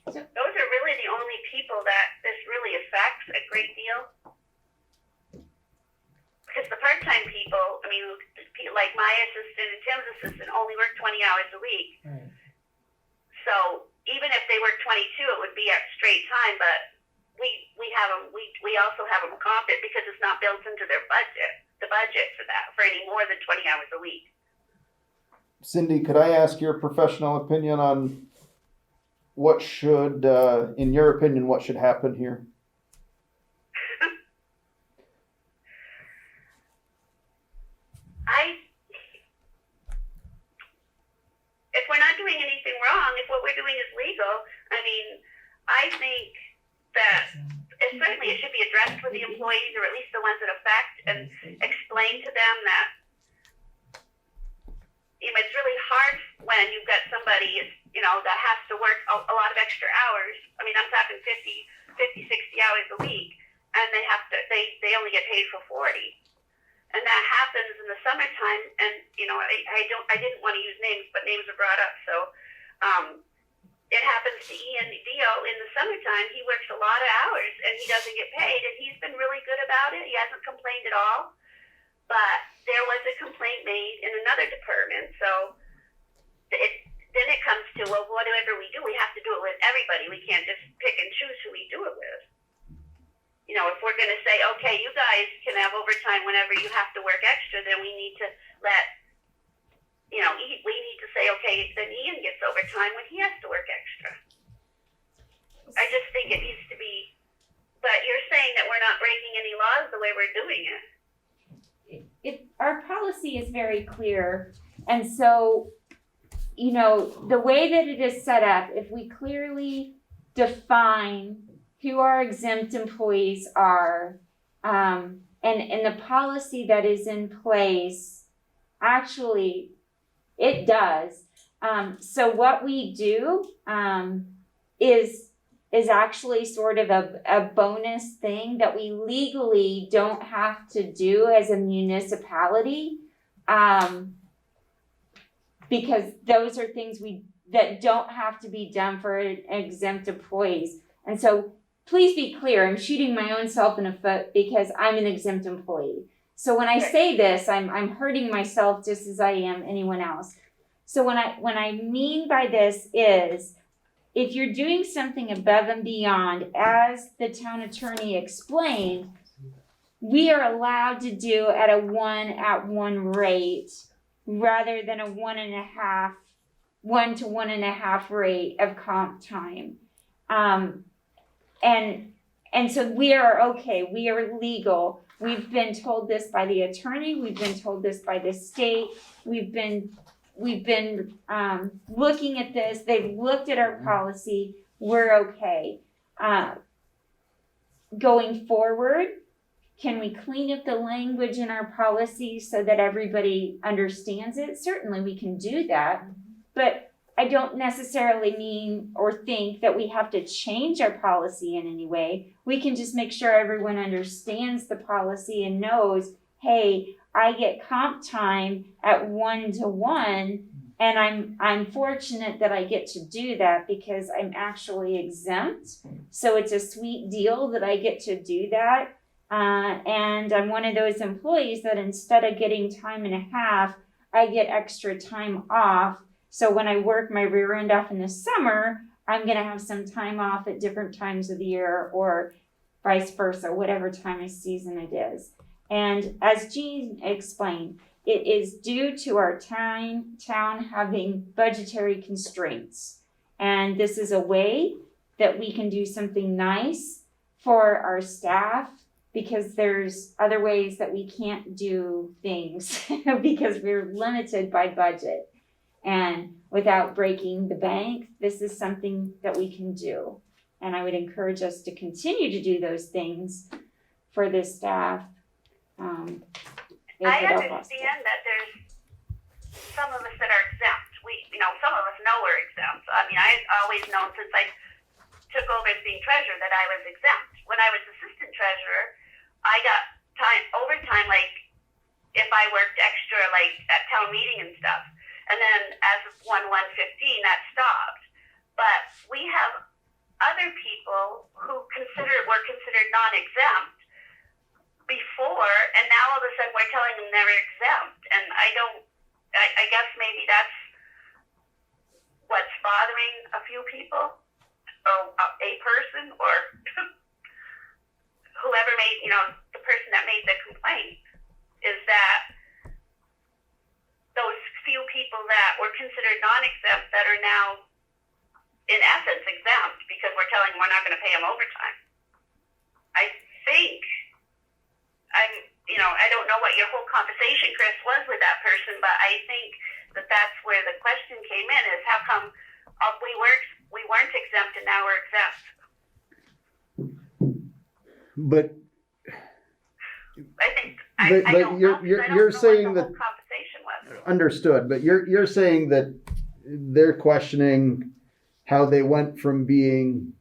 Those are really the only people that this really affects a great deal. Because the part-time people, I mean, like my assistant and Tim's assistant only work 20 hours a week. So even if they work 22, it would be at straight time, but we also have them comp it because it's not built into their budget, the budget for any more than 20 hours a week. Cindy, could I ask your professional opinion on what should, in your opinion, what should happen here? If we're not doing anything wrong, if what we're doing is legal, I mean, I think that certainly it should be addressed with the employees, or at least the ones that affect, and explain to them that it's really hard when you've got somebody, that has to work a lot of extra hours. I mean, I'm talking 50, 60 hours a week, and they only get paid for 40. And that happens in the summertime, and I didn't want to use names, but names are brought up. So it happens to Ian Dio in the summertime. He works a lot of hours, and he doesn't get paid, and he's been really good about it. He hasn't complained at all. But there was a complaint made in another department, so then it comes to, well, whatever we do, we have to do it with everybody. We can't just pick and choose who we do it with. If we're going to say, okay, you guys can have overtime whenever you have to work extra, then we need to we need to say, okay, then Ian gets overtime when he has to work extra. I just think it needs to be, but you're saying that we're not breaking any laws the way we're doing it. Our policy is very clear, and so, the way that it is set up, if we clearly define who our exempt employees are, and the policy that is in place, actually, it does. So what we do is actually sort of a bonus thing that we legally don't have to do as a municipality, because those are things that don't have to be done for exempt employees. And so please be clear, I'm shooting my own self in the foot because I'm an exempt employee. So when I say this, I'm hurting myself just as I am anyone else. So what I mean by this is, if you're doing something above and beyond, as the town attorney explained, we are allowed to do at a 1-at-1 rate rather than a 1 to 1.5 rate of comp time. And so we are okay, we are legal. We've been told this by the attorney, we've been told this by the state, we've been we've been, looking at this, they've looked at our policy, we're okay. Going forward, can we clean up the language in our policy so that everybody understands it? Certainly we can do that, but I don't necessarily mean or think that we have to change our policy in any way. We can just make sure everyone understands the policy and knows, hey, I get comp time at 1-to-1, and I'm fortunate that I get to do that because I'm actually exempt. So it's a sweet deal that I get to do that. And I'm one of those employees that instead of getting time and a half, I get extra time off. So when I work my rear end off in the summer, I'm gonna have some time off at different times of the year, or vice versa, whatever time of season it is. And as Jean explained, it is due to our town having budgetary constraints. And this is a way that we can do something nice for our staff, because there's other ways that we can't do things because we're limited by budget. And without breaking the bank, this is something that we can do. And I would encourage us to continue to do those things for the staff. I understand that there's some of us that are exempt. Some of us know we're exempt. I mean, I've always known since I took over as being treasurer that I was exempt. When I was assistant treasurer, I got overtime, like if I worked extra, like at town meeting and stuff. And then as of 1/1/15, that stopped. But we have other people who were considered non-exempt before, and now all of a sudden we're telling them they're exempt. And I guess maybe that's what's bothering a few people, or a person, or whoever made, the person that made the complaint, is that those few people that were considered non-exempt that are now, in essence, exempt because we're telling them we're not going to pay them overtime. I think, I don't know what your whole conversation, Chris, was with that person, but I think that that's where the question came in, is how come we weren't exempt and now we're exempt? But I think, I don't know, you're saying what the that, whole conversation was. understood, but you're saying that they're questioning how they went from being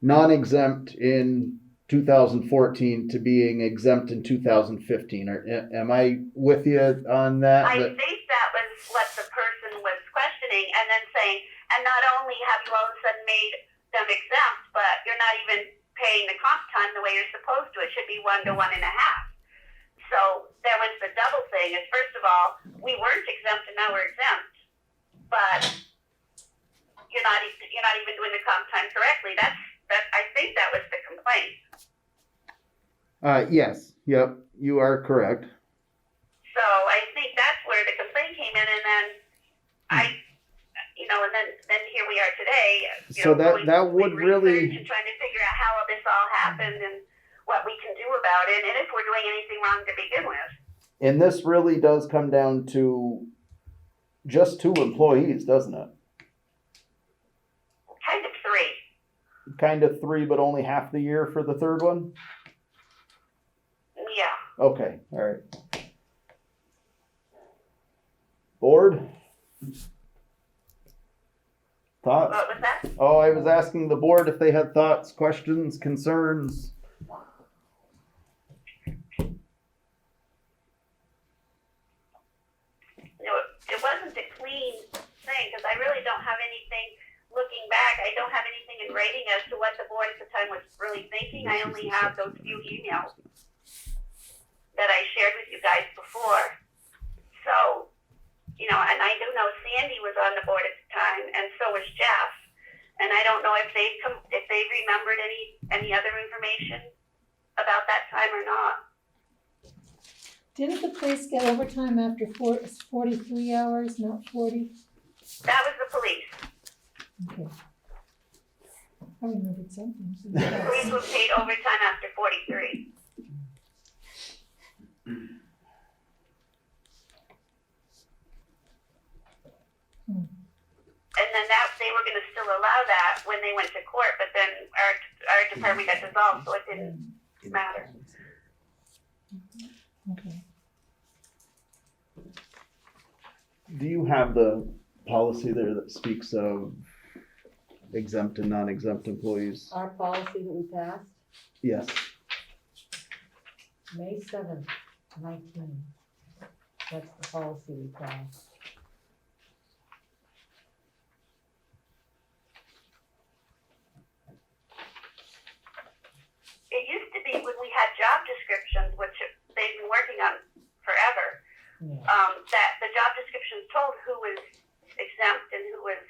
non-exempt in 2014 to being exempt in 2015. Am I with you on that? I think that was what the person was questioning, and then saying, and not only have you all of a sudden made them exempt, but you're not even paying the comp time the way you're supposed to. It should be 1 to 1.5. So there was the double thing. Is first of all, we weren't exempt and now we're exempt, but you're not even doing the comp time correctly. I think that was the complaint. Yes. Yep. You are correct. So I think that's where the complaint came in, and then and then here we are today. So that would really, and trying to figure out how this all happened and what we can do about it, and if we're doing anything wrong to begin with. and this really does come down to just 2 employees, doesn't it? Kind of 3. Kind of 3, but only half the year for the third one? Yeah. Okay, all right. Board? Thoughts? What was that? Oh, I was asking the board if they had thoughts, questions, concerns. It wasn't a clean thing, because I really don't have anything, looking back, I don't have anything in writing as to what the board at the time was really thinking. I only have those few emails that I shared with you guys before. So, and I do know Sandy was on the board at the time, and so was Jeff. And I don't know if they remembered any other information about that time or not. Didn't the police get overtime after 43 hours, not 40? That was the police. Okay. I remembered something. The police were paid overtime after 43. still allow that when they went to court, but then our department got dissolved, so it didn't matter. Okay. Do you have the policy there that speaks of exempt and non-exempt employees? Our policy that we passed, Yes. May 7th, 19. That's the policy we passed. It used to be when we had job descriptions, which they've been working on forever, that the job descriptions told who was exempt and who was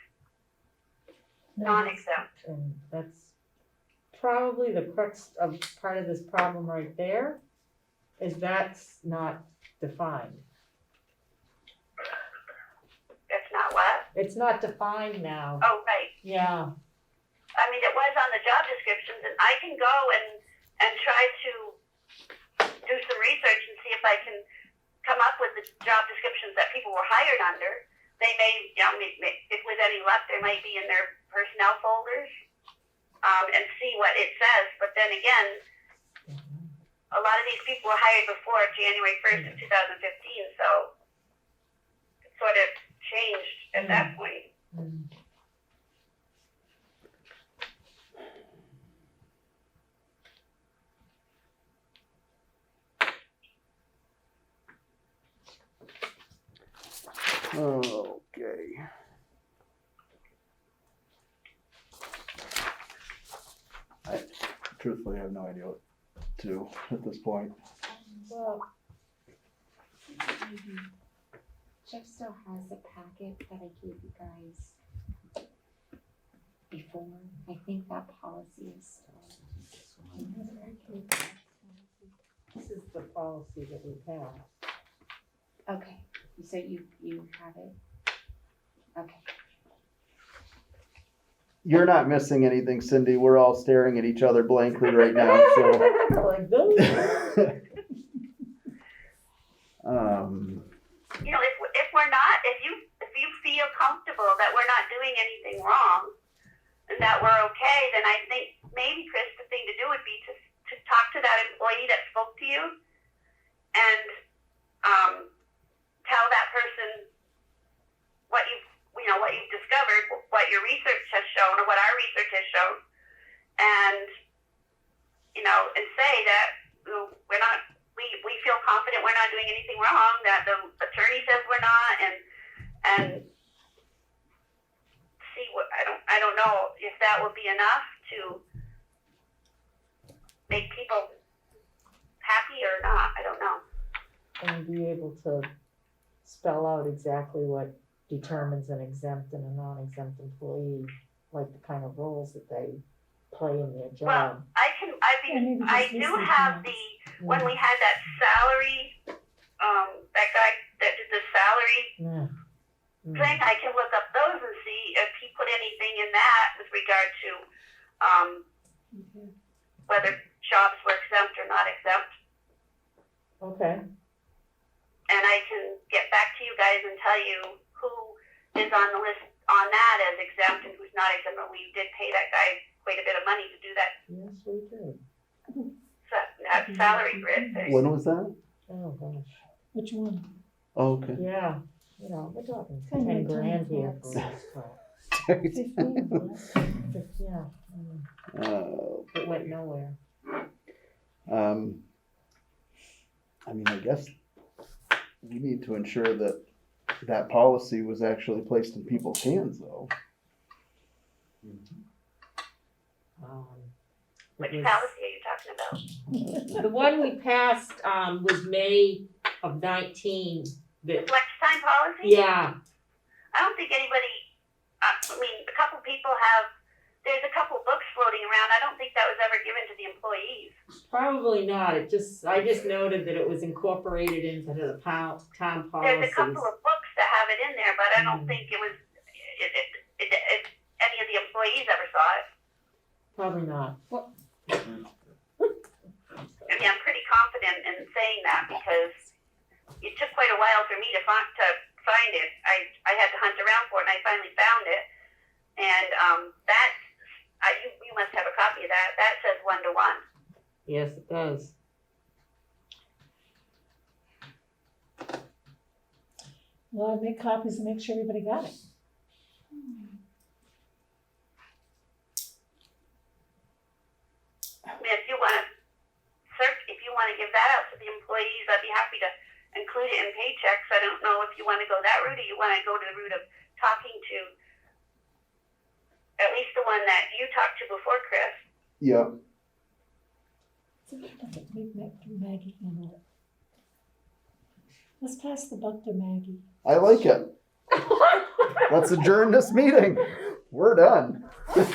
non-exempt. And that's probably the crux of part of this problem right there, is that's not defined. It's not what? It's not defined now. Oh, right. Yeah, I mean, it was on the job descriptions, and I can go and try to do some research and see if I can come up with the job descriptions that people were hired under. They may, you know, if with any luck, they might be in their personnel folders, and see what it says. But then again, a lot of these people were hired before January 1st of 2015, so it sort of changed at that point. Okay. I truthfully have no idea what to do at this point. well, Jeff still has a packet that I gave you guys before. I think that policy is still. this is the policy that we passed. Okay, so you have it? Okay. You're not missing anything, Cindy. We're all staring at each other blankly right now, so. Like this? You know, if we're not, if you feel comfortable that we're not doing anything wrong, and that we're okay, then I think maybe, Chris, the thing to do would be to talk to that employee that spoke to you, and tell that person what you've discovered, what your research has shown, or what our research has shown, and and say that we're not. We feel confident we're not doing anything wrong, that the attorney says we're not, and see what, I don't know if that would be enough to make people happy or not, I don't know. And be able to spell out exactly what determines an exempt and a non-exempt employee, like the kind of roles that they play in their job. Well, I do have when we had that salary, that guy that did the salary thing, I can look up those and see if he put anything in that with regard to whether jobs were exempt or not exempt. Okay. And I can get back to you guys and tell you who is on the list on that as exempt and who's not exempt. But we did pay that guy quite a bit of money to do that. Yes, we did. That salary grid thing. When was that? Oh, gosh. Which one? Oh, okay. Yeah, we're talking Kind of 10 grand here $10. for this crap. 15. Yeah, it went nowhere. I mean, I guess we need to ensure that that policy was actually placed in people's hands, though. Which policy are you talking about? The one we passed, was May of 19, that, Flex time policy? yeah, I don't think anybody, I mean, a couple people there's a couple books floating around. I don't think that was ever given to the employees. probably not, I just noted that it was incorporated into the town policies. There's a couple of books that have it in there, but I don't think it was, any of the employees ever saw it. Probably not. I mean, I'm pretty confident in saying that because it took quite a while for me to find it. I had to hunt around for it, and I finally found it. And, you must have a copy of that. That says 1-to-1. Yes, it does. Well, I'll make copies and make sure everybody got it. I mean, if you want to give that out to the employees, I'd be happy to include it in paychecks. I don't know if you want to go that route or you want to go to the route of talking to at least the one that you talked to before, Chris. Yeah. Maggie handle it. Let's pass the buck to Maggie. I like it. Let's adjourn this meeting. We're done. Did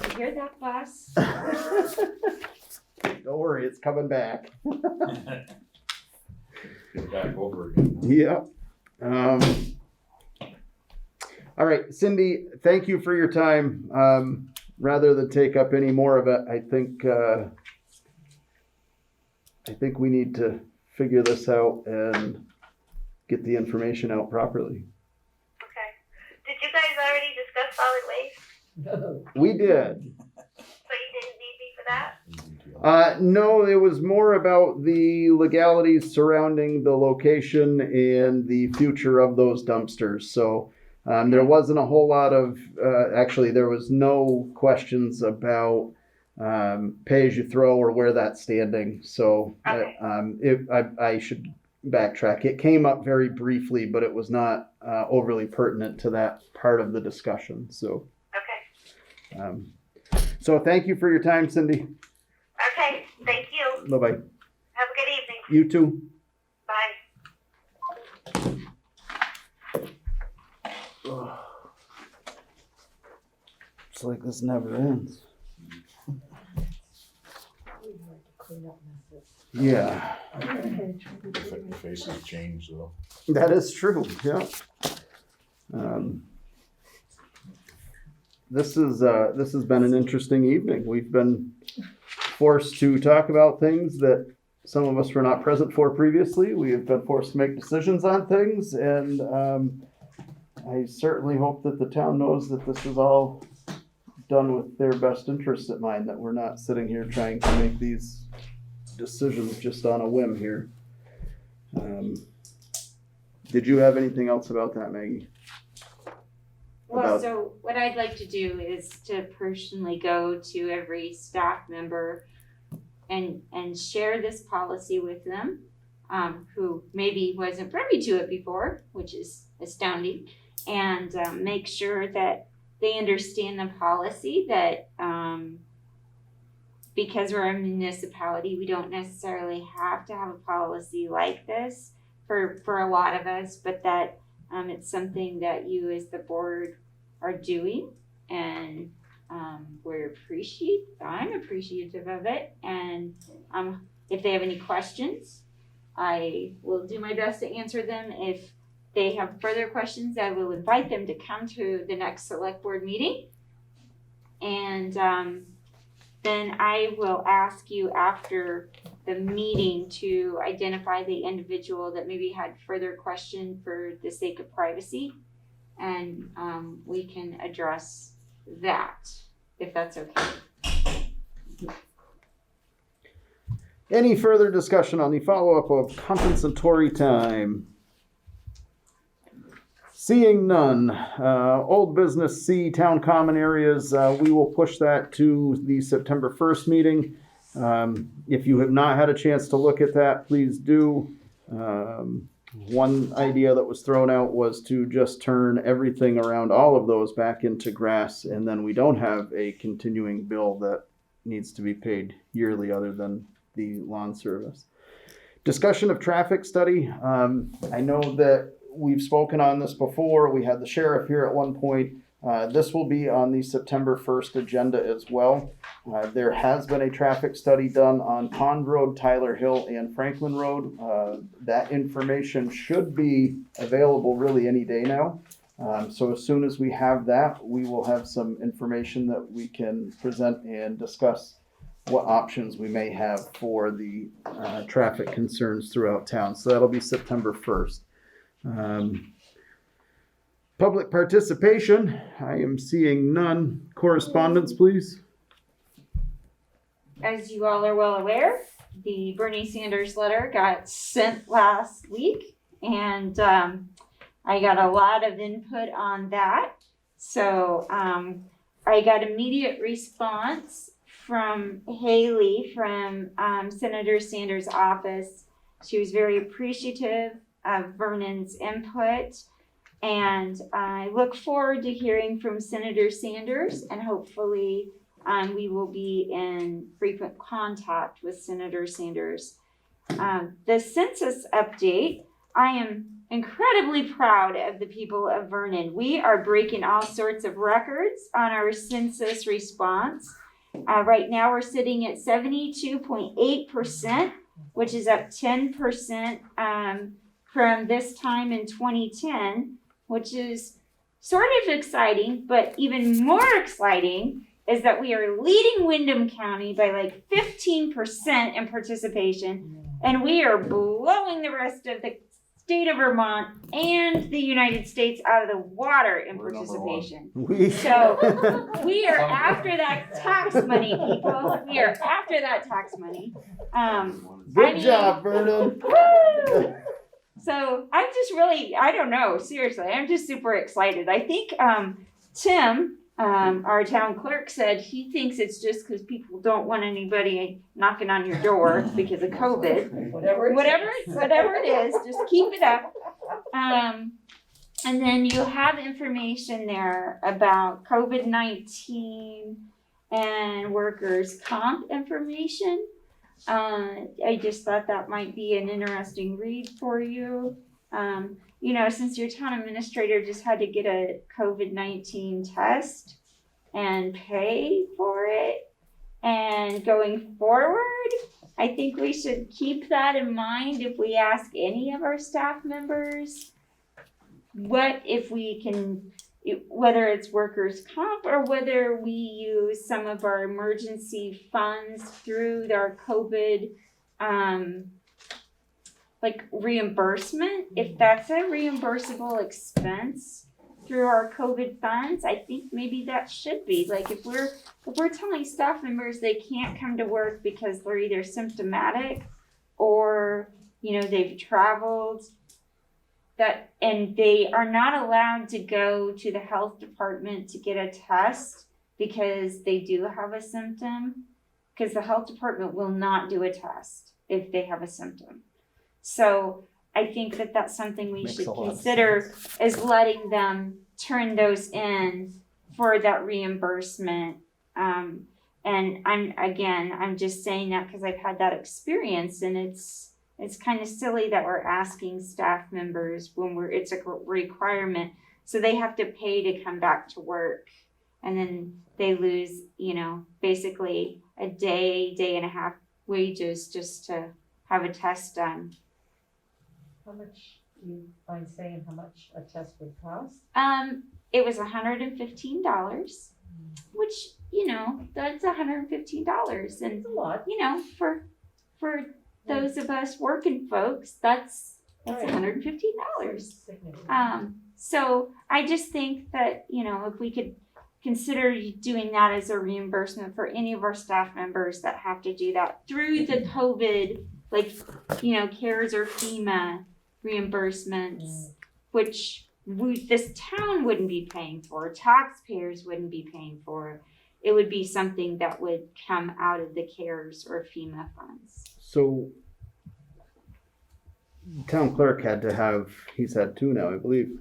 you hear that, boss? Don't worry, it's coming back. Get back over again. Yeah. All right, Cindy, thank you for your time. Rather than take up any more of it, I think we need to figure this out and get the information out properly. Okay. Did you guys already discuss solid waste? We did. So you didn't need me for that? No, it was more about the legalities surrounding the location and the future of those dumpsters. So there wasn't a whole lot of, actually, there was no questions about pay as you throw or where that's standing. So Okay. I should backtrack. It came up very briefly, but it was not overly pertinent to that part of the discussion. So. Okay. So thank you for your time, Cindy. Okay, thank you. Bye-bye. Have a good evening. You too. Bye. It's like this never ends. Yeah, Faces change though. that is true. Yeah. This has been an interesting evening. We've been forced to talk about things that some of us were not present for previously. We have been forced to make decisions on things, and I certainly hope that the town knows that this is all done with their best interest at mind, that we're not sitting here trying to make these decisions just on a whim here. Did you have anything else about that, Maggie? Well, so what I'd like to do is to personally go to every staff member and share this policy with them, who maybe wasn't privy to it before, which is astounding, and make sure that they understand the policy, that because we're a municipality, we don't necessarily have to have a policy like this for a lot of us, but that it's something that you as the board are doing, and I'm appreciative of it, and if they have any questions, I will do my best to answer them. If they have further questions, I will invite them to come to the next select board meeting, and then I will ask you after the meeting to identify the individual that maybe had further question for the sake of privacy, and we can address that, if that's okay. Any further discussion on the follow-up of compensatory time? Seeing none. Old business C, town common areas, we will push that to the September 1st meeting. If you have not had a chance to look at that, please do. One idea that was thrown out was to just turn everything around all of those back into grass, and then we don't have a continuing bill that needs to be paid yearly other than the lawn service. Discussion of traffic study. I know that we've spoken on this before. We had the sheriff here at one point. This will be on the September 1st agenda as well. There has been a traffic study done on Pond Road, Tyler Hill, and Franklin Road. That information should be available really any day now. So as soon as we have that, we will have some information that we can present and discuss what options we may have for the traffic concerns throughout town. So that'll be September 1st. Public participation, I am seeing none. Correspondence, please. As you all are well aware, the Bernie Sanders letter got sent last week, and I got a lot of input on that. So I got immediate response from Haley from Senator Sanders' office. She was very appreciative of Vernon's input, and I look forward to hearing from Senator Sanders, and hopefully we will be in frequent contact with Senator Sanders. The census update, I am incredibly proud of the people of Vernon. We are breaking all sorts of records on our census response. Right now we're sitting at 72.8%, which is up 10% from this time in 2010, which is sort of exciting, but even more exciting is that we are leading Windham County by like 15% in participation, and we are blowing the rest of the state of Vermont and the United States out of the water in participation. So we are after that tax money, people. We are after that tax money. Good job, Vernon. So I'm just really, I don't know, seriously, I'm just super excited. I think Tim, our town clerk, said he thinks it's just because people don't want anybody knocking on your door because of COVID. Whatever it is, just keep it up. And then you have information there about COVID-19 and workers' comp information. I just thought that might be an interesting read for you. You know, since your town administrator just had to get a COVID-19 test and pay for it, and going forward, I think we should keep that in mind if we ask any of our staff members what if we can, whether it's workers' comp or whether we use some of our emergency funds through our COVID like reimbursement, if that's a reimbursable expense through our COVID funds, I think maybe that should be. Like if we're telling staff members they can't come to work because they're either symptomatic or, you know, they've traveled, that and they are not allowed to go to the health department to get a test because they do have a symptom, because the health department will not do a test if they have a symptom. So I think that that's something we should consider, is letting them turn those in for that reimbursement. And I'm just saying that because I've had that experience, and it's kind of silly that we're asking staff members when it's a requirement. So they have to pay to come back to work, and then they lose, you know, basically a day and a half wages just to have a test done. How much, do you mind saying how much a test would cost? It was $115, which, you know, that's $115, and a lot. You know, for those of us working folks, that's $115. So I just think that, you know, if we could consider doing that as a reimbursement for any of our staff members that have to do that through the COVID, like, you know, CARES or FEMA reimbursements, which this town wouldn't be paying for, taxpayers wouldn't be paying for. It would be something that would come out of the CARES or FEMA funds. So town clerk had to have, he's had two now, I believe.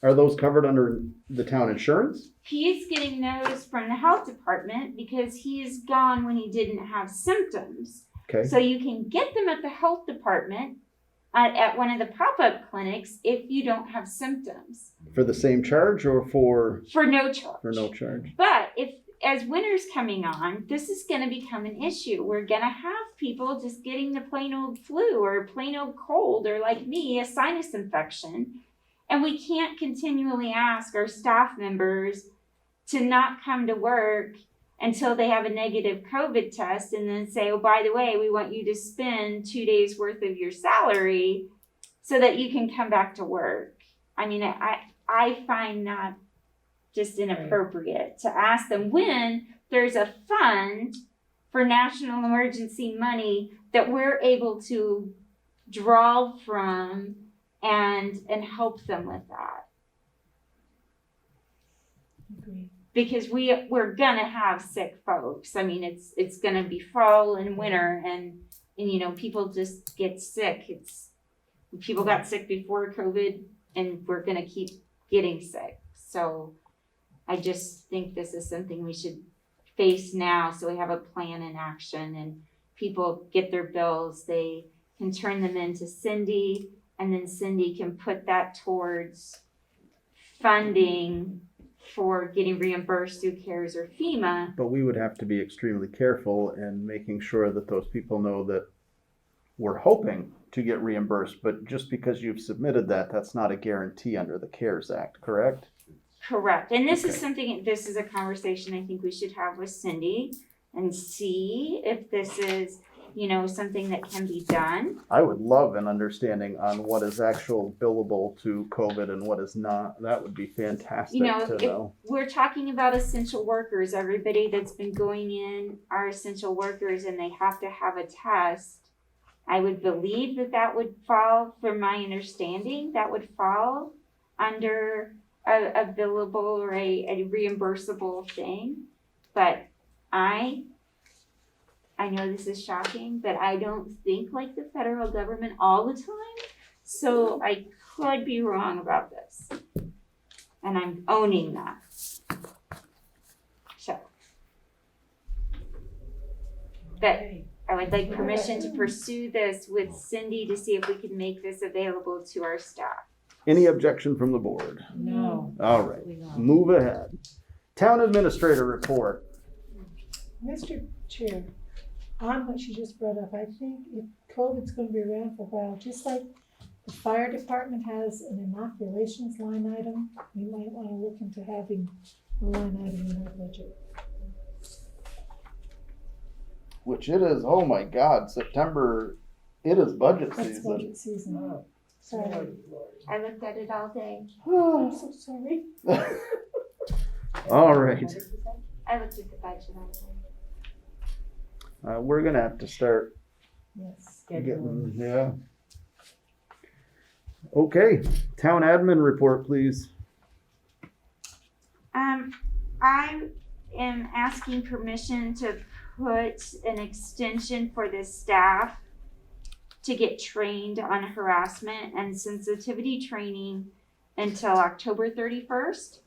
Are those covered under the town insurance? He's getting those from the health department because he's gone when he didn't have symptoms. Okay. So you can get them at the health department at one of the pop-up clinics if you don't have symptoms. For the same charge or for no charge. For no charge. But if, as winter's coming on, this is going to become an issue. We're going to have people just getting the plain old flu or plain old cold, or like me, a sinus infection. And we can't continually ask our staff members to not come to work until they have a negative COVID test and then say, oh, by the way, we want you to spend 2 days worth of your salary so that you can come back to work. I mean, I find that just inappropriate to ask them when there's a fund for national emergency money that we're able to draw from and help them with that. Agreed. Because we're gonna have sick folks. I mean, it's gonna be fall and winter, and you know, people just get sick. People got sick before COVID, and we're gonna keep getting sick. So I just think this is something we should face now, so we have a plan in action, and people get their bills, they can turn them into Cindy, and then Cindy can put that towards funding for getting reimbursed through CARES or FEMA. But we would have to be extremely careful in making sure that those people know that we're hoping to get reimbursed, but just because you've submitted that, that's not a guarantee under the CARES Act, correct? Correct. And this is a conversation I think we should have with Cindy and see if this is, you know, something that can be done. I would love an understanding on what is actual billable to COVID and what is not. That would be fantastic You know, to if know. we're talking about essential workers, everybody that's been going in are essential workers and they have to have a test. I would believe that would fall, from my understanding, that would fall under a billable or a reimbursable thing. But I know this is shocking, but I don't think like the federal government all the time. So I could be wrong about this. And I'm owning that. So. But I would like permission to pursue this with Cindy to see if we can make this available to our staff. Any objection from the board? No. All right, move ahead. Town administrator report. Mr. Chair, on what you just brought up, I think if COVID's gonna be around for a while, just like the fire department has an inoculations line item, we might wanna look into having a line item in our budget. Which it is, oh my God, September, it is budget That's season. budget season. Sorry. I looked at it all day. I'm so sorry. All right, I looked at the budget all day. we're gonna have to start Yes. getting, yeah. Okay, town admin report, please. I am asking permission to put an extension for the staff to get trained on harassment and sensitivity training until October 31st.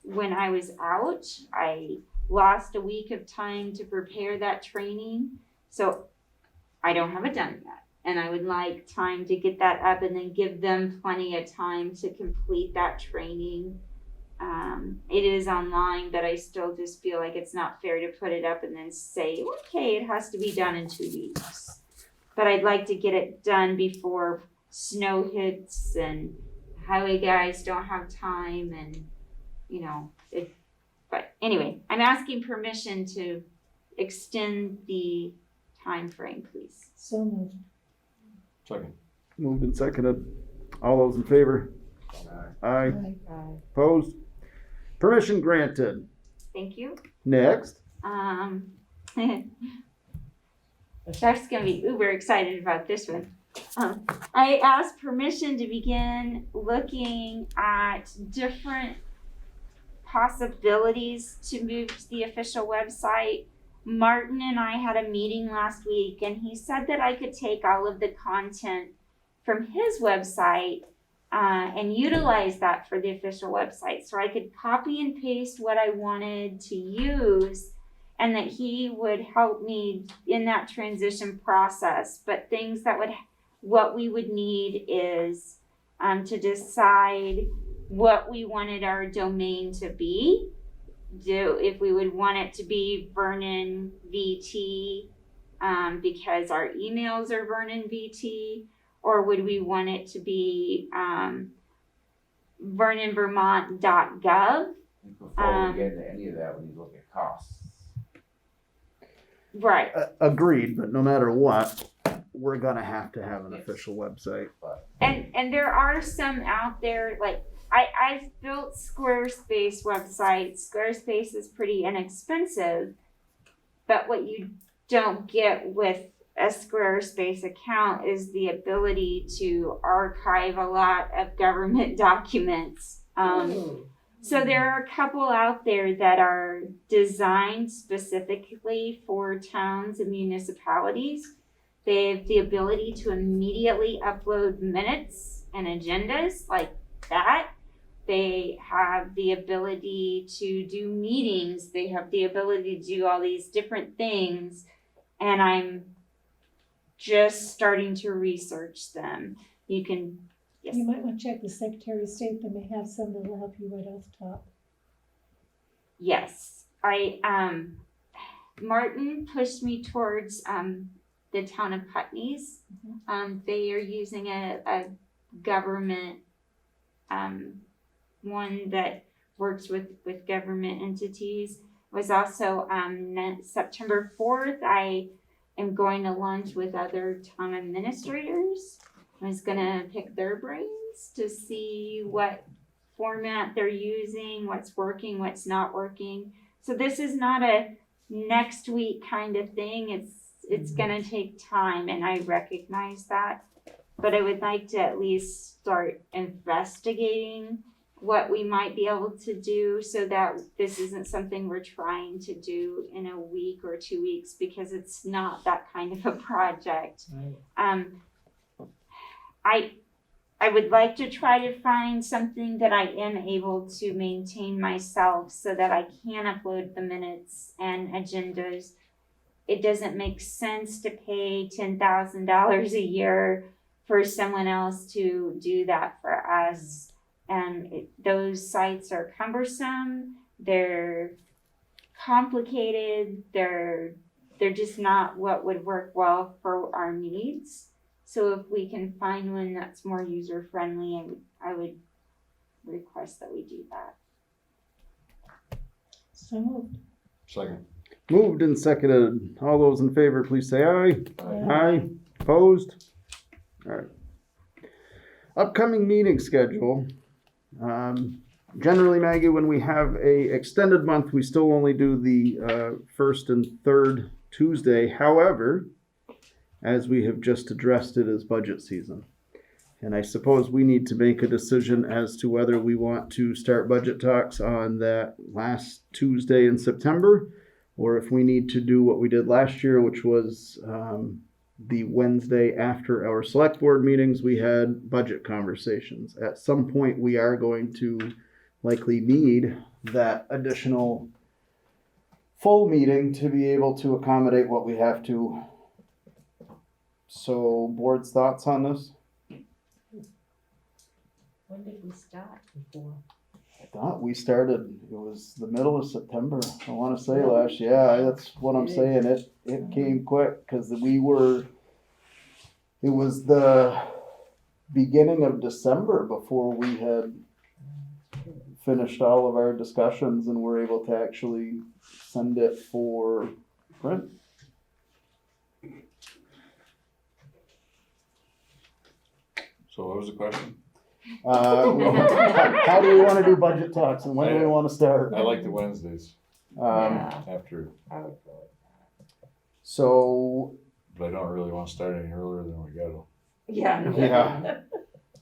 When I was out, I lost a week of time to prepare that training, so I don't have it done yet. And I would like time to get that up and then give them plenty of time to complete that training. It is online, but I still just feel like it's not fair to put it up and then say, okay, it has to be done in 2 weeks. But I'd like to get it done before snow hits and highway guys don't have time and, you know, but anyway, I'm asking permission to extend the time frame, please. So moved. Second. Moved and seconded. All those in favor? Aye. Opposed? Permission granted. Thank you. Next. That's gonna be uber excited about this one. I asked permission to begin looking at different possibilities to move to the official website. Martin and I had a meeting last week and he said that I could take all of the content from his website and utilize that for the official website. So I could copy and paste what I wanted to use and that he would help me in that transition process. But things that what we would need is to decide what we wanted our domain to be. If we would want it to be Vernon VT because our emails are Vernon VT, or would we want it to be VernonVermont.gov? Before we get into any of that, we need to look at costs. Right. Agreed, but no matter what, we're gonna have to have an official website. And there are some out there, like, I've built Squarespace websites. Squarespace is pretty inexpensive, but what you don't get with a Squarespace account is the ability to archive a lot of government documents. So there are a couple out there that are designed specifically for towns and municipalities. They have the ability to immediately upload minutes and agendas like that. They have the ability to do meetings. They have the ability to do all these different things. And I'm just starting to research them. You can, yes. You might want to check the Secretary of State, they may have some that will help you right off the top. Yes, Martin pushed me towards, the town of Putney's. They are using a government, one that works with government entities. Was also, September 4th, I am going to lunch with other town administrators. I was gonna pick their brains to see what format they're using, what's working, what's not working. So this is not a next week kind of thing. It's gonna take time, and I recognize that. But I would like to at least start investigating what we might be able to do so that this isn't something we're trying to do in a week or 2 weeks, because it's not that kind of a project. I would like to try to find something that I am able to maintain myself so that I can upload the minutes and agendas. It doesn't make sense to pay $10,000 a year for someone else to do that for us. And those sites are cumbersome, they're complicated, they're just not what would work well for our needs. So if we can find one that's more user-friendly, I would request that we do that. So moved. Second. Moved and seconded. All those in favor, please say aye. Aye. Opposed? All right. Upcoming meeting schedule. Generally, Maggie, when we have a extended month, we still only do the first and third Tuesday. However, as we have just addressed, it is budget season. And I suppose we need to make a decision as to whether we want to start budget talks on that last Tuesday in September, or if we need to do what we did last year, which was the Wednesday after our select board meetings, we had budget conversations. At some point, we are going to likely need that additional full meeting to be able to accommodate what we have to. So, board's thoughts on this? When did we start before? I thought we started, it was the middle of September, I want to say last, yeah, that's what I'm saying, it came quick, because it was the beginning of December before we had finished all of our discussions and were able to actually send it for print. So what was the question? How do we want to do budget talks and when do we want to start? I like the Wednesdays after, so, but I don't really want to start any earlier than we got to. yeah.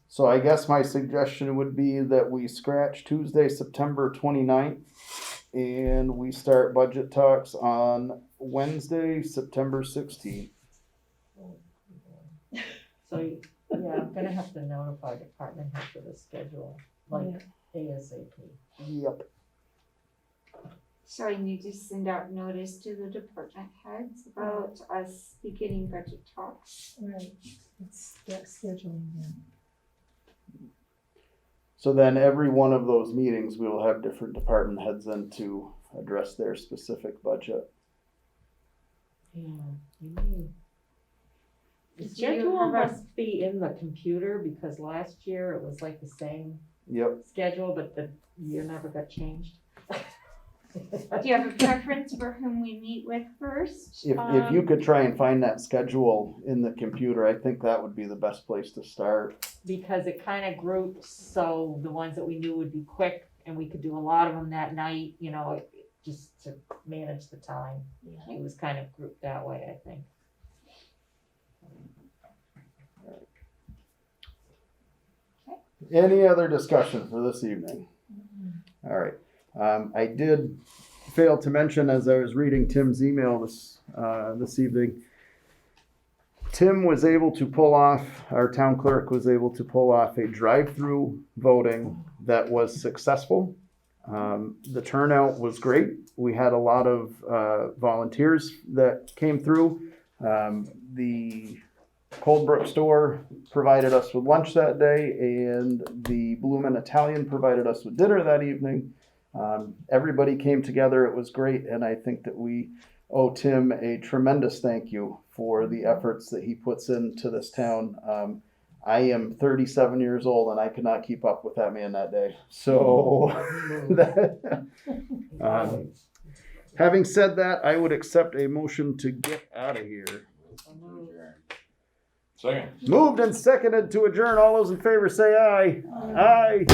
So I guess my suggestion would be that we scratch Tuesday, September 29th, and we start budget talks on Wednesday, September 16th. So, yeah, I'm gonna have to notify department head for the schedule, like ASAP. Yep. So I need to send out notice to the department heads about us beginning budget talks. Right, it's that scheduling then. So then every one of those meetings, we will have different department heads in to address their specific budget. Yeah, you need. The Do you schedule have a- must be in the computer, because last year it was like the same Yep. schedule, but the year never got changed. Do you have a preference for whom we meet with first? If you could try and find that schedule in the computer, I think that would be the best place to start. Because it kind of groups, so the ones that we knew would be quick and we could do a lot of them that night, you know, just to manage the time. It was kind of grouped that way, I think. Any other discussion for this evening? All right. I did fail to mention as I was reading Tim's email this evening, Tim was able to pull off, our town clerk was able to pull off a drive-through voting that was successful. The turnout was great. We had a lot of volunteers that came through. The Coldbrook store provided us with lunch that day, and the Bloomin' Italian provided us with dinner that evening. Everybody came together. It was great, and I think that we owe Tim a tremendous thank you for the efforts that he puts into this town. I am 37 years old, and I could not keep up with that man that day. So, having said that, I would accept a motion to get out of here. Second. Moved and seconded to adjourn. All those in favor say aye. Aye.